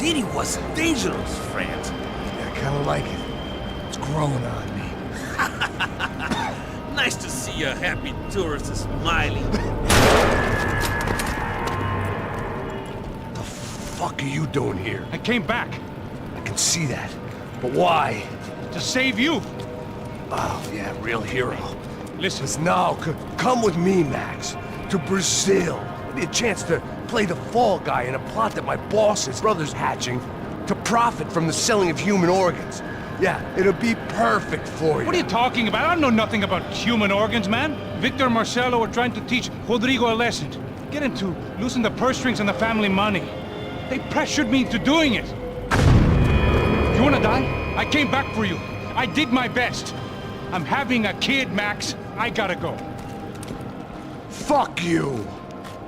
city was dangerous, friend. Yeah, I kinda like it. It's growing on me. Nice to see a happy tourist smiling. The fuck are you doing here? I came back. I can see that. But why? To save you. Oh, yeah, real hero. Listen. Now, come with me, Max. To Brazil. A chance to play the fall guy in a plot that my boss's brother's hatching to profit from the selling of human organs. Yeah, it'll be perfect for you. What are you talking about? I know nothing about human organs, man. Victor and Marcelo are trying to teach Rodrigo a lesson. Get him to loosen the purse strings and the family money. They pressured me into doing it. You wanna die? I came back for you. I did my best. I'm having a kid, Max. I gotta go. Fuck you!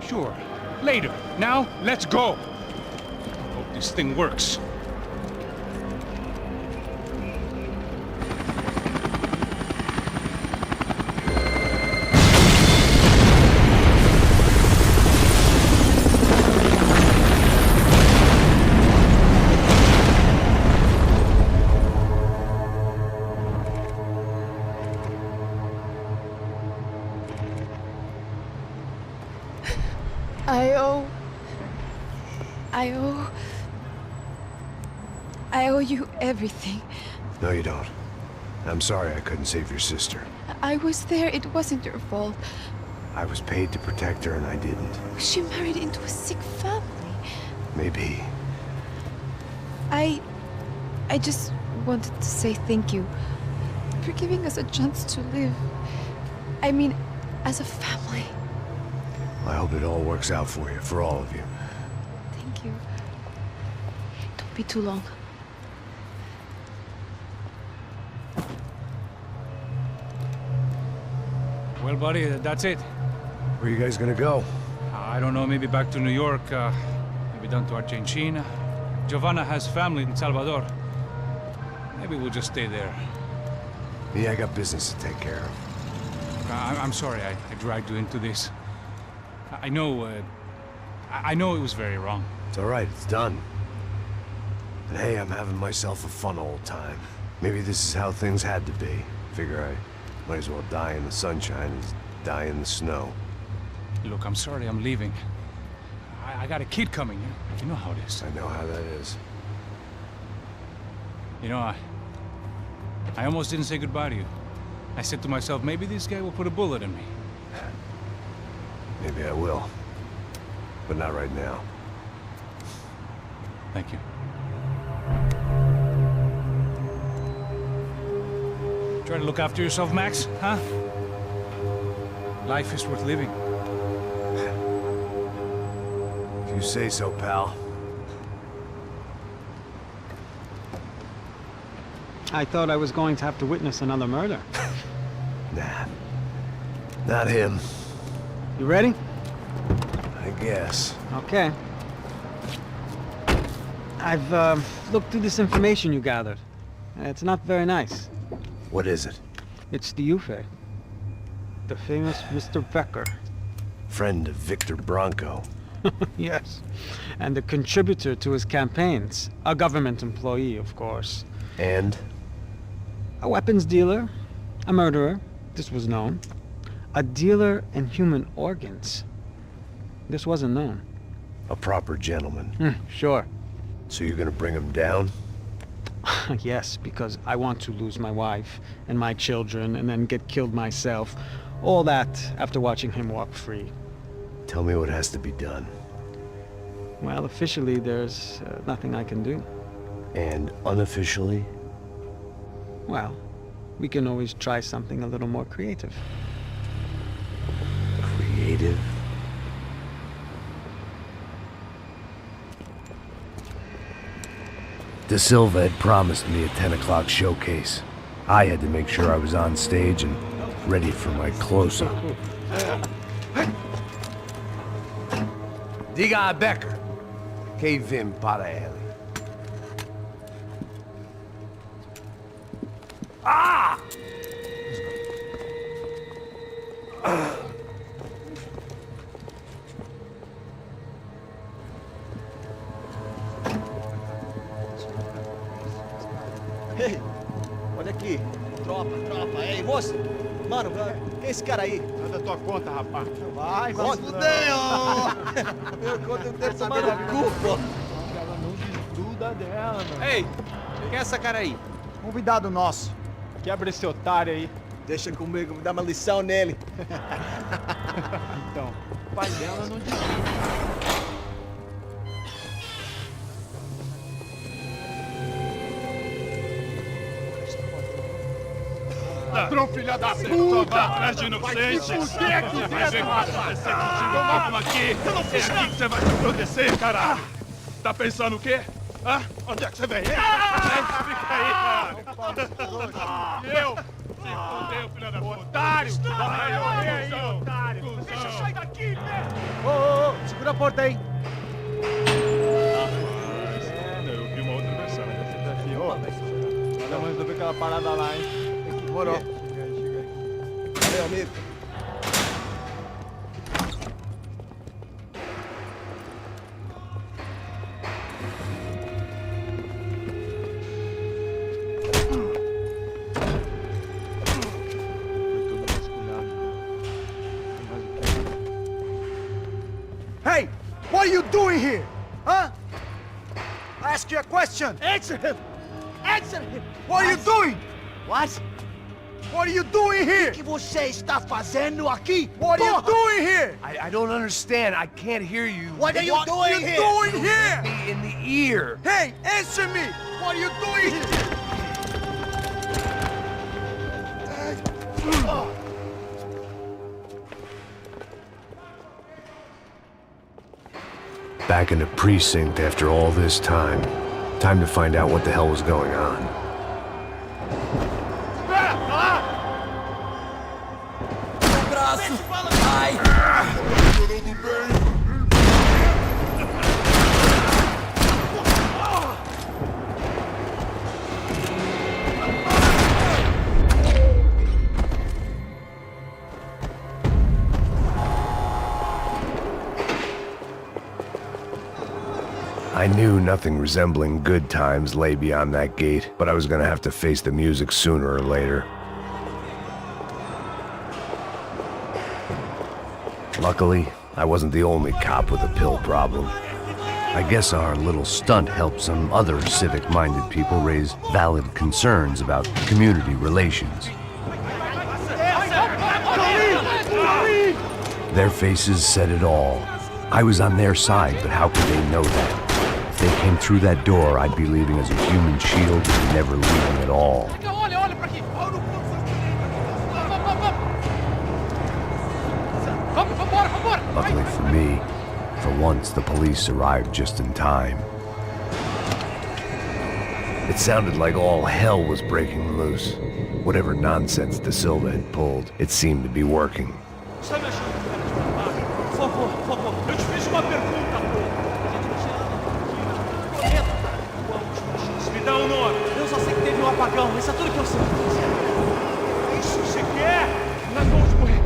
Sure. Later. Now, let's go. Hope this thing works. I owe you everything. No, you don't. I'm sorry I couldn't save your sister. I was there. It wasn't your fault. I was paid to protect her and I didn't. She married into a sick family. Maybe. I just wanted to say thank you for giving us a chance to live. I mean, as a family. I hope it all works out for you, for all of you. Thank you. Don't be too long. Well, buddy, that's it. Where are you guys gonna go? I don't know, maybe back to New York, maybe down to Argentina. Giovanna has family in Salvador. Maybe we'll just stay there. Me, I got business to take care of. I'm sorry I dragged you into this. I know it was very wrong. It's all right, it's done. And hey, I'm having myself a fun old time. Maybe this is how things had to be. Figure I might as well die in the sunshine as die in the snow. Look, I'm sorry I'm leaving. I got a kid coming. You know how it is. I know how that is. You know, I almost didn't say goodbye to you. I said to myself, maybe this guy will put a bullet in me. Maybe I will. But not right now. Thank you. Try to look after yourself, Max, huh? Life is worth living. If you say so, pal. I thought I was going to have to witness another murder. Nah. Not him. You ready? I guess. Okay. I've looked through this information you gathered. It's not very nice. What is it? It's the Ufe. The famous Mr. Becker. Friend of Victor Bronco. Yes. And a contributor to his campaigns. A government employee, of course. And? A weapons dealer. A murderer. This was known. A dealer in human organs. This wasn't known. A proper gentleman. Sure. So you're gonna bring him down? Yes, because I want to lose my wife and my children and then get killed myself. All that after watching him walk free. Tell me what has to be done. Well, officially, there's nothing I can do. And unofficially? Well, we can always try something a little more creative. Creative? De Silva had promised me a 10 o'clock showcase. I had to make sure I was on stage and ready for my close-up. Diga a Becker. Que vim para ele. Ah! Ei, olha aqui. Tropa. Ei, moço. Mano, quem é esse cara aí? Nada da tua conta, rapaz. Vai fudeu! Meu conta não deve tomar no cu, pô. Ela não desgruda dela, mano. Ei, quem é essa cara aí? Convidado nosso. Quebra esse otário aí. Deixa comigo, me dá uma lição nele. Então, o pai dela não desgruda. Ladrão, filha da puta! Atrás de inocentes! Vai ver o que vai acontecer contigo mesmo aqui! É aqui que você vai se proteger, caralho! Tá pensando o quê? Ah, onde é que você vem? Fica aí, cara. E eu? Se fodeu, filho da puta. Otário! Vai, aí, otário! Deixa eu sair daqui, né? Ô, segura a porta aí. Eu vi uma outra versão. Olha, mas resolver aquela parada lá, hein? Demorou. Valeu, amigo. Hey, what are you doing here? Huh? I ask you a question. Answer him. Answer him. What are you doing? What? What are you doing here? O que você está fazendo aqui? What are you doing here? I don't understand. I can't hear you. What are you doing here? What are you doing here? Me in the ear. Hey, answer me. What are you doing here? Back in the precinct after all this time. Time to find out what the hell was going on. I knew nothing resembling good times lay beyond that gate, but I was gonna have to face the music sooner or later. Luckily, I wasn't the only cop with a pill problem. I guess our little stunt helped some other civic-minded people raise valid concerns about community relations. Their faces said it all. I was on their side, but how could they know that? If they came through that door, I'd be leaving as a human shield and never leaving at all. Luckily for me, for once the police arrived just in time. It sounded like all hell was breaking loose. Whatever nonsense De Silva had pulled, it seemed to be working. Por favor, eu te fiz uma pergunta, pô. Me dá um nome. Eu só sei que teve um apagão, isso é tudo que eu sei. Isso você quer? Nas mãos de morrer.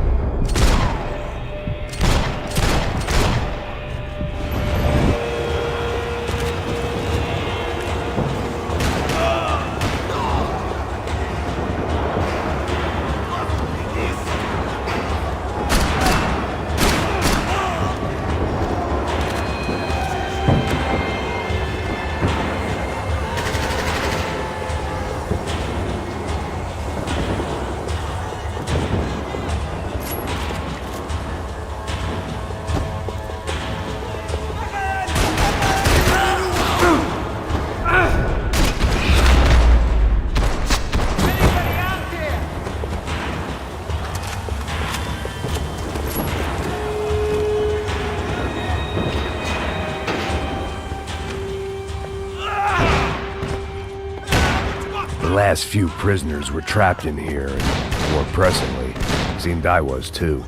The last few prisoners were trapped in here, and more pressingly, seemed I was too.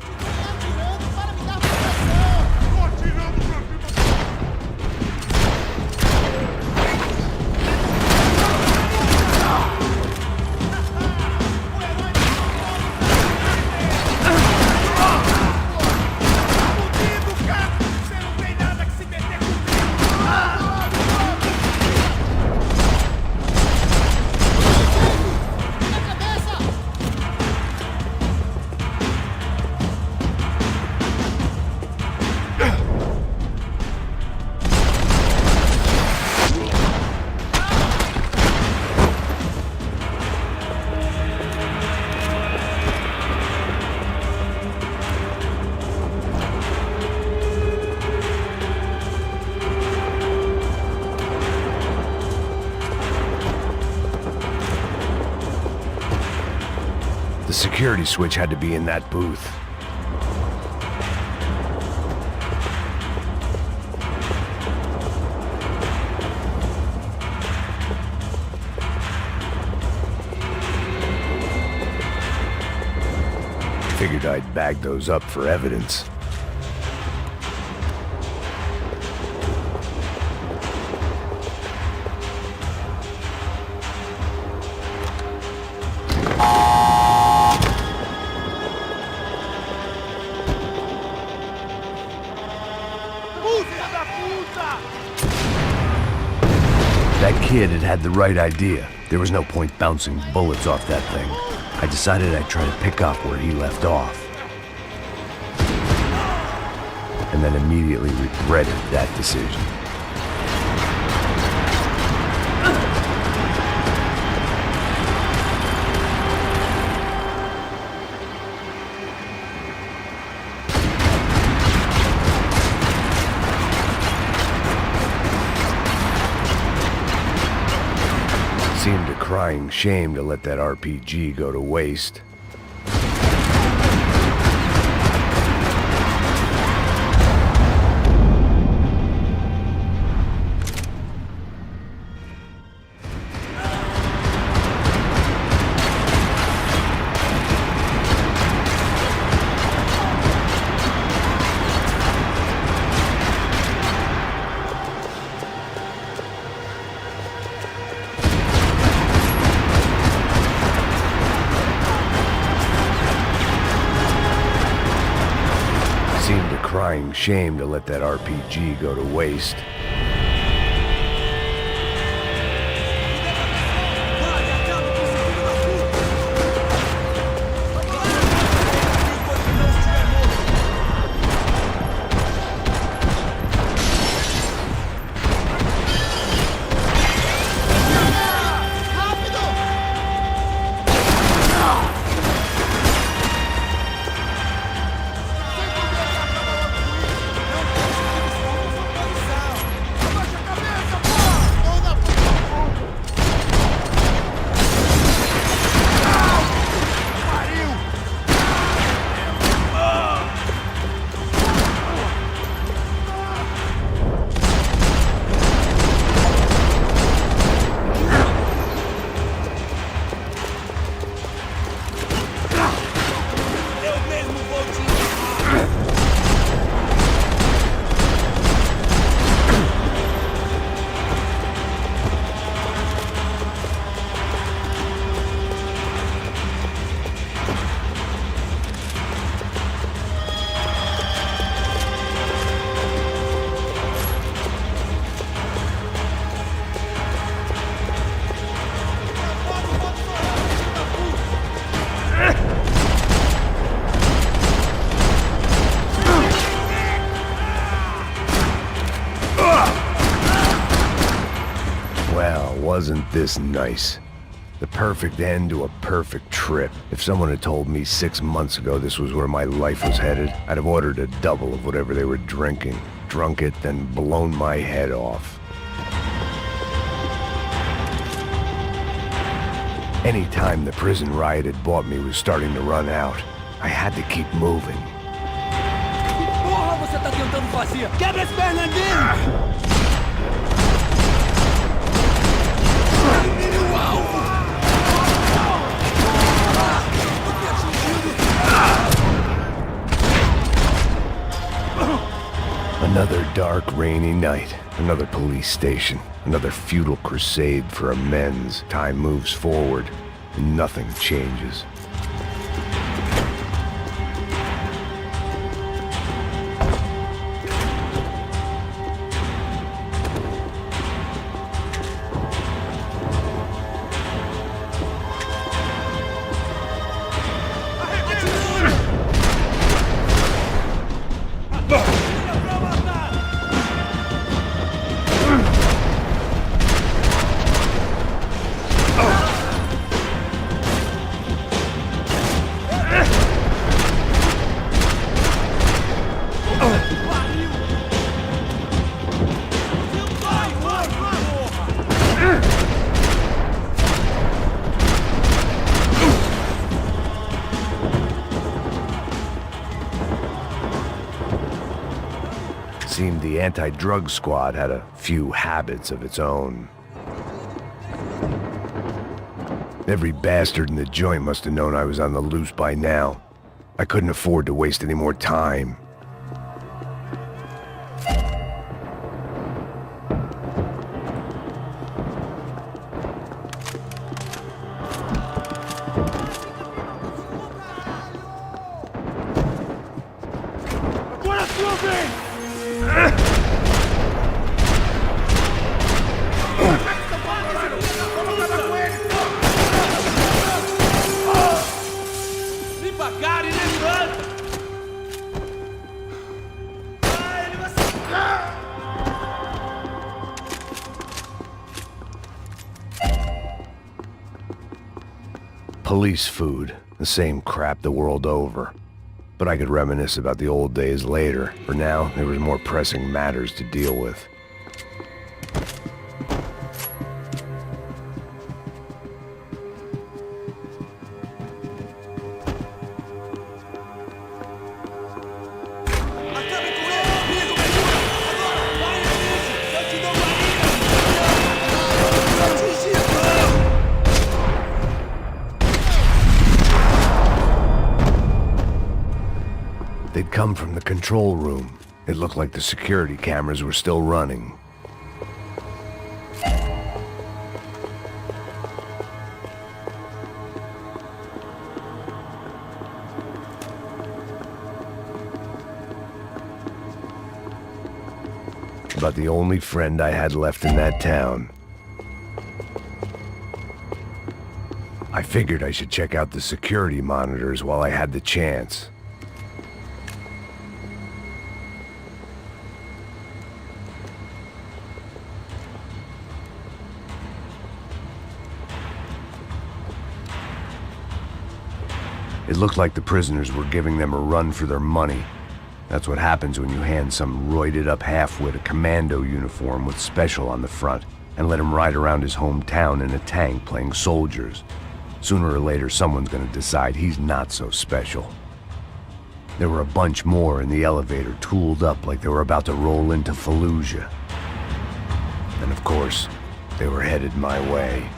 The security switch had to be in that booth. Figured I'd bag those up for evidence. That kid had the right idea. There was no point bouncing bullets off that thing. I decided I'd try to pick up where he left off. And then immediately regretted that decision. Seemed a crying shame to let that RPG go to waste. Seemed a crying shame to let that RPG go to waste. Well, wasn't this nice? The perfect end to a perfect trip. If someone had told me 6 months ago this was where my life was headed, I'd have ordered a double of whatever they were drinking, drunk it, then blown my head off. Any time the prison riot had bought me was starting to run out. I had to keep moving. Que porra você tá tentando fazer? Quebra as pernas dele! Another dark, rainy night. Another police station. Another futile crusade for amends. Time moves forward, and nothing changes. Seemed the anti-drug squad had a few habits of its own. Every bastard in the joint must have known I was on the loose by now. I couldn't afford to waste any more time. Police food, the same crap the world over. But I could reminisce about the old days later. For now, there was more pressing matters to deal with. They'd come from the control room. It looked like the security cameras were still running. About the only friend I had left in that town. I figured I should check out the security monitors while I had the chance. It looked like the prisoners were giving them a run for their money. That's what happens when you hand some roided-up halfwit a commando uniform with special on the front and let him ride around his hometown in a tank playing soldiers. Sooner or later, someone's gonna decide he's not so special. There were a bunch more in the elevator, tooled up like they were about to roll into Fallujah. And of course, they were headed my way.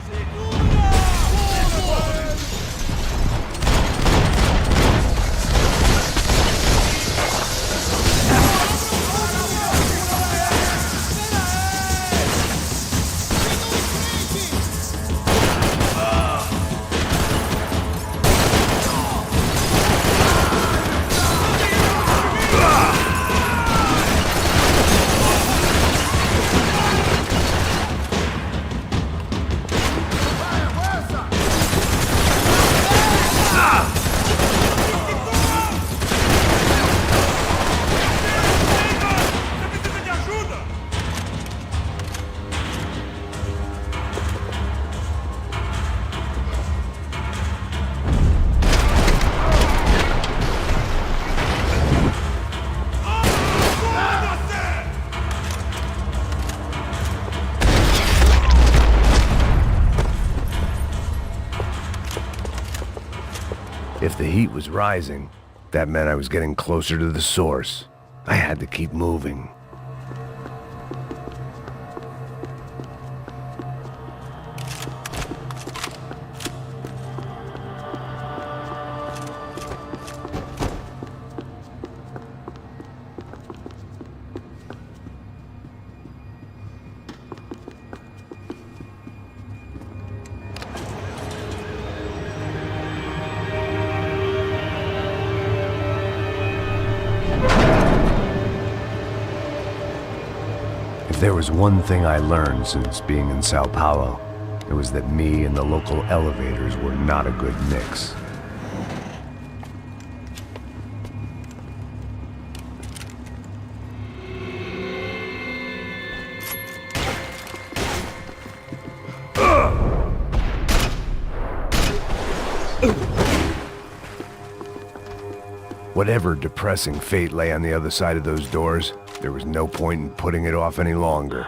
If the heat was rising, that meant I was getting closer to the source. I had to keep moving. If there was one thing I learned since being in Sao Paulo, it was that me and the local elevators were not a good mix. Whatever depressing fate lay on the other side of those doors, there was no point in putting it off any longer.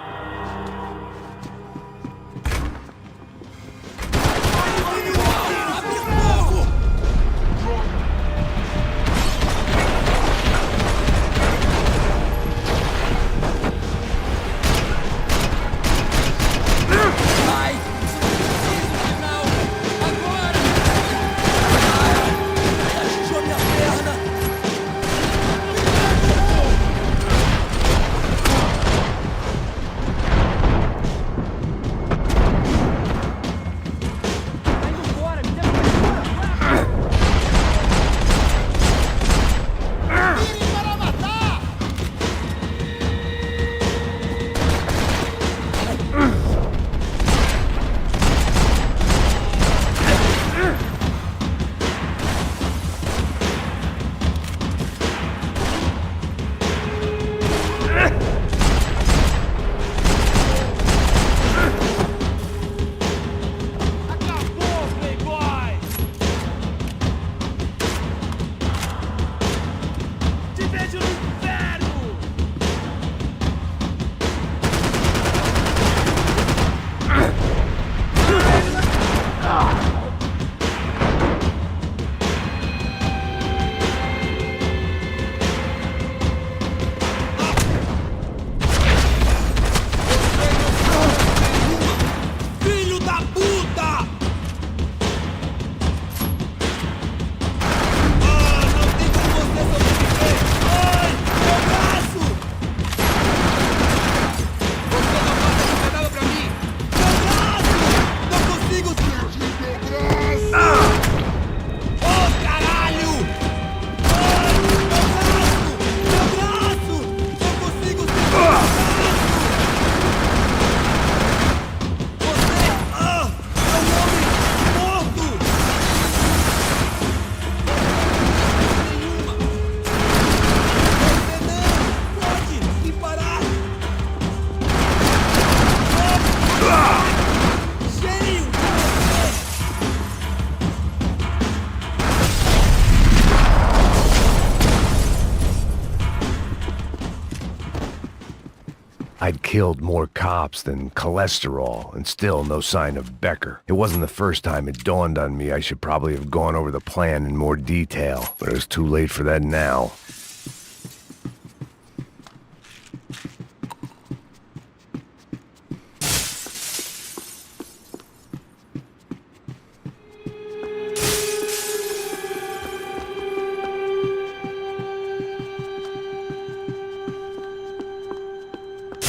I'd killed more cops than cholesterol, and still no sign of Becker. It wasn't the first time it dawned on me I should probably have gone over the plan in more detail, but it was too late for that now.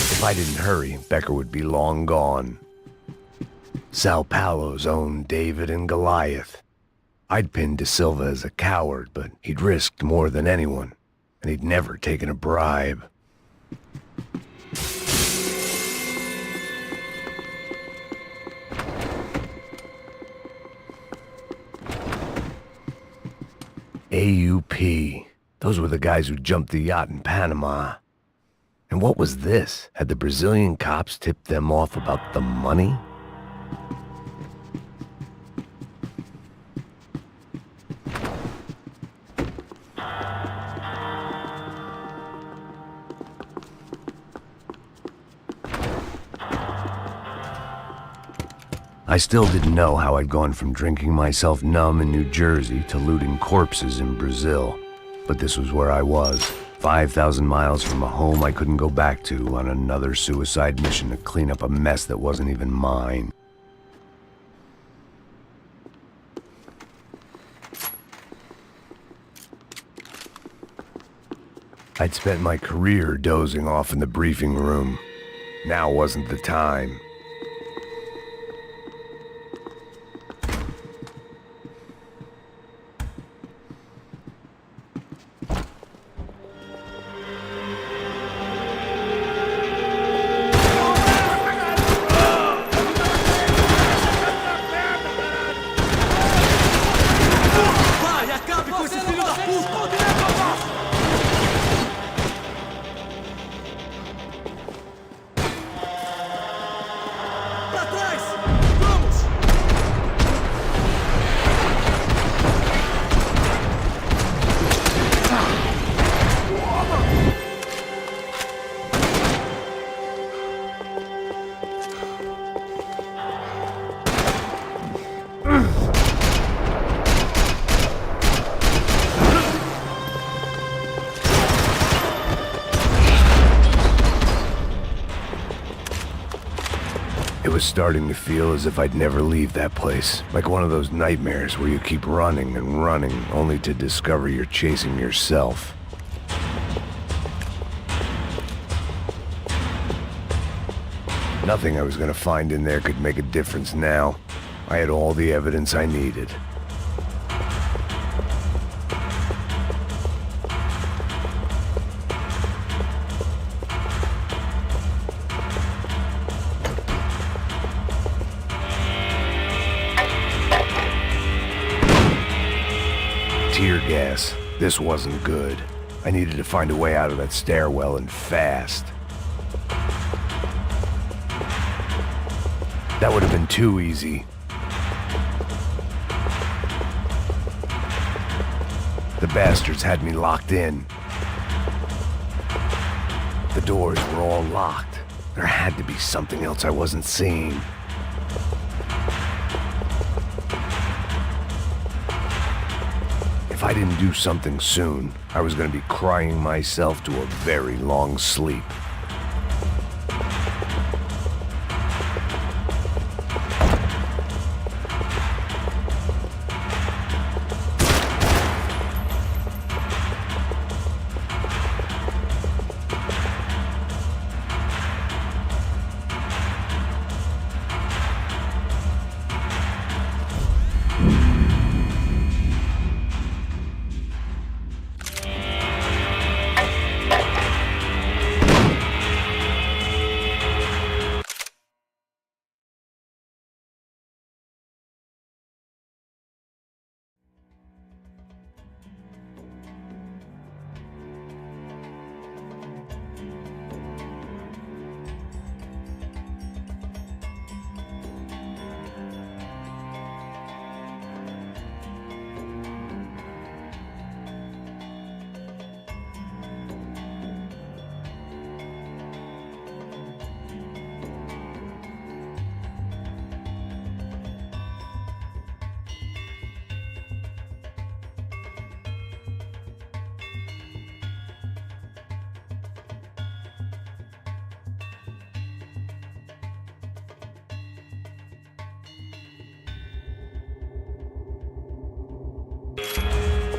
If I didn't hurry, Becker would be long gone. Sao Paulo's own David and Goliath. I'd pinned De Silva as a coward, but he'd risked more than anyone, and he'd never taken a bribe. AUP. Those were the guys who jumped the yacht in Panama. And what was this? Had the Brazilian cops tipped them off about the money? I still didn't know how I'd gone from drinking myself numb in New Jersey to looting corpses in Brazil. But this was where I was. 5,000 miles from a home I couldn't go back to, on another suicide mission to clean up a mess that wasn't even mine. I'd spent my career dozing off in the briefing room. Now wasn't the time. It was starting to feel as if I'd never leave that place. Like one of those nightmares where you keep running and running, only to discover you're chasing yourself. Nothing I was gonna find in there could make a difference now. I had all the evidence I needed. Tear gas. This wasn't good. I needed to find a way out of that stairwell, and fast. That would have been too easy. The bastards had me locked in. The doors were all locked. There had to be something else I wasn't seeing. If I didn't do something soon, I was going to be crying myself to a very long sleep.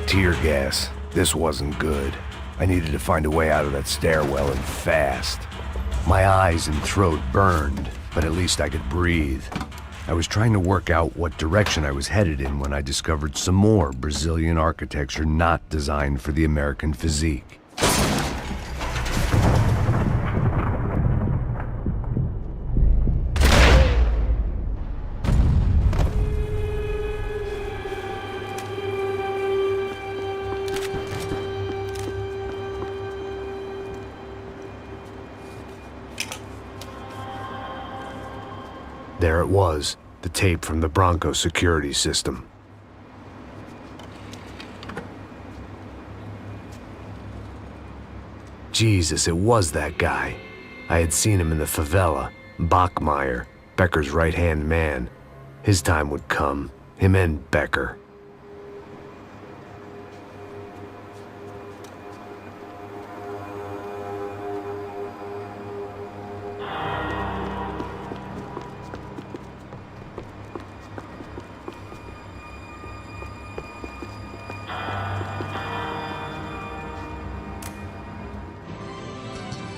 tear gas. This wasn't good. I needed to find a way out of that stairwell and fast. My eyes and throat burned, but at least I could breathe. I was trying to work out what direction I was headed in when I discovered some more Brazilian architecture not designed for the American physique. There it was, the tape from the Bronco security system. Jesus, it was that guy. I had seen him in the favela, Bachmeyer, Becker's right-hand man. His time would come, him and Becker.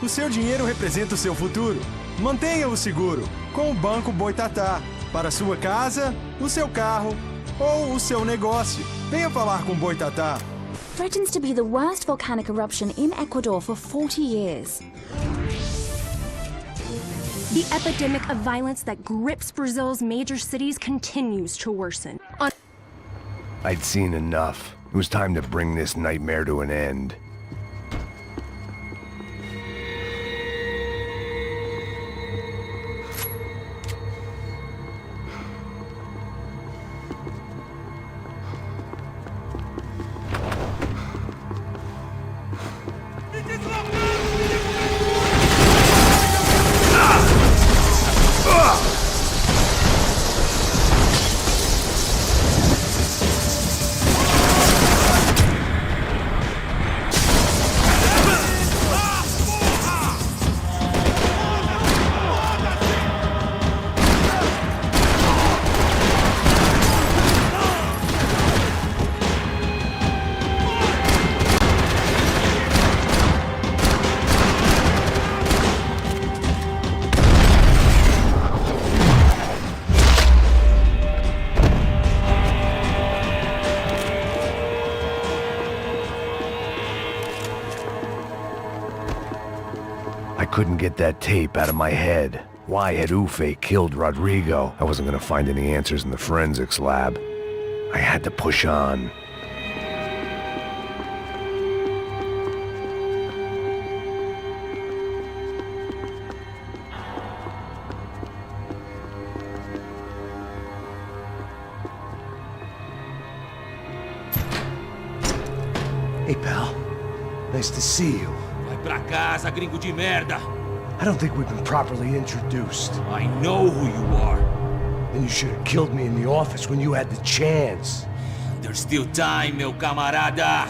O seu dinheiro representa o seu futuro. Mantenha-o seguro com o Banco Boitatá. Para sua casa, o seu carro ou o seu negócio. Venha falar com Boitatá. Threatens to be the worst volcanic eruption in Ecuador for 40 years. The epidemic of violence that grips Brazil's major cities continues to worsen. I'd seen enough. It was time to bring this nightmare to an end. I couldn't get that tape out of my head. Why had Ufe killed Rodrigo? I wasn't gonna find any answers in the forensics lab. I had to push on. Hey, pal. Nice to see you. Vai pra casa, gringo de merda! I don't think we've been properly introduced. I know who you are. Then you should have killed me in the office when you had the chance. There's still time, meu camarada!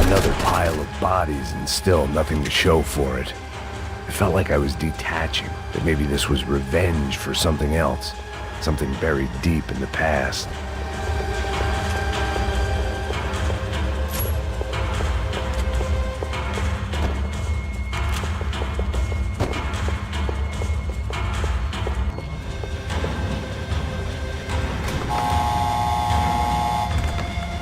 Another pile of bodies and still nothing to show for it. If felt like I was detaching, that maybe this was revenge for something else, something buried deep in the past.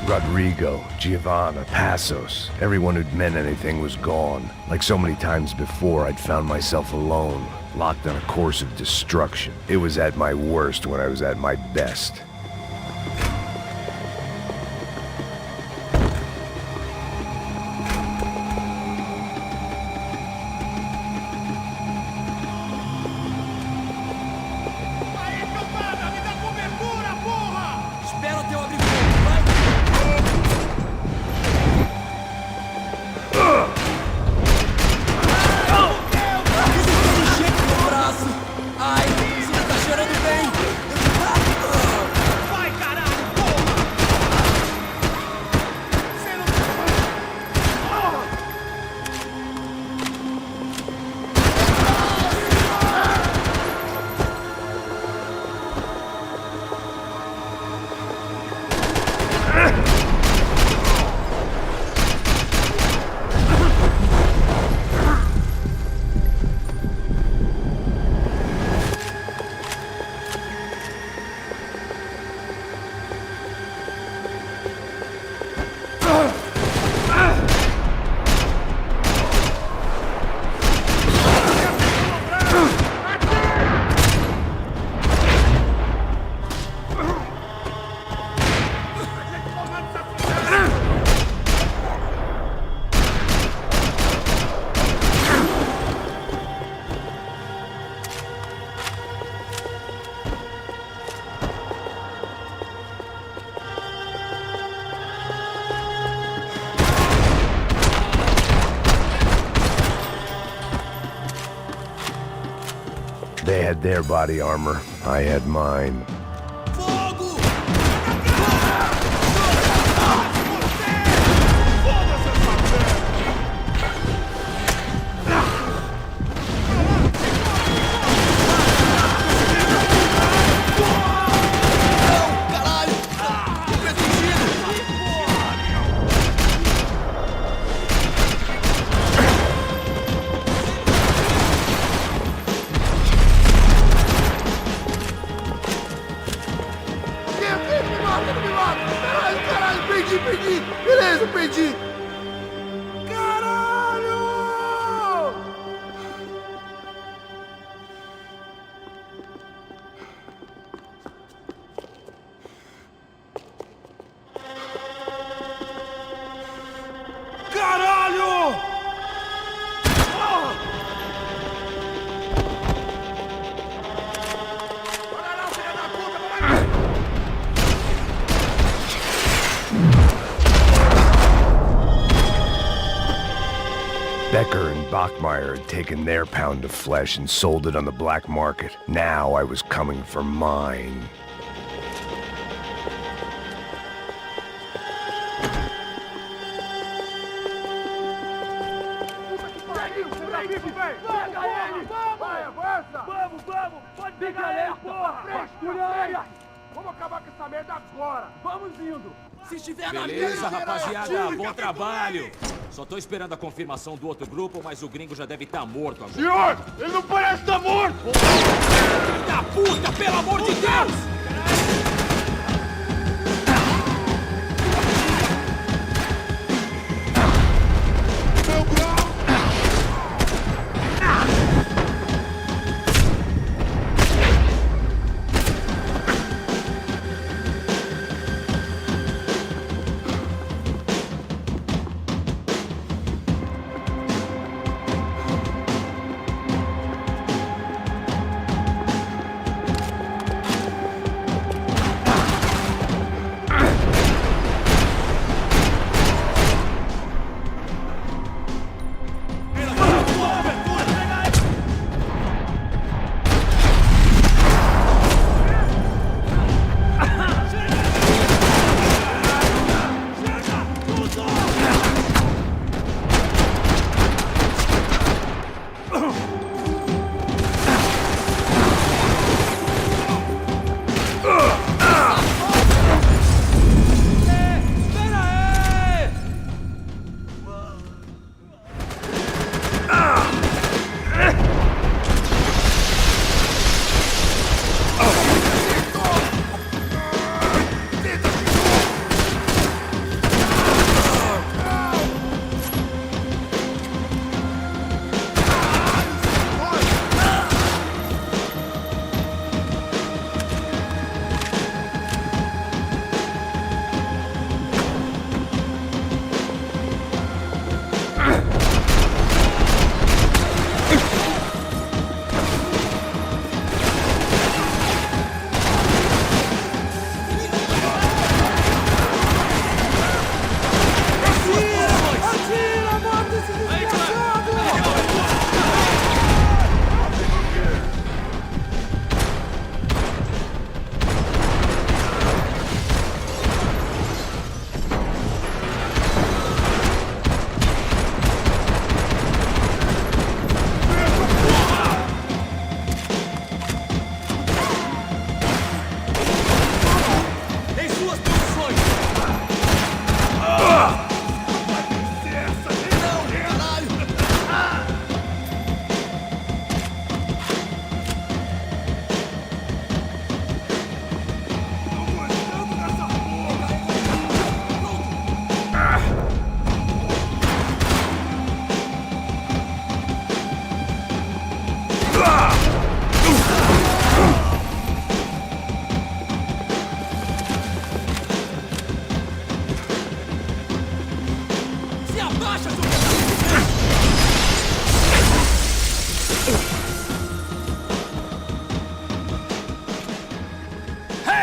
Rodrigo, Giovanna, Passos, everyone who'd meant anything was gone. Like so many times before, I'd found myself alone, locked on a course of destruction. It was at my worst when I was at my best. They had their body armor, I had mine. Perdi! Beleza, perdi! Caralho! Caralho! Becker and Bachmeyer had taken their pound of flesh and sold it on the black market. Now I was coming for mine. Pode pegar ele, porra! Vamos acabar com essa merda agora! Vamos indo! Se estiver na beleza, rapaziada, bom trabalho! Só tô esperando a confirmação do outro grupo, mas o gringo já deve estar morto agora. Senhor, ele não parece estar morto! Filho da puta, pelo amor de Deus!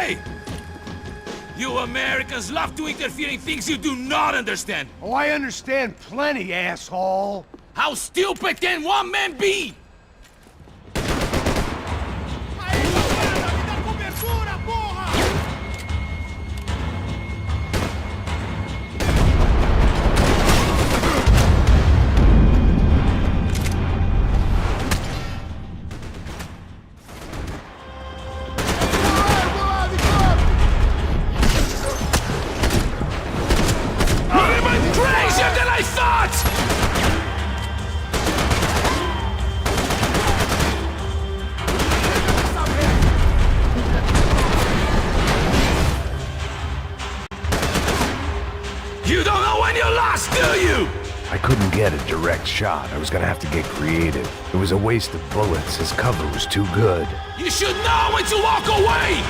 Hey! You Americans love to interfere in things you do not understand. Oh, I understand plenty, asshole. How stupid can one man be? Crazier than I thought! You don't know when you're lost, do you? I couldn't get a direct shot. I was gonna have to get creative. It was a waste of bullets. His cover was too good. You should know when to walk away!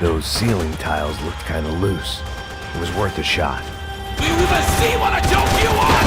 Those ceiling tiles looked kinda loose. It was worth a shot. Do you even see what a joke you are?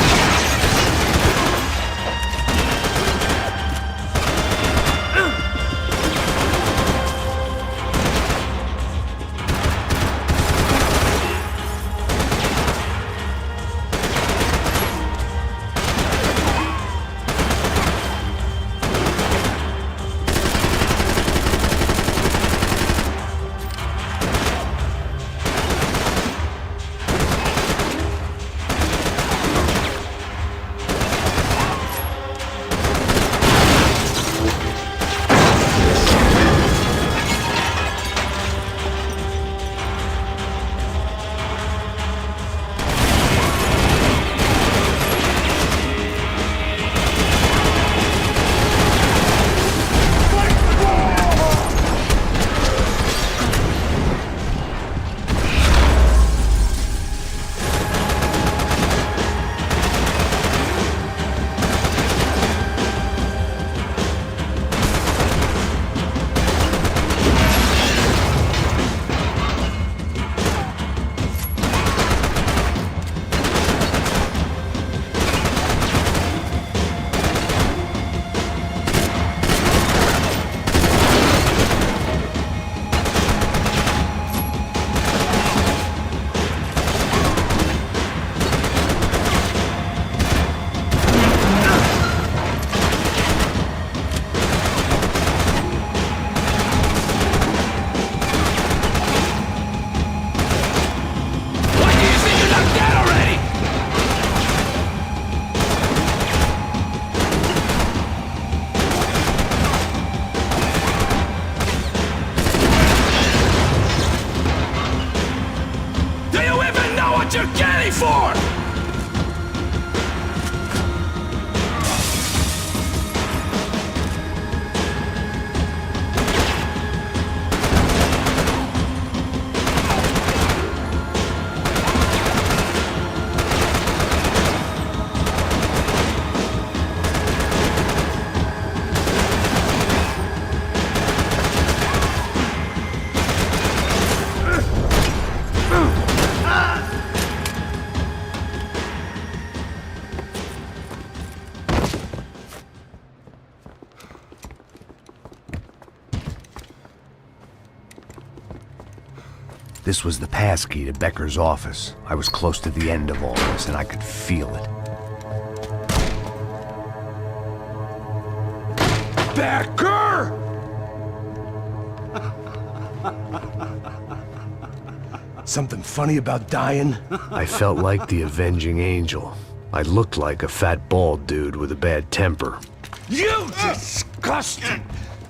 This was the passkey to Becker's office. I was close to the end of all this, and I could feel it. Becker! Something funny about dying? I felt like the avenging angel. I looked like a fat bald dude with a bad temper. You disgusting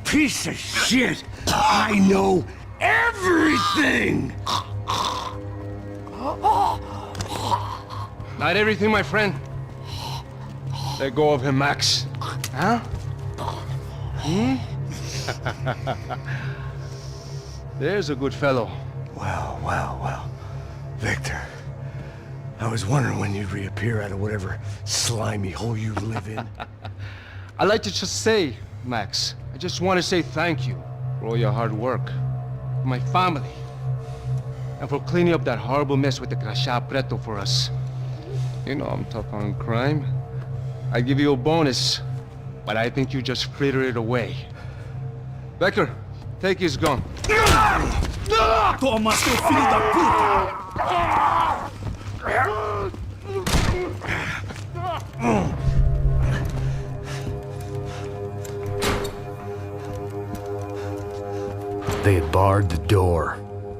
piece of shit! I know everything! Not everything, my friend. Let go of him, Max. Huh? Hmm? There's a good fellow. Well. Victor, I was wondering when you'd reappear out of whatever slimy hole you live in. I'd like to just say, Max, I just want to say thank you for all your hard work, for my family, and for cleaning up that horrible mess with the Crachá Preto for us. You know I'm tough on crime. I give you a bonus, but I think you just fritter it away. Becker, take his gun. Toma, seu filho da puta! They had barred the door.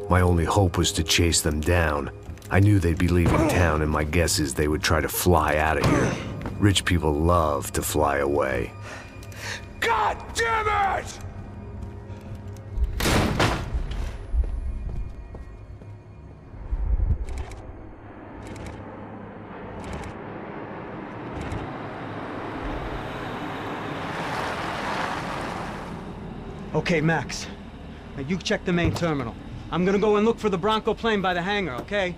My only hope was to chase them down. I knew they'd be leaving town, and my guess is they would try to fly out of here. Rich people love to fly away. God damn it! Okay, Max. Now you check the main terminal. I'm gonna go and look for the Bronco plane by the hangar, okay?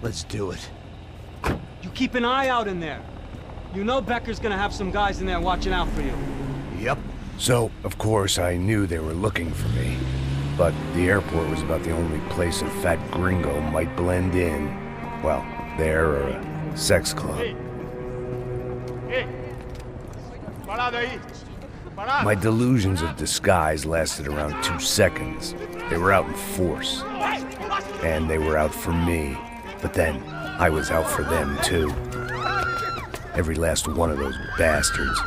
Let's do it. You keep an eye out in there. You know Becker's gonna have some guys in there watching out for you. Yep. So, of course, I knew they were looking for me. But the airport was about the only place a fat gringo might blend in. Well, there or a sex club. My delusions of disguise lasted around 2 seconds. They were out in force. And they were out for me. But then, I was out for them too. Every last one of those bastards.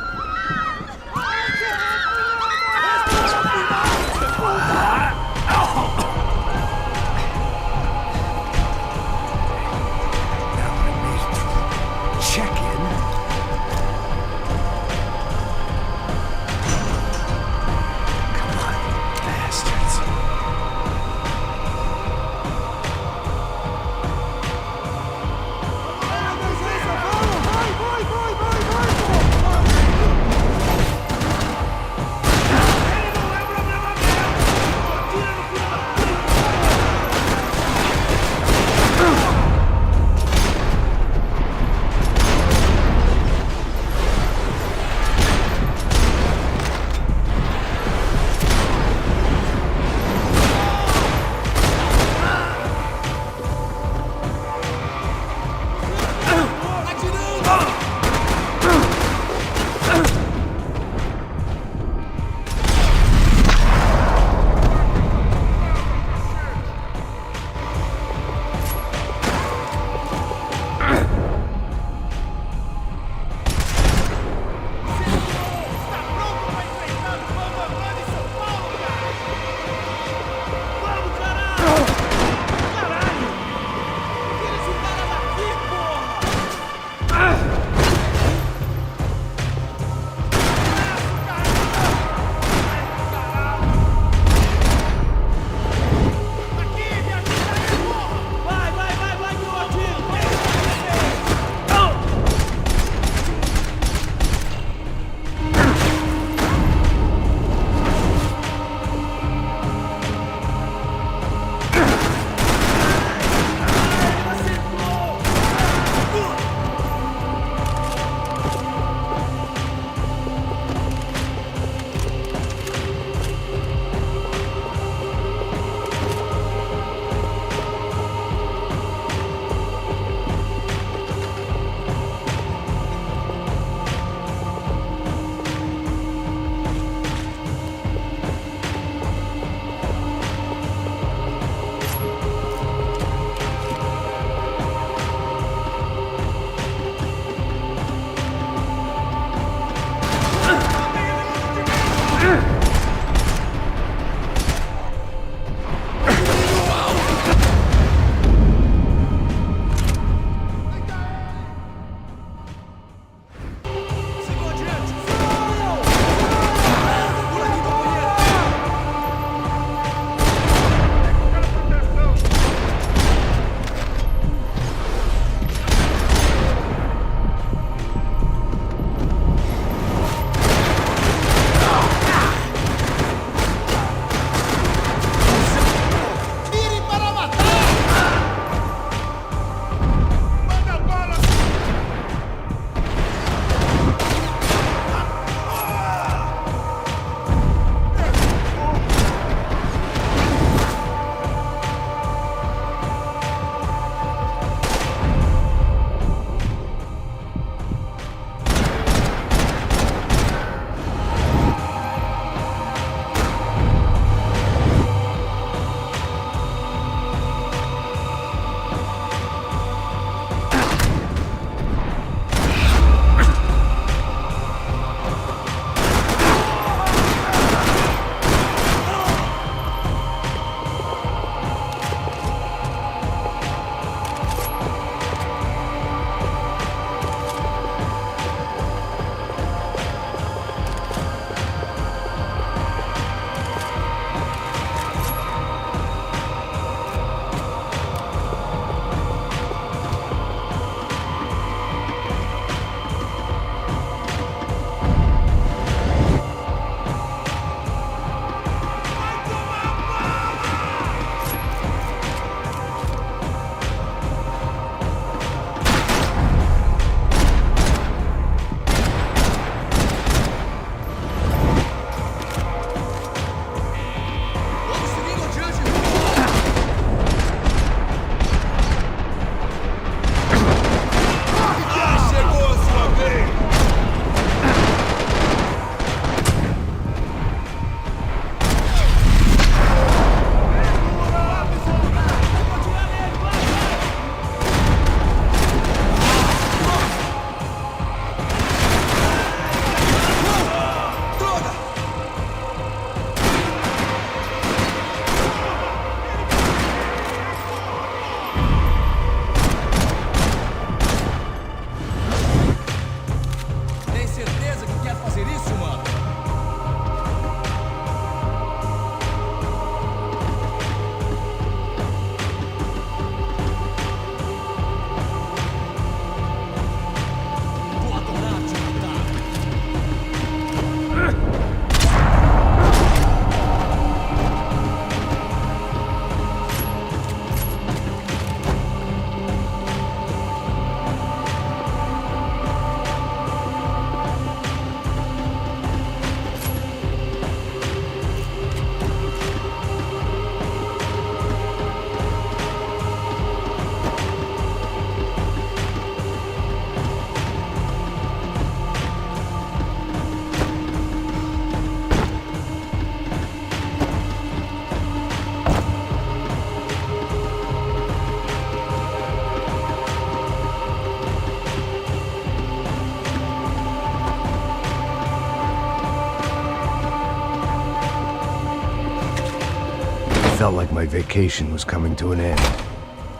felt like my vacation was coming to an end.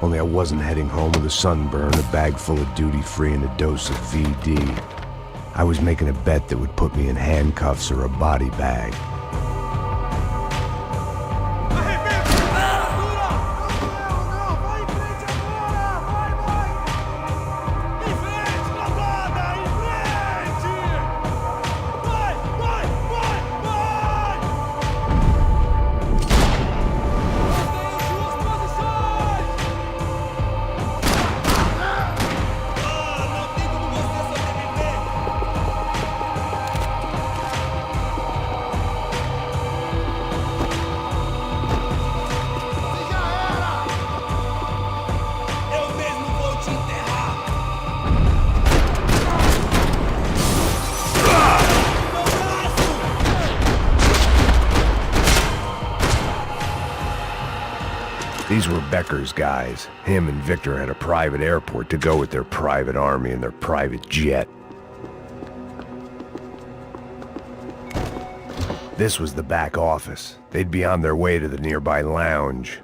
Only I wasn't heading home with a sunburn, a bag full of duty-free, and a dose of VD. I was making a bet that would put me in handcuffs or a body bag. These were Becker's guys. Him and Victor had a private airport to go with their private army and their private jet. This was the back office. They'd be on their way to the nearby lounge.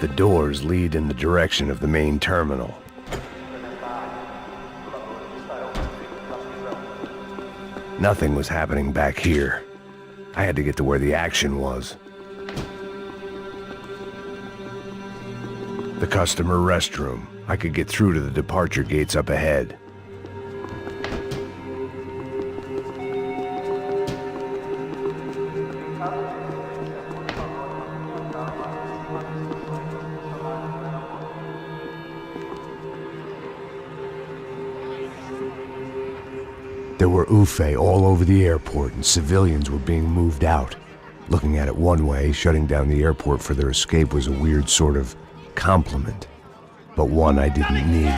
The doors lead in the direction of the main terminal. Nothing was happening back here. I had to get to where the action was. The customer restroom. I could get through to the departure gates up ahead. There were UFE all over the airport, and civilians were being moved out. Looking at it one way, shutting down the airport for their escape was a weird sort of compliment, but one I didn't need.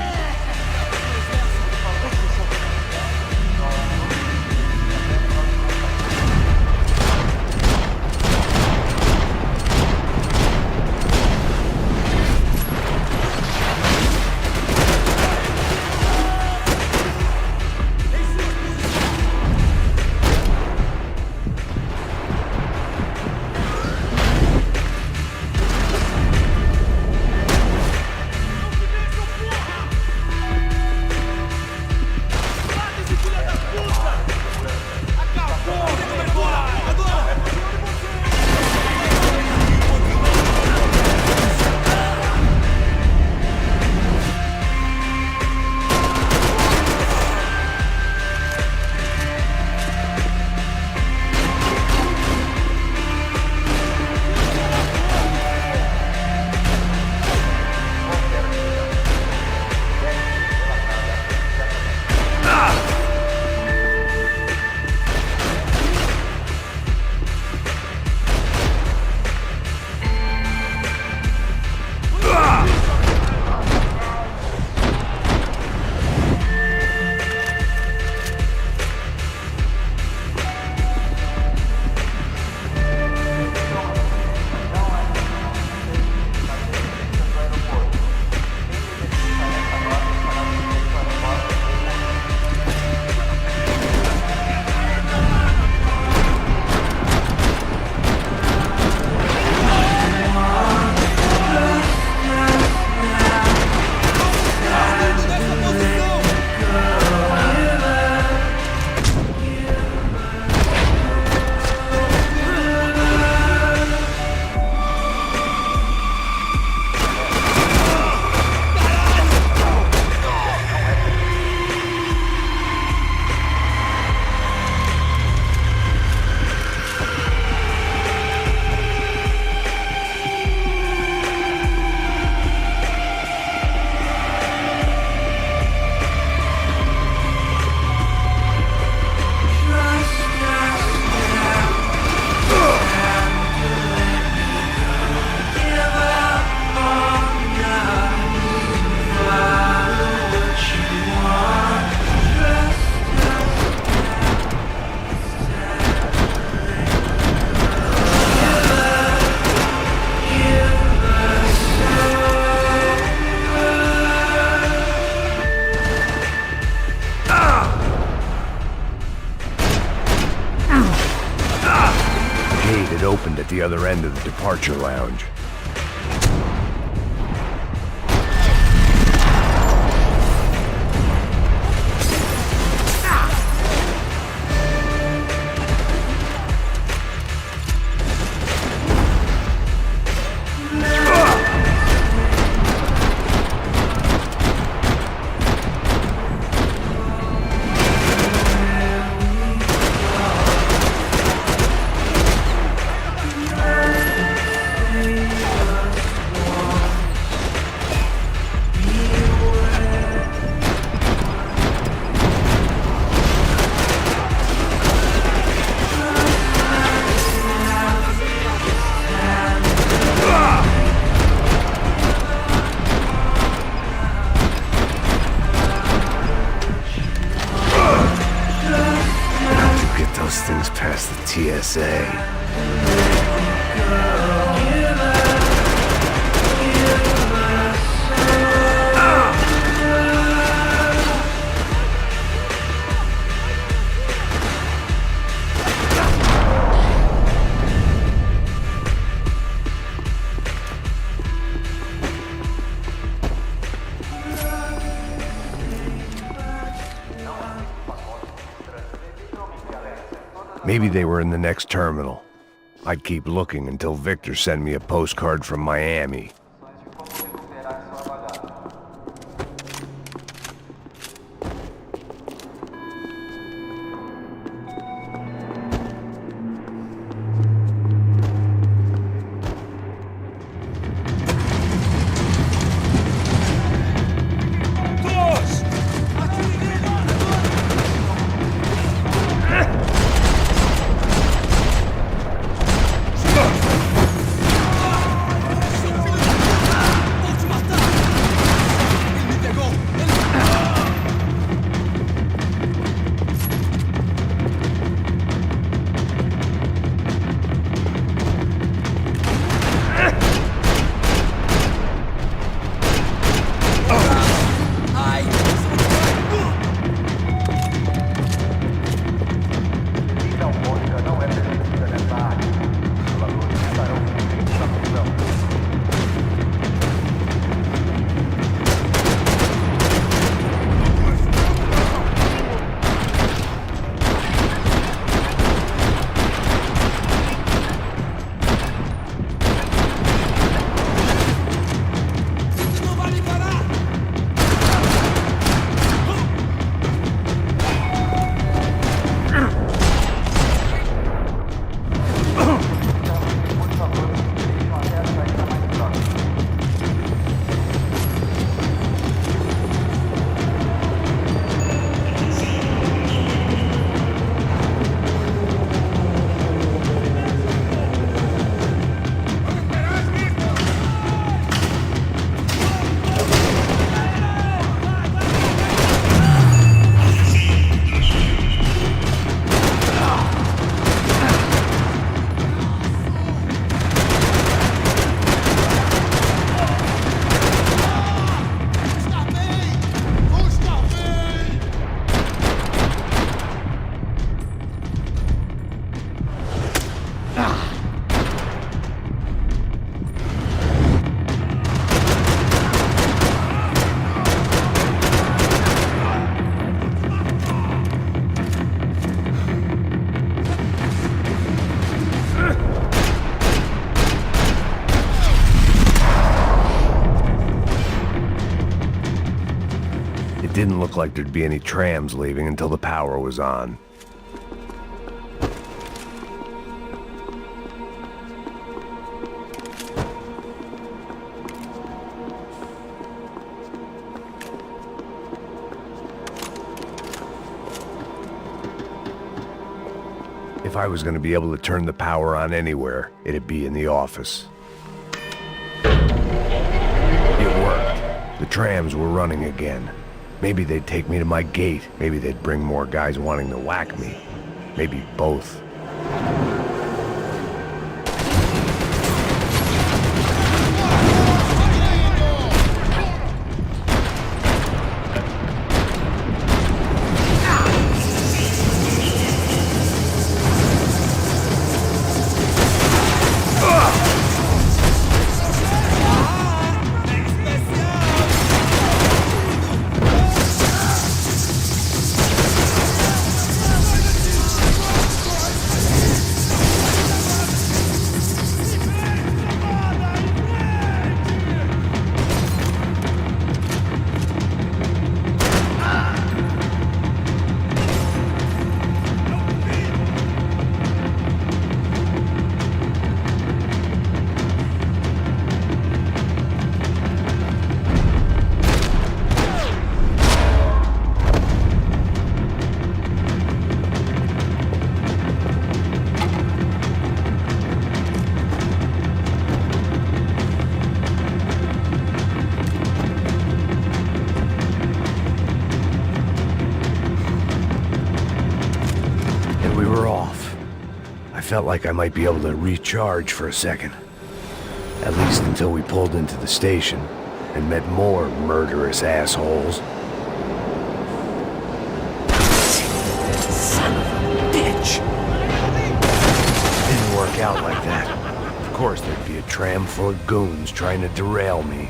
It opened at the other end of the departure lounge. Things past the TSA. Maybe they were in the next terminal. I'd keep looking until Victor sent me a postcard from Miami. It didn't look like there'd be any trams leaving until the power was on. If I was going to be able to turn the power on anywhere, it'd be in the office. It worked. The trams were running again. Maybe they'd take me to my gate. Maybe they'd bring more guys wanting to whack me. Maybe both. Finally, we were off. I felt like I might be able to recharge for a second. At least until we pulled into the station and met more murderous assholes. Son of a bitch! Didn't work out like that. Of course, there'd be a tram full of goons trying to derail me.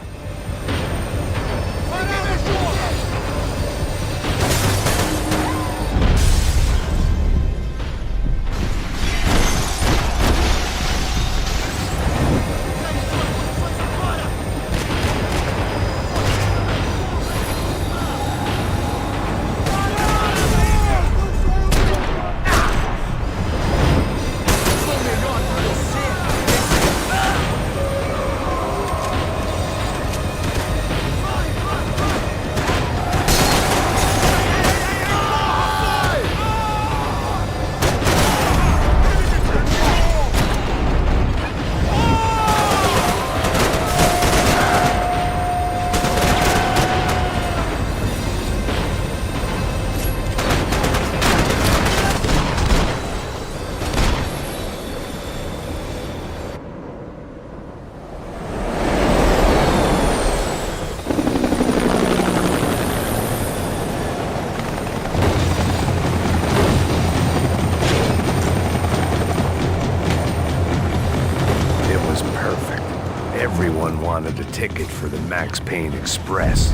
Everyone wanted a ticket for the Max Payne Express.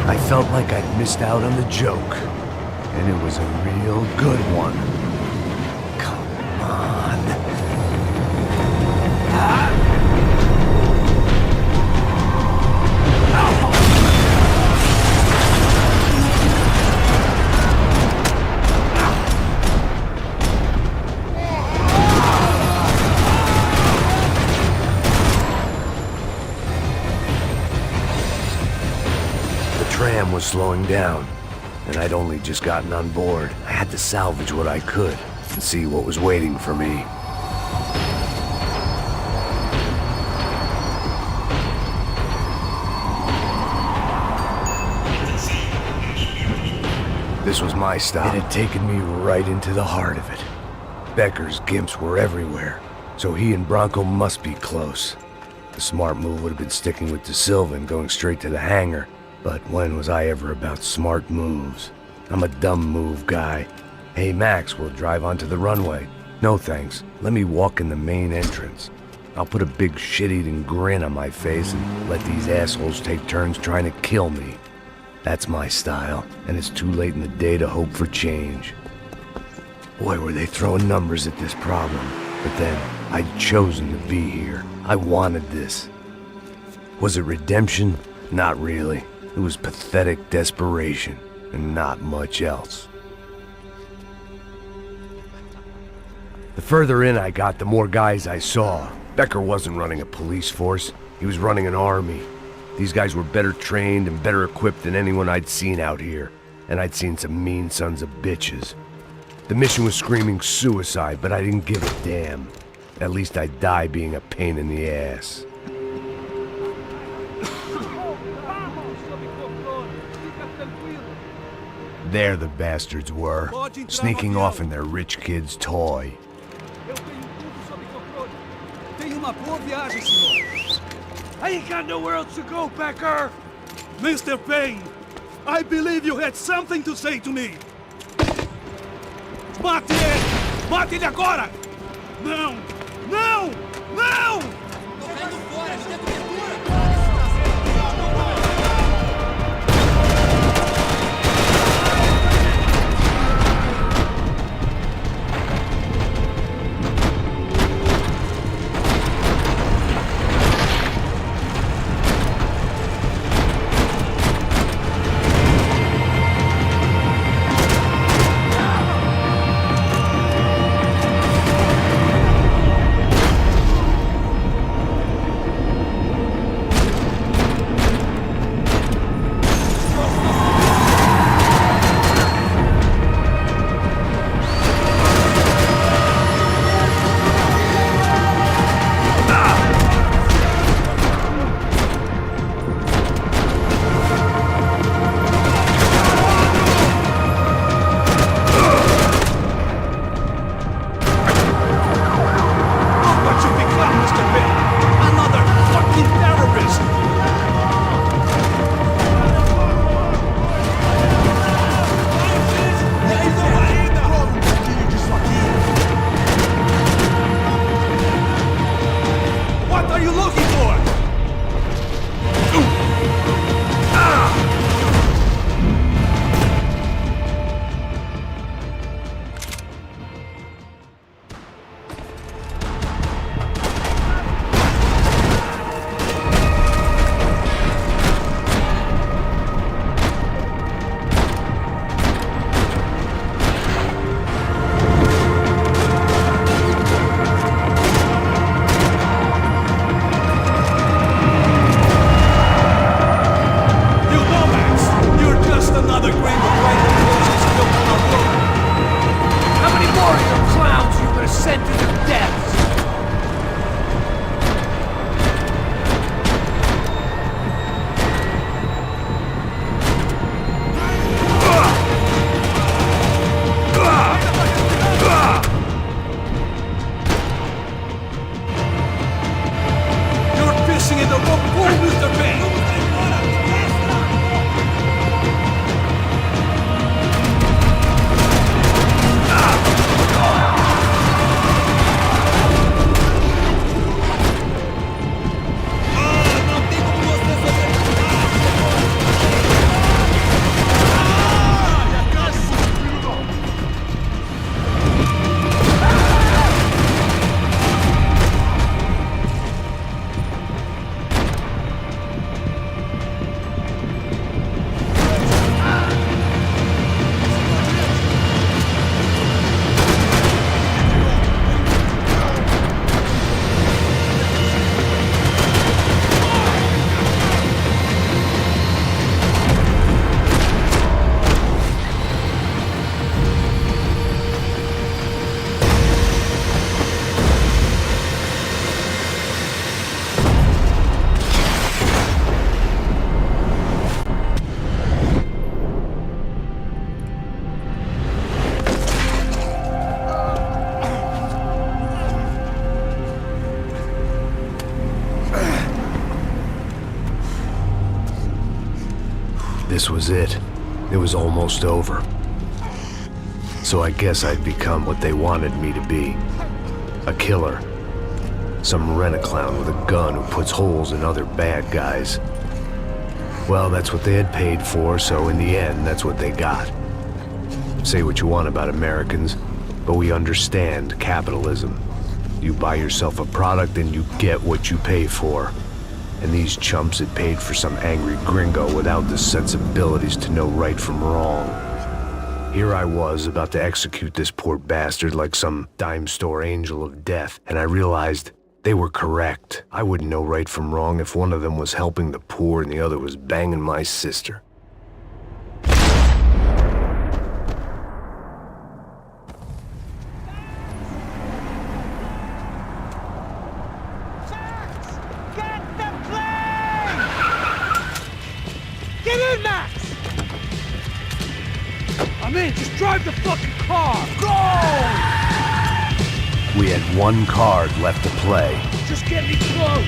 I felt like I'd missed out on the joke, and it was a real good one. Come on. The tram was slowing down, and I'd only just gotten on board. I had to salvage what I could and see what was waiting for me. This was my stop. It had taken me right into the heart of it. Becker's gimps were everywhere, so he and Bronco must be close. The smart move would have been sticking with De Silva and going straight to the hangar. But when was I ever about smart moves? I'm a dumb move guy. Hey Max, we'll drive onto the runway. No thanks, let me walk in the main entrance. I'll put a big shit-eating grin on my face and let these assholes take turns trying to kill me. That's my style, and it's too late in the day to hope for change. Boy, were they throwing numbers at this problem. But then, I'd chosen to be here. I wanted this. Was it redemption? Not really. It was pathetic desperation, and not much else. The further in I got, the more guys I saw. Becker wasn't running a police force. He was running an army. These guys were better trained and better equipped than anyone I'd seen out here. And I'd seen some mean sons of bitches. The mission was screaming suicide, but I didn't give a damn. At least I'd die being a pain in the ass. There the bastards were, sneaking off in their rich kid's toy. I ain't got nowhere else to go, Becker! Mr. Payne, I believe you had something to say to me! Mate ele! Mate ele agora! Não! Não! Não! Tô caindo fora, me dê cobertura! This was it. It was almost over. So I guess I'd become what they wanted me to be. A killer. Some rent-a-clown with a gun who puts holes in other bad guys. Well, that's what they had paid for, so in the end, that's what they got. Say what you want about Americans, but we understand capitalism. You buy yourself a product and you get what you pay for. And these chumps had paid for some angry gringo without the sensibilities to know right from wrong. Here I was, about to execute this poor bastard like some dime store angel of death, and I realized they were correct. I wouldn't know right from wrong if one of them was helping the poor and the other was banging my sister. Get in, Max! I'm in, just drive the fucking car! Go! We had one card left to play. Just get me close!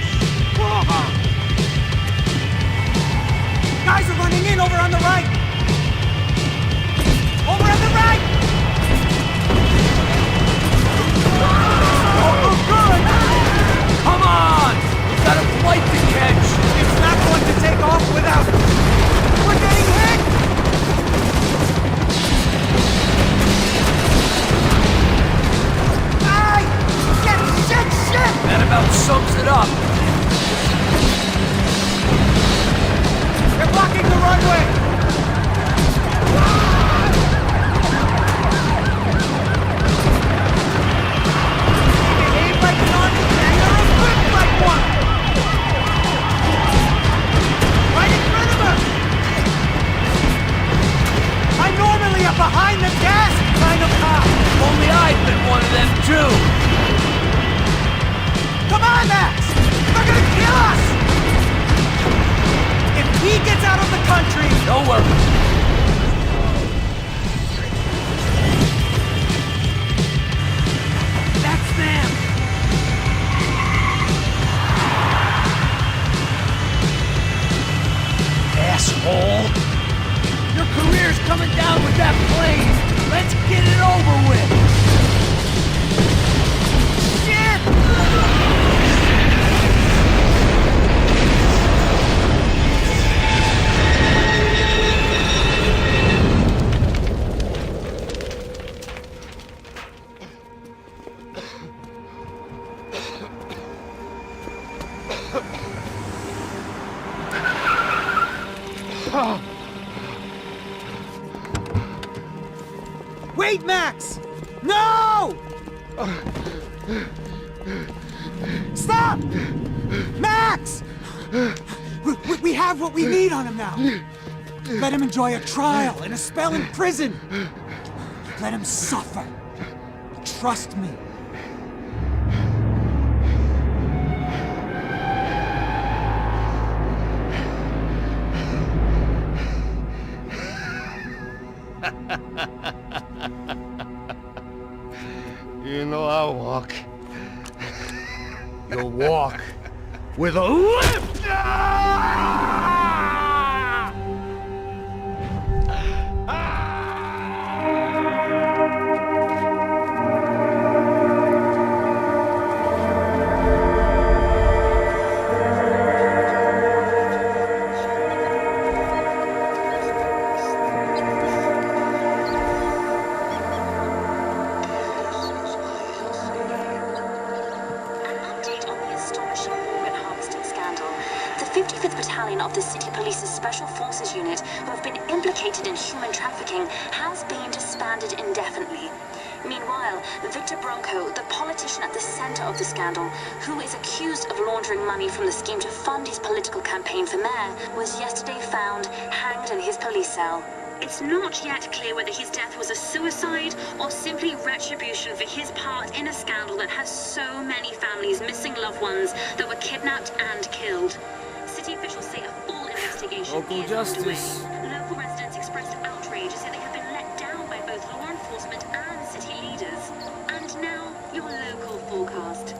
Guys are running in over on the right! Over on the right! it up! They're blocking the runway! They behave like an army, and they're equipped like one! Right in front of us! I'm normally a behind the gas kind of cop! Only I've been one of them too! Come on, Max! They're gonna kill us! If he gets out of the country... Don't worry. That's them! Asshole! Your career's coming down with that plane! Let's get it over with! Shit! Wait, Max! No! Stop! Max! We have what we need on him now. Let him enjoy a trial and a spell in prison. Let him suffer. Trust me. You know I'll walk. You'll walk with a limp! The 55th Battalion of the City Police's Special Forces Unit, who have been implicated in human trafficking, has been disbanded indefinitely. Meanwhile, Victor Bronco, the politician at the center of the scandal, who is accused of laundering money from the scheme to fund his political campaign for mayor, was yesterday found hanged in his police cell. It's not yet clear whether his death was a suicide or simply retribution for his part in a scandal that has so many families missing loved ones that were kidnapped and killed. City officials say a full investigation is justice. underway. Local residents expressed outrage as they have been let down by both law enforcement and city leaders. And now, your local forecast.